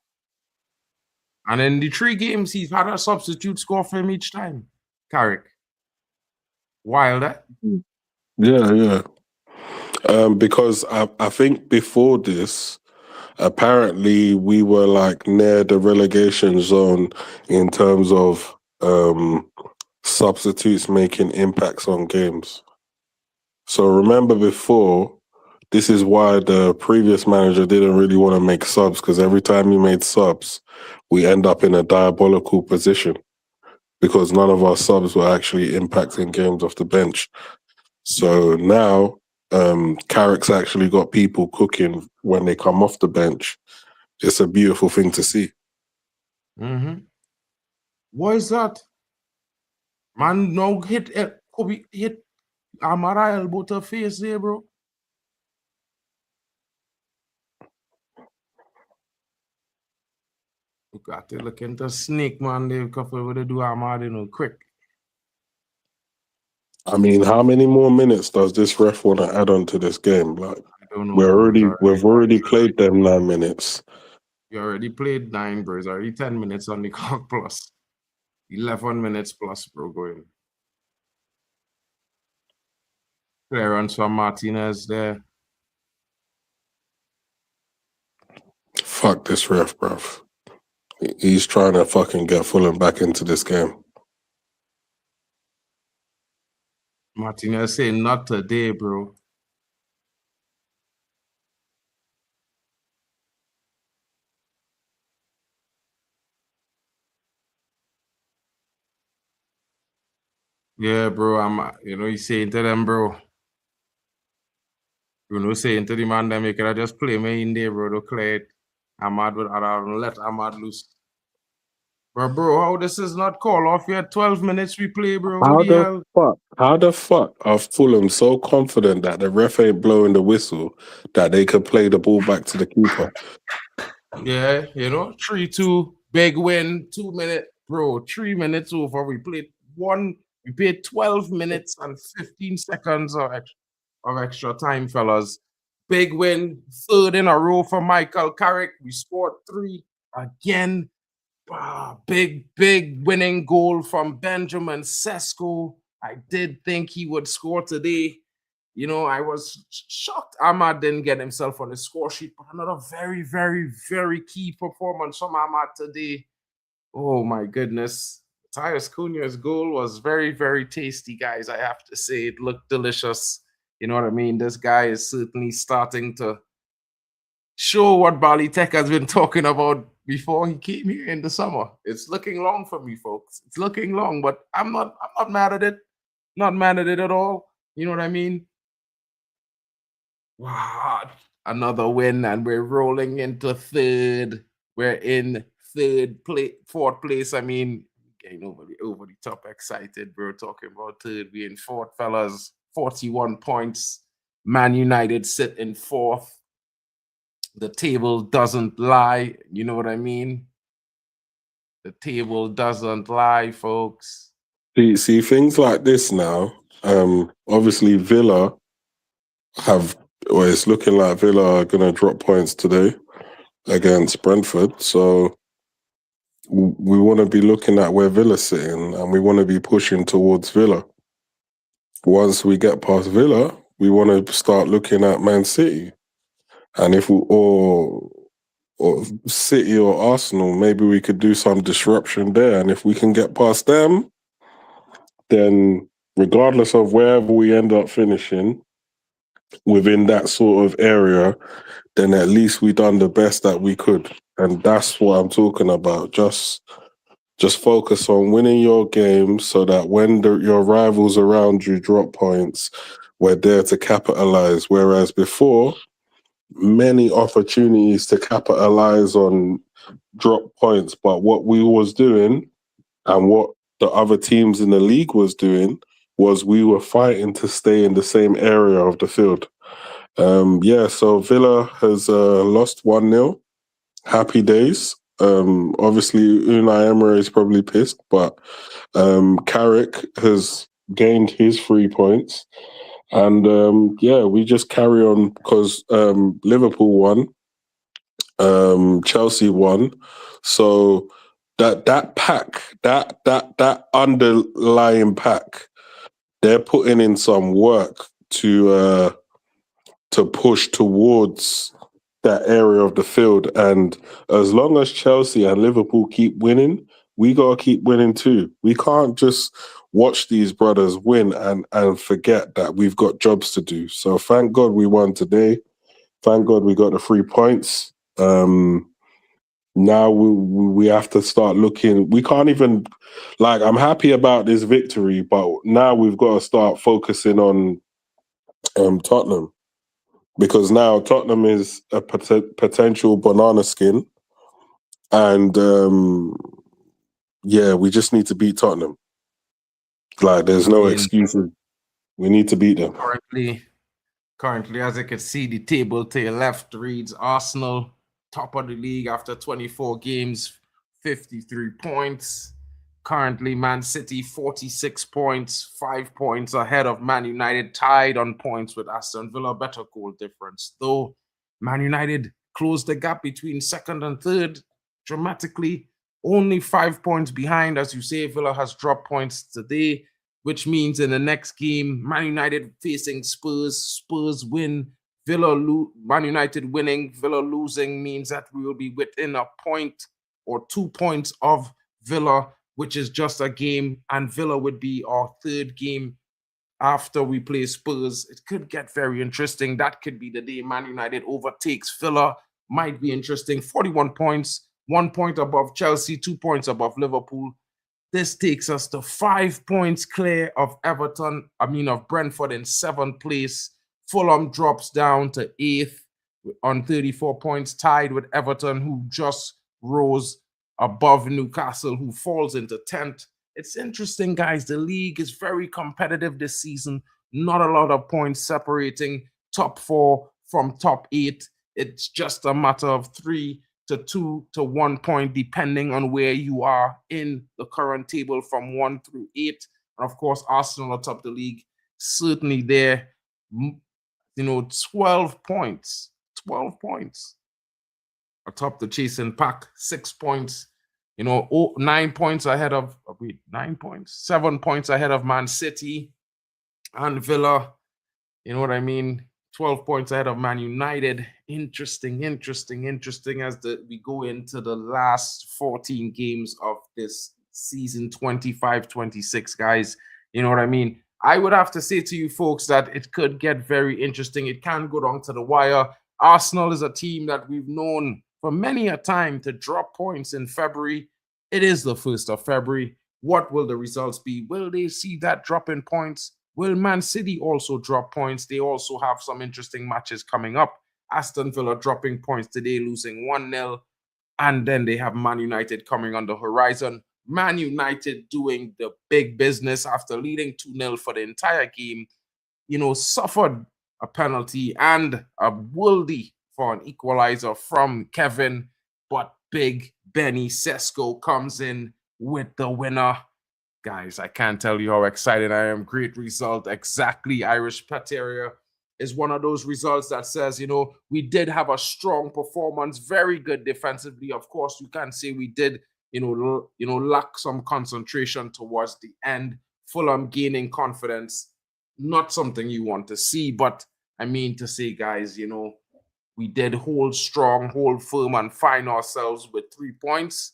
And in the 3 games, he's had a substitute score for him each time. Carrick. Wild, eh? Yeah. Because I think before this, apparently we were like near the relegation zone in terms of substitutes making impacts on games. So remember before, this is why the previous manager didn't really want to make subs, because every time he made subs, we end up in a diabolical position because none of our subs were actually impacting games off the bench. So now Carrick's actually got people cooking when they come off the bench. It's a beautiful thing to see. What is that? Man, no hit Kobe hit Amara elbow to face there, bro. You got to look into snake, man. They couple with the do Amara, quick. I mean, how many more minutes does this ref want to add on to this game? Like, I don't know. We've already played them 9 minutes. You already played 9, bro. It's already 10 minutes on the clock plus. 11 minutes plus, bro, going. Clearance from Martinez there. Fuck this ref, bruv. He's trying to fucking get Fulham back into this game. Martinez saying not today, bro. Yeah, bro. He's saying to them, bro. Saying to the man that make it, just play me in there, bro. Don't clear it. Ahmad would let Ahmad loose. Bro, how this is not call off yet? 12 minutes we play, bro. How the fuck are Fulham so confident that the ref ain't blowing the whistle that they could play the ball back to the keeper? Yeah, 3-2, big win, 2 minute, bro. 3 minutes over. We played 12 minutes and 15 seconds of extra time, fellas. Big win, 3rd in a row for Michael Carrick. We scored 3 again. Big winning goal from Benjamin Sesko. I did think he would score today. You know, I was shocked Ahmad didn't get himself on the score sheet, but another very key performance from Ahmad today. Oh my goodness. Tyus Cunha's goal was very tasty, guys. I have to say, it looked delicious. You know what I mean? This guy is certainly starting to show what Bali Tech has been talking about before he came here in the summer. It's looking long for me, folks. It's looking long, but I'm not mad at it. Not mad at it at all. You know what I mean? Wow, another win, and we're rolling into third. We're in fourth place. I mean, getting over the top excited. We're talking about third. We're in fourth, fellas. 41 points. Man United sit in fourth. The table doesn't lie. You know what I mean? The table doesn't lie, folks. See things like this now. Obviously Villa it's looking like Villa are going to drop points today against Brentford. So we want to be looking at where Villa's sitting, and we want to be pushing towards Villa. Once we get past Villa, we want to start looking at Man City, and if we or City or Arsenal, maybe we could do some disruption there. And if we can get past them, then regardless of wherever we end up finishing within that sort of area, then at least we done the best that we could. And that's what I'm talking about. Just focus on winning your games so that when your rivals around you drop points, we're there to capitalize. Whereas before, many opportunities to capitalize on drop points, but what we was doing and what the other teams in the league was doing was we were fighting to stay in the same area of the field. So Villa has lost 1-0. Happy days. Obviously, Unai Emery is probably pissed, but Carrick has gained his 3 points. And we just carry on because Liverpool won, Chelsea won. So that pack, that underlying pack, they're putting in some work to push towards that area of the field. And as long as Chelsea and Liverpool keep winning, we got to keep winning too. We can't just watch these brothers win and forget that we've got jobs to do. So thank God we won today. Thank God we got the 3 points. Now we have to start looking. We can't even, I'm happy about this victory, but now we've got to start focusing on Tottenham. Because now Tottenham is a potential banana skin. And we just need to beat Tottenham. There's no excuses. We need to beat them. Currently, as you can see, the table to your left reads Arsenal, top of the league after 24 games, 53 points. Currently, Man City, 46 points, 5 points ahead of Man United, tied on points with Aston Villa, better goal difference. Though Man United closed the gap between second and third dramatically, only 5 points behind. As you say, Villa has dropped points today, which means in the next game, Man United facing Spurs win, Man United winning, Villa losing means that we will be within a point or 2 points of Villa, which is just a game, and Villa would be our third game after we play Spurs. It could get very interesting. That could be the day Man United overtakes Villa. Might be interesting. 41 points, 1 point above Chelsea, 2 points above Liverpool. This takes us to 5 points clear of of Brentford in 7th place. Fulham drops down to 8th on 34 points, tied with Everton, who just rose above Newcastle, who falls into 10th. It's interesting, guys. The league is very competitive this season. Not a lot of points separating top 4 from top 8. It's just a matter of 3 to 2 to 1 point, depending on where you are in the current table from 1 through 8. And of course, Arsenal atop the league, certainly there. 12 points. 12 points atop the chasing pack, 6 points 9 points ahead of 9 points, 7 points ahead of Man City and Villa. You know what I mean? 12 points ahead of Man United. Interesting as we go into the last 14 games of this season 25-26, guys. You know what I mean? I would have to say to you folks that it could get very interesting. It can go down to the wire. Arsenal is a team that we've known for many a time to drop points in February. It is the 1st of February. What will the results be? Will they see that drop in points? Will Man City also drop points? They also have some interesting matches coming up. Aston Villa dropping points today, losing 1-0. And then they have Man United coming on the horizon. Man United doing the big business after leading 2-0 for the entire game. Suffered a penalty and a worldie for an equalizer from Kevin. But big Benny Sesko comes in with the winner. Guys, I can't tell you how excited I am. Great result. Exactly. Irish Pateria is one of those results that says, we did have a strong performance, very good defensively. Of course, you can't say we did, lack some concentration towards the end. Fulham gaining confidence, not something you want to see. But I mean to say, guys, we did hold strong, hold firm, and find ourselves with 3 points.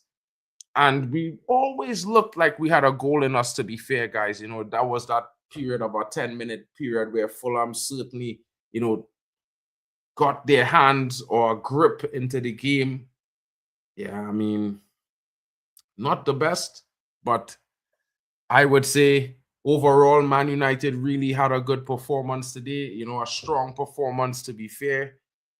And we always looked like we had a goal in us, to be fair, guys. That was that period of a 10-minute period where Fulham certainly, got their hands or grip into the game. Yeah, I mean, not the best, but I would say overall, Man United really had a good performance today. A strong performance, to be fair.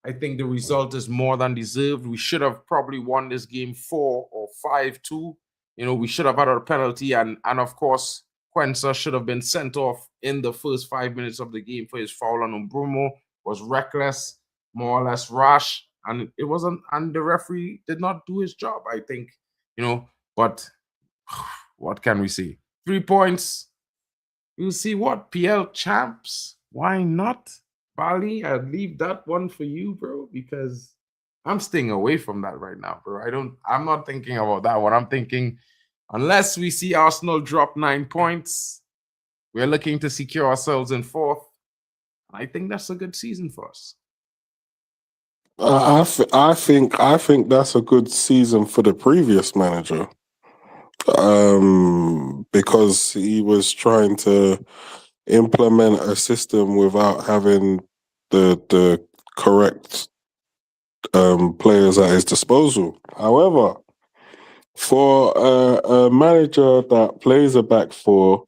I think the result is more than deserved. We should have probably won this game 4 or 5-2. We should have had a penalty, and of course, Quensa should have been sent off in the first 5 minutes of the game for his foul on Mbrumo. Was reckless, more or less rash, and it wasn't. And the referee did not do his job, I think. But what can we say? 3 points. We'll see what PL champs. Why not? Bali, I'd leave that one for you, bro, because I'm staying away from that right now, bro. I'm not thinking about that one. I'm thinking, unless we see Arsenal drop 9 points, we're looking to secure ourselves in 4th. I think that's a good season for us. I think that's a good season for the previous manager, because he was trying to implement a system without having the correct players at his disposal. However, for a manager that plays a back 4,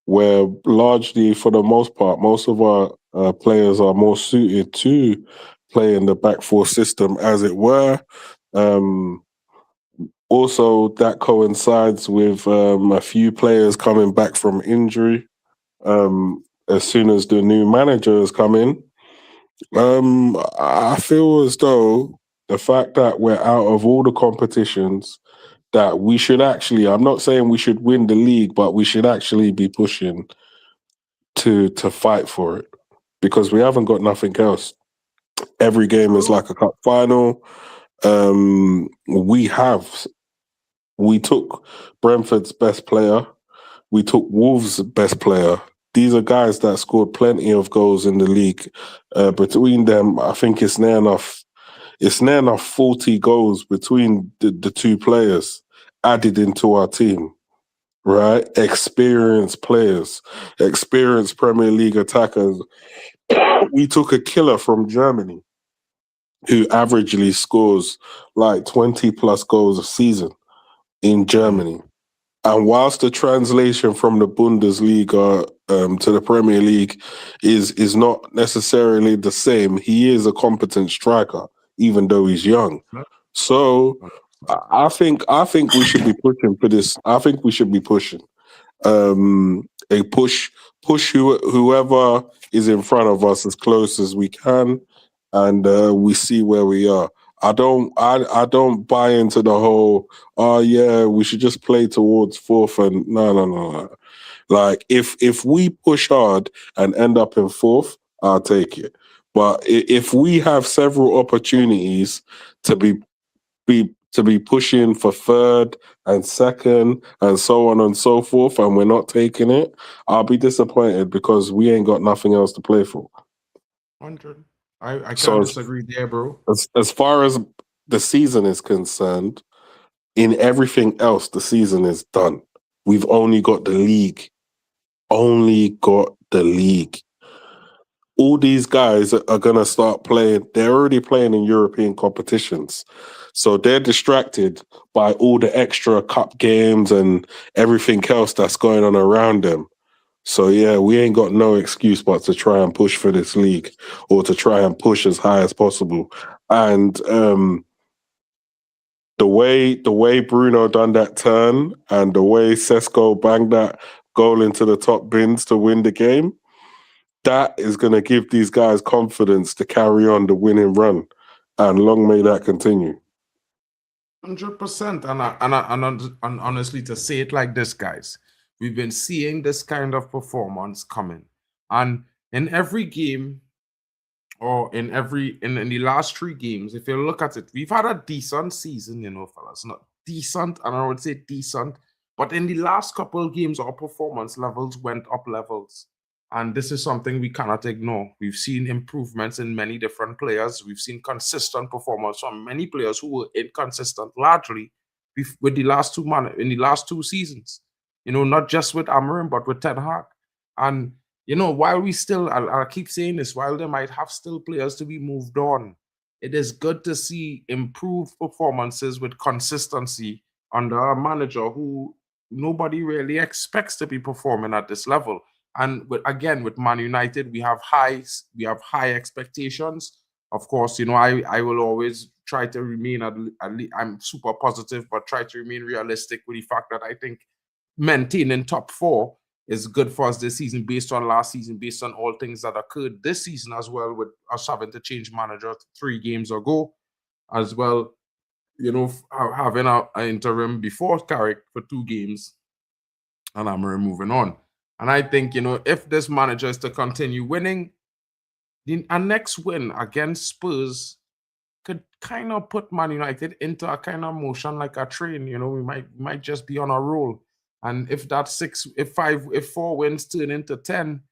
where largely, for the most part, most of our players are more suited to play in the back 4 system, as it were. Also, that coincides with a few players coming back from injury as soon as the new manager has come in. I feel as though the fact that we're out of all the competitions, that we should actually, I'm not saying we should win the league, but we should actually be pushing to fight for it, because we haven't got nothing else. Every game is like a cup final. We took Brentford's best player. We took Wolves' best player. These are guys that scored plenty of goals in the league. Between them, I think it's near enough 40 goals between the two players added into our team, right? Experienced players, experienced Premier League attackers. We took a killer from Germany who averagely scores like 20 plus goals a season in Germany. And whilst the translation from the Bundesliga to the Premier League is not necessarily the same, he is a competent striker, even though he's young. So I think we should be pushing for this. I think we should be pushing. Push whoever is in front of us as close as we can, and we see where we are. I don't buy into the whole, oh yeah, we should just play towards 4th, and no. Like if we push hard and end up in 4th, I'll take it. But if we have several opportunities to be to be pushing for third and second and so on and so forth, and we're not taking it, I'll be disappointed because we ain't got nothing else to play for. 100. I So can't disagree there, bro. as far as the season is concerned, in everything else, the season is done. We've only got the league. Only got the league. All these guys are going to start playing. They're already playing in European competitions. So they're distracted by all the extra cup games and everything else that's going on around them. So yeah, we ain't got no excuse but to try and push for this league or to try and push as high as possible. And the way Bruno done that turn and the way Sesko banged that goal into the top bins to win the game, that is going to give these guys confidence to carry on the winning run, and long may that continue. 100%. And honestly, to say it like this, guys, we've been seeing this kind of performance coming, and in every game, or in the last 3 games, if you look at it, we've had a decent season, fellas. Not decent, and I would say decent, but in the last couple of games, our performance levels went up levels. And this is something we cannot ignore. We've seen improvements in many different players. We've seen consistent performance from many players who were inconsistent largely with the last in the last 2 seasons. Not just with Amarim, but with Ten Hag. And while we still, I keep saying this, while they might have still players to be moved on, it is good to see improved performances with consistency under a manager who nobody really expects to be performing at this level. And with Man United, we have high expectations. Of course, I will always try to remain I'm super positive, but try to remain realistic with the fact that I think maintaining top 4 is good for us this season based on last season, based on all things that occurred this season as well, with us having to change manager 3 games ago, as well, having an interim before Carrick for 2 games, and I'm moving on. And I think, if this manager is to continue winning, a next win against Spurs could kind of put Man United into a kind of motion like a train. We might just be on a roll. And if 4 wins turn into 10,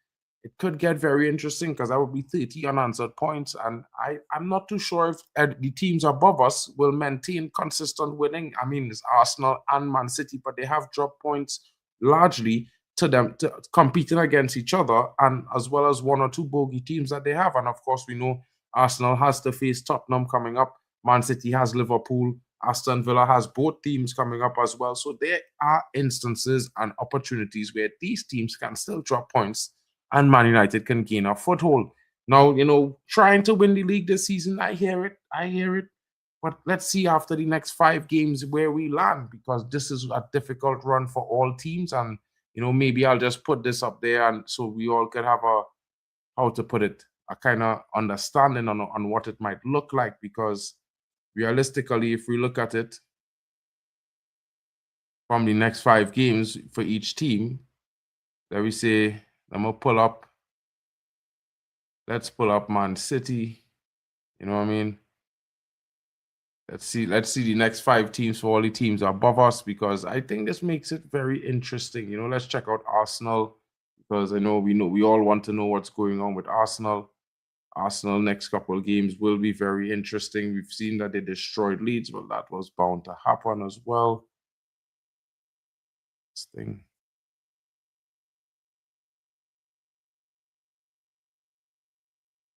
it could get very interesting because that would be 30 unanswered points. And I'm not too sure if the teams above us will maintain consistent winning. I mean, it's Arsenal and Man City, but they have dropped points largely to competing against each other, and as well as 1 or 2 bogey teams that they have. And of course, we know Arsenal has to face Tottenham coming up. Man City has Liverpool. Aston Villa has both teams coming up as well. So there are instances and opportunities where these teams can still drop points and Man United can gain a foothold. Now, trying to win the league this season, I hear it. But let's see after the next 5 games where we land, because this is a difficult run for all teams. And, maybe I'll just put this up there and so we all could have a kind of understanding on what it might look like, because realistically, if we look at it from the next 5 games for each team, let me say, let's pull up Man City. You know what I mean? Let's see the next 5 teams for all the teams above us, because I think this makes it very interesting. Let's check out Arsenal, because we all want to know what's going on with Arsenal. Arsenal next couple of games will be very interesting. We've seen that they destroyed Leeds, but that was bound to happen as well. This thing.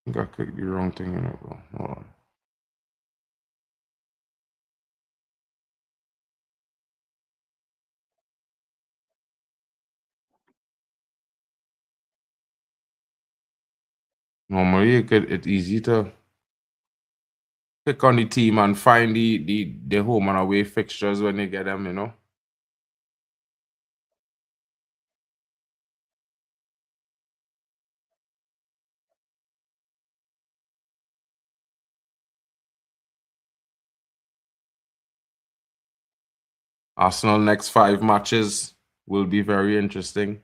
I think I clicked the wrong thing in it, bro. Hold on. Normally, it's easy to click on the team and find the home and away fixtures when you get them, Arsenal next 5 matches will be very interesting.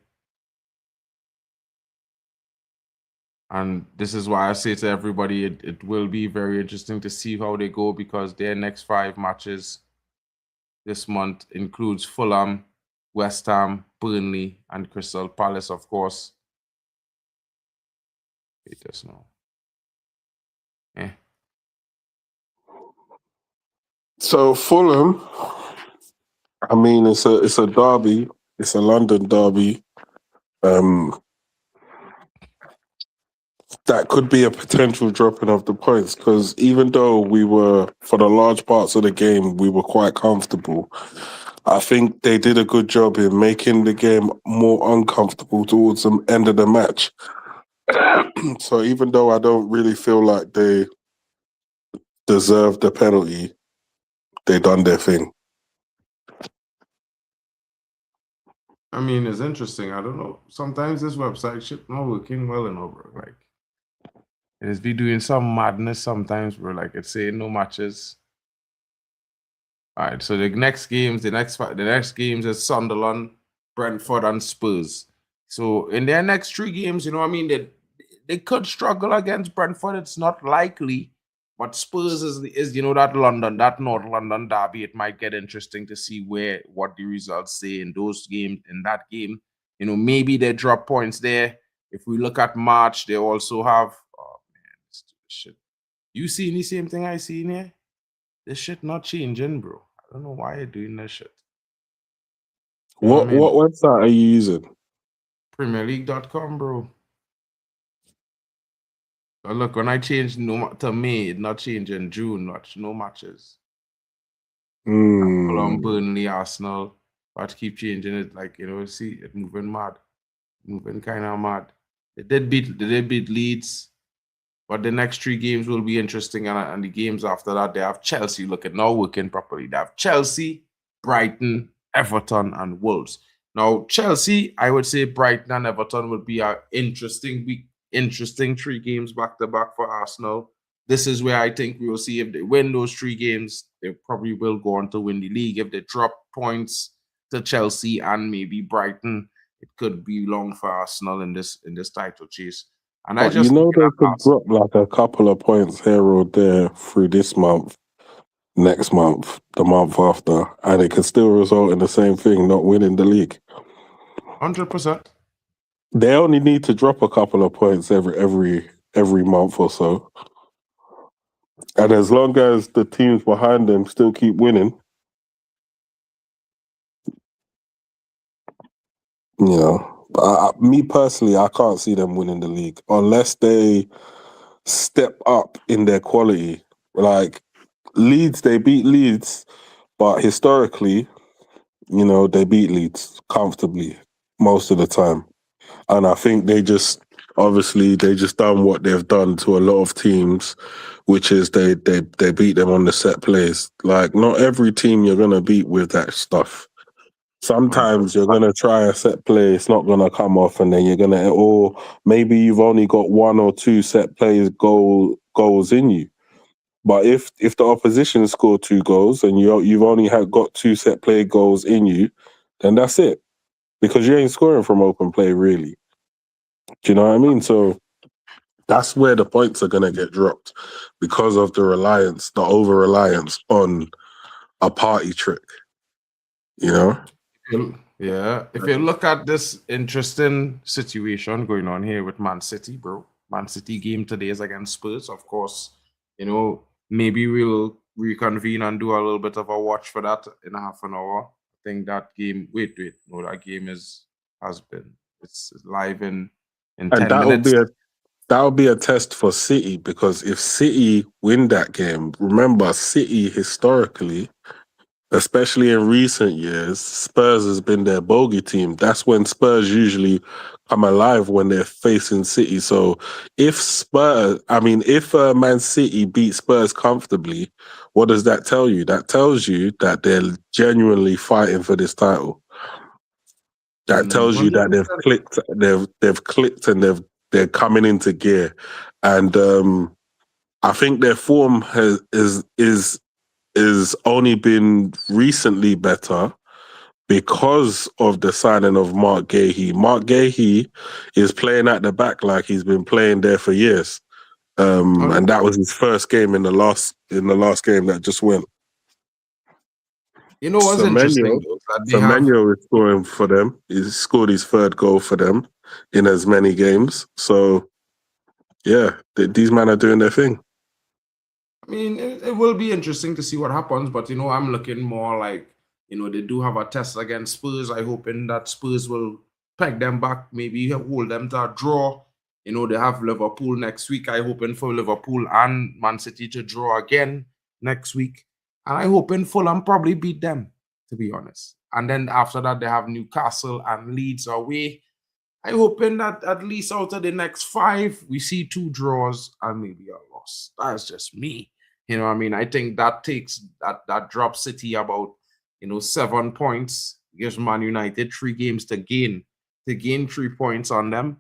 And this is why I say to everybody, it will be very interesting to see how they go, because their next 5 matches this month includes Fulham, West Ham, Burnley, and Crystal Palace, of course. Wait just now. So Fulham, I mean, it's a derby. It's a London derby. That could be a potential dropping of the points because even though we were, for the large parts of the game, we were quite comfortable. I think they did a good job in making the game more uncomfortable towards the end of the match. So even though I don't really feel like they deserved the penalty, they done their thing. I mean, it's interesting. I don't know. Sometimes this website shit not working well enough, bro. Like, it is be doing some madness sometimes, bro. Like, it's saying no matches. All right, so the next games is Sunderland, Brentford, and Spurs. So in their next 3 games, you know what I mean, they could struggle against Brentford. It's not likely, but Spurs is you know that North London derby. It might get interesting to see what the results say in those games. In that game, you know, maybe they drop points there. If we look at March, they also have. Oh man, this shit. You see the same thing I see in here? This shit not changing, bro. I don't know why you're doing this shit. You know What I mean? website are you using? PremierLeague.com, bro. But look, when I changed to May, it not changing June. No matches. Fulham, Burnley, Arsenal. But keep changing it, like, you know, see it moving mad, moving kind of mad. They did beat Leeds, but the next 3 games will be interesting, and the games after that they have Chelsea. Look at now working properly. They have Chelsea, Brighton, Everton, and Wolves. Now, Chelsea, I would say Brighton and Everton would be an interesting week, interesting 3 games back to back for Arsenal. This is where I think we will see if they win those 3 games, they probably will go on to win the league. If they drop points to Chelsea and maybe Brighton, it could be long for Arsenal in this title chase. And I just they could drop like a couple of points here or there through this month, next month, the month after, and it can still result in the same thing, not winning the league. 100%. They only need to drop a couple of points every month or so. And as long as the teams behind them still keep winning, you know, me personally, I can't see them winning the league unless they step up in their quality. Like Leeds, they beat Leeds, but historically, you know, they beat Leeds comfortably most of the time. And I think they just done what they've done to a lot of teams, which is they beat them on the set plays. Like, not every team you're going to beat with that stuff. Sometimes you're going to try a set play, it's not going to come off, and then you're going to, or maybe you've only got 1 or 2 set plays goals in you. But if the opposition score 2 goals and you've only got 2 set play goals in you, then that's it. Because you ain't scoring from open play, really. Do you know what I mean? So that's where the points are going to get dropped because of the over-reliance on a party trick, you know? Yeah. If you look at this interesting situation going on here with Man City, bro. Man City game today is against Spurs. Of course, you know, maybe we'll reconvene and do a little bit of a watch for that in half an hour. I think that game, no, that game it's live in 10 minutes. That would be a test for City, because if City win that game, remember, City historically, especially in recent years, Spurs has been their bogey team. That's when Spurs usually come alive, when they're facing City. So if Man City beat Spurs comfortably, what does that tell you? That tells you that they're genuinely fighting for this title. That tells you that they've clicked and they're coming into gear. And I think their form is only been recently better because of the signing of Mark Gahey. Mark Gahey is playing at the back like he's been playing there for years. And that was his first game in the last game that just went. You know what's interesting though, is that they have Semenyo is scoring for them. He's scored his third goal for them in as many games. So, yeah, these men are doing their thing. I mean, it will be interesting to see what happens, but I'm looking more like, they do have a test against Spurs. I hoping that Spurs will peg them back, maybe hold them to a draw. They have Liverpool next week. I hoping for Liverpool and Man City to draw again next week. And I hoping Fulham probably beat them, to be honest. And then after that, they have Newcastle and Leeds away. I hoping that at least out of the next 5, we see 2 draws and maybe a loss. That's just me. I think that takes that drops City about 7 points. Gives Man United 3 games to gain 3 points on them.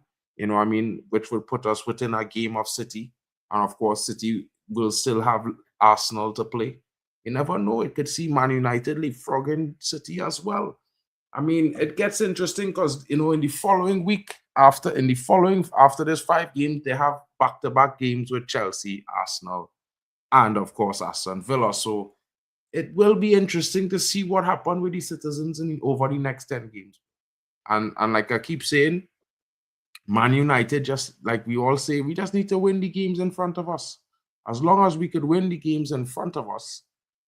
Which would put us within a game of City. And of course, City will still have Arsenal to play. You never know. It could see Man United leapfrogging City as well. It gets interesting because in the following week, after this 5 games, they have back-to-back games with Chelsea, Arsenal, and of course Aston Villa. So it will be interesting to see what happens with the citizens over the next 10 games. And like I keep saying, Man United, just like we all say, we just need to win the games in front of us. As long as we could win the games in front of us,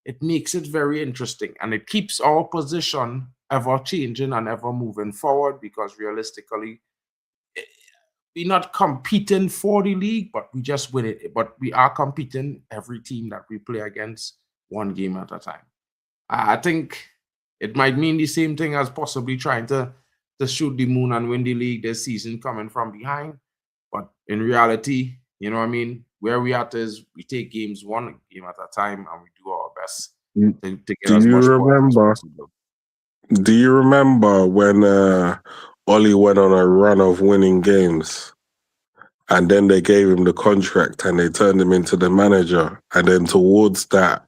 it makes it very interesting, and it keeps our position ever changing and ever moving forward, because realistically, we're not competing for the league, but we just win it. But we are competing every team that we play against, 1 game at a time. I think it might mean the same thing as possibly trying to shoot the moon and win the league this season coming from behind. But in reality, where we at is we take games 1 game at a time, and we do our best to get as much points as possible. Do you remember when Ollie went on a run of winning games, and then they gave him the contract and they turned him into the manager, and then towards that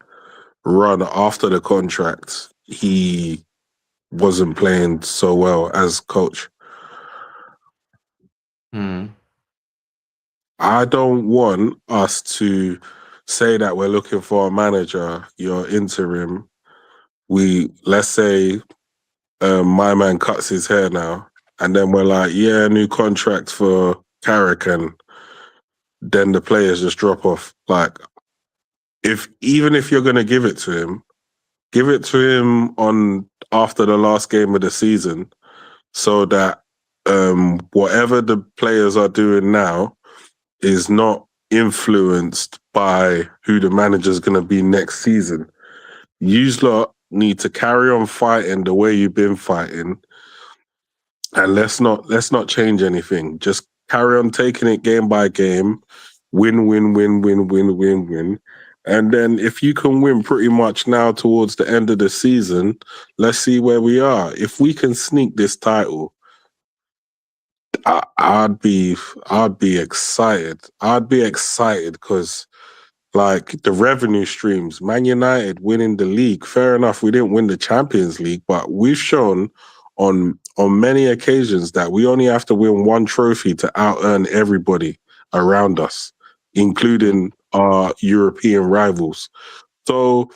run after the contract, he wasn't playing so well as coach? I don't want us to say that we're looking for a manager, you're interim. Let's say my man cuts his hair now, and then we're like, yeah, new contract for Carrick, and then the players just drop off. Like, even if you're gonna give it to him on after the last game of the season, so that whatever the players are doing now is not influenced by who the manager's gonna be next season. You lot need to carry on fighting the way you've been fighting, and let's not change anything. Just carry on taking it game by game, win, and then if you can win pretty much now towards the end of the season, let's see where we are. If we can sneak this title, I'd be excited. I'd be excited because, like, the revenue streams, Man United winning the league, fair enough, we didn't win the Champions League, but we've shown on many occasions that we only have to win 1 trophy to out-earn everybody around us, including our European rivals. So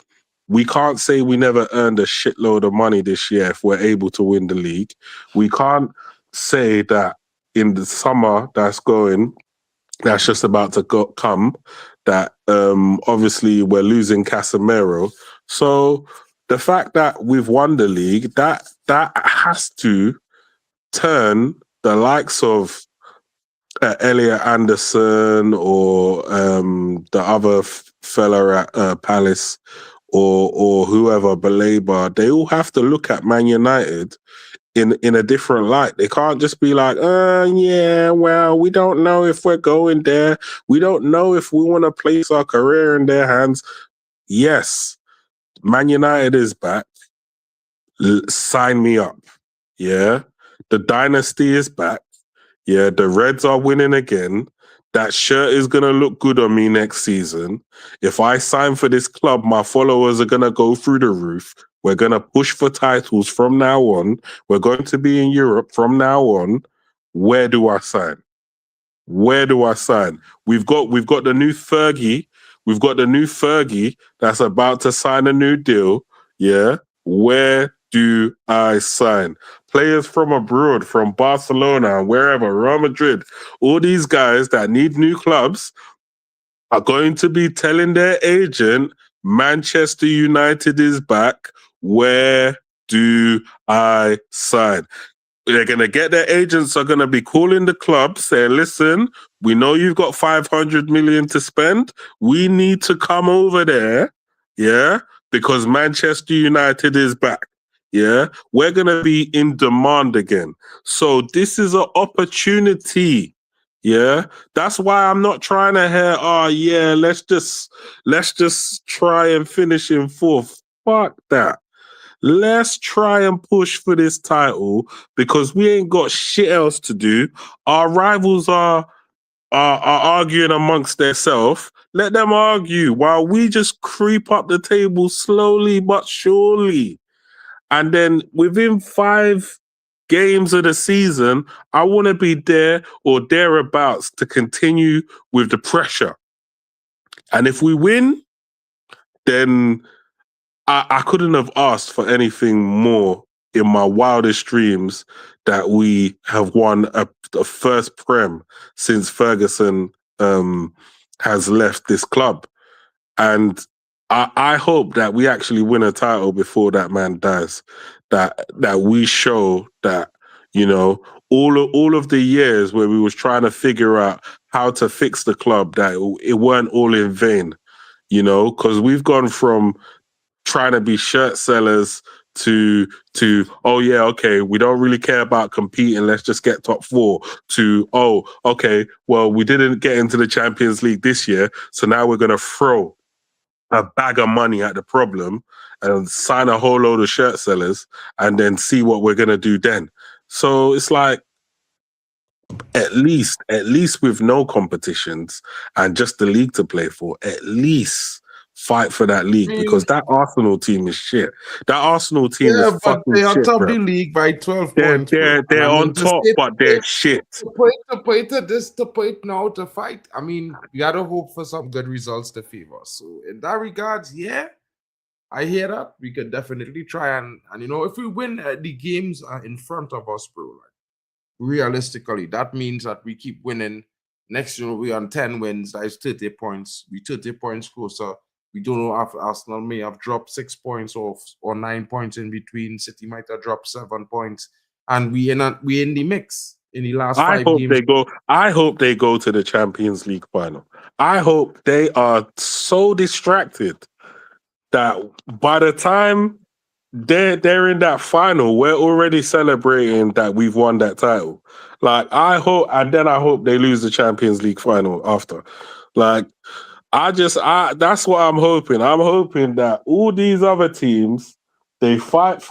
we can't say we never earned a shitload of money this year if we're able to win the league. We can't say that in the summer that's just about to come, that obviously we're losing Casemiro. So the fact that we've won the league, that has to turn the likes of Elliot Anderson or the other fella at Palace or whoever, Baleba, they all have to look at Man United in a different light. They can't just be like, yeah, well, we don't know if we're going there. We don't know if we want to place our career in their hands. Yes, Man United is back. Sign me up. Yeah. The dynasty is back. Yeah, the Reds are winning again. That shirt is going to look good on me next season. If I sign for this club, my followers are going to go through the roof. We're going to push for titles from now on. We're going to be in Europe from now on. Where do I sign? Where do I sign? We've got the new Fergie. We've got the new Fergie that's about to sign a new deal. Yeah. Where do I sign? Players from abroad, from Barcelona, wherever, Real Madrid, all these guys that need new clubs are going to be telling their agent, Manchester United is back. Where do I sign? They're going to get their agents are going to be calling the club saying, listen, we know you've got 500 million to spend. We need to come over there. Yeah. Because Manchester United is back. Yeah. We're going to be in demand again. So this is an opportunity. Yeah. That's why I'm not trying to hear, oh yeah, let's just try and finish in fourth. Fuck that. Let's try and push for this title because we ain't got shit else to do. Our rivals are arguing amongst themselves. Let them argue while we just creep up the table slowly but surely. And then within 5 games of the season, I want to be there or thereabouts to continue with the pressure. And if we win, then I couldn't have asked for anything more in my wildest dreams that we have won a first Prem since Ferguson has left this club. And I hope that we actually win a title before that man dies. That we show that, you know, all of the years where we was trying to figure out how to fix the club, that it weren't all in vain, you know, because we've gone from trying to be shirt sellers to oh yeah, okay, we don't really care about competing, let's just get top 4, to oh okay, well, we didn't get into the Champions League this year, so now we're going to throw a bag of money at the problem and sign a whole load of shirt sellers and then see what we're going to do then. So it's like, at least with no competitions and just the league to play for, at least fight for that league, because that Arsenal team is shit. That Arsenal team is but fucking they are shit, top bro. the league by 12 They're points. Bro. they're on top, but they're shit. To put it now to fight. I mean, you gotta hope for some good results to favor. So in that regards, yeah, I hear that. We could definitely try and you know, if we win the games in front of us, bro, like, realistically, that means that we keep winning. Next year we're on 10 wins. That is 30 points. We 30 points closer. We don't know if Arsenal may have dropped 6 points or 9 points in between. City might have dropped 7 points, and we in the mix in the last 5 games. I hope they go to the Champions League final. I hope they are so distracted that by the time they're in that final, we're already celebrating that we've won that title. Like, I hope they lose the Champions League final after. Like, that's what I'm hoping. I'm hoping that all these other teams, they fight,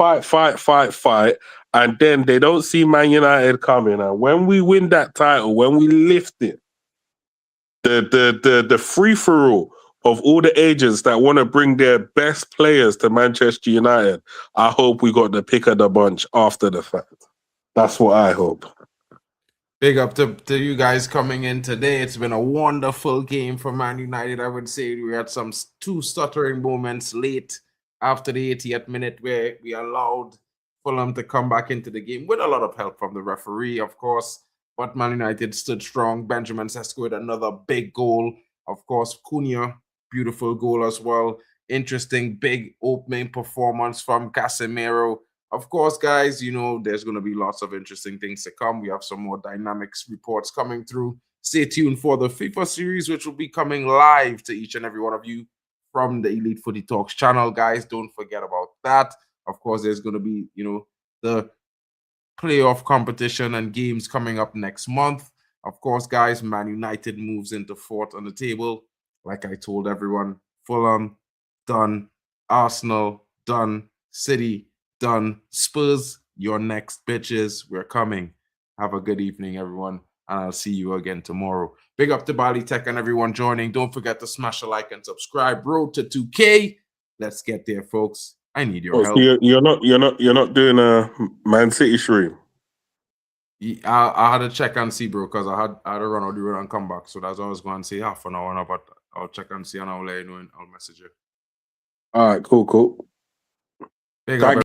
and then they don't see Man United coming. And when we win that title, when we lift it, the free for all of all the agents that want to bring their best players to Manchester United, I hope we got the pick of the bunch after the fact. That's what I hope. Big up to you guys coming in today. It's been a wonderful game for Man United. I would say we had some 2 stuttering moments late after the 80th minute where we allowed Fulham to come back into the game with a lot of help from the referee, of course. But Man United stood strong. Benjamin Sesko with another big goal. Of course, Cunha, beautiful goal as well. Interesting, big opening performance from Casemiro. Of course, guys, you know, there's going to be lots of interesting things to come. We have some more dynamics reports coming through. Stay tuned for the FIFA series, which will be coming live to each and every one of you from the Elite Footy Talks channel, guys. Don't forget about that. Of course, there's going to be, you know, the playoff competition and games coming up next month. Of course, guys, Man United moves into 4th on the table. Like I told everyone, Fulham, done. Arsenal, done. City, done. Spurs, your next bitches. We're coming. Have a good evening, everyone. And I'll see you again tomorrow. Big up to Bali Tech and everyone joining. Don't forget to smash a like and subscribe. Road to 2K. Let's get there, folks. I need your help. So you're not doing a Man City stream. I had to check and see, bro, because I had to run out the road and come back. So that's what I was going to say half an hour now, but I'll check and see and I'll let you know and I'll message you. All right, cool. Big up.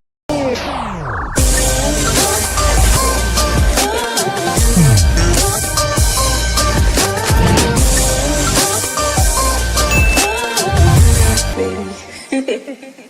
Baby.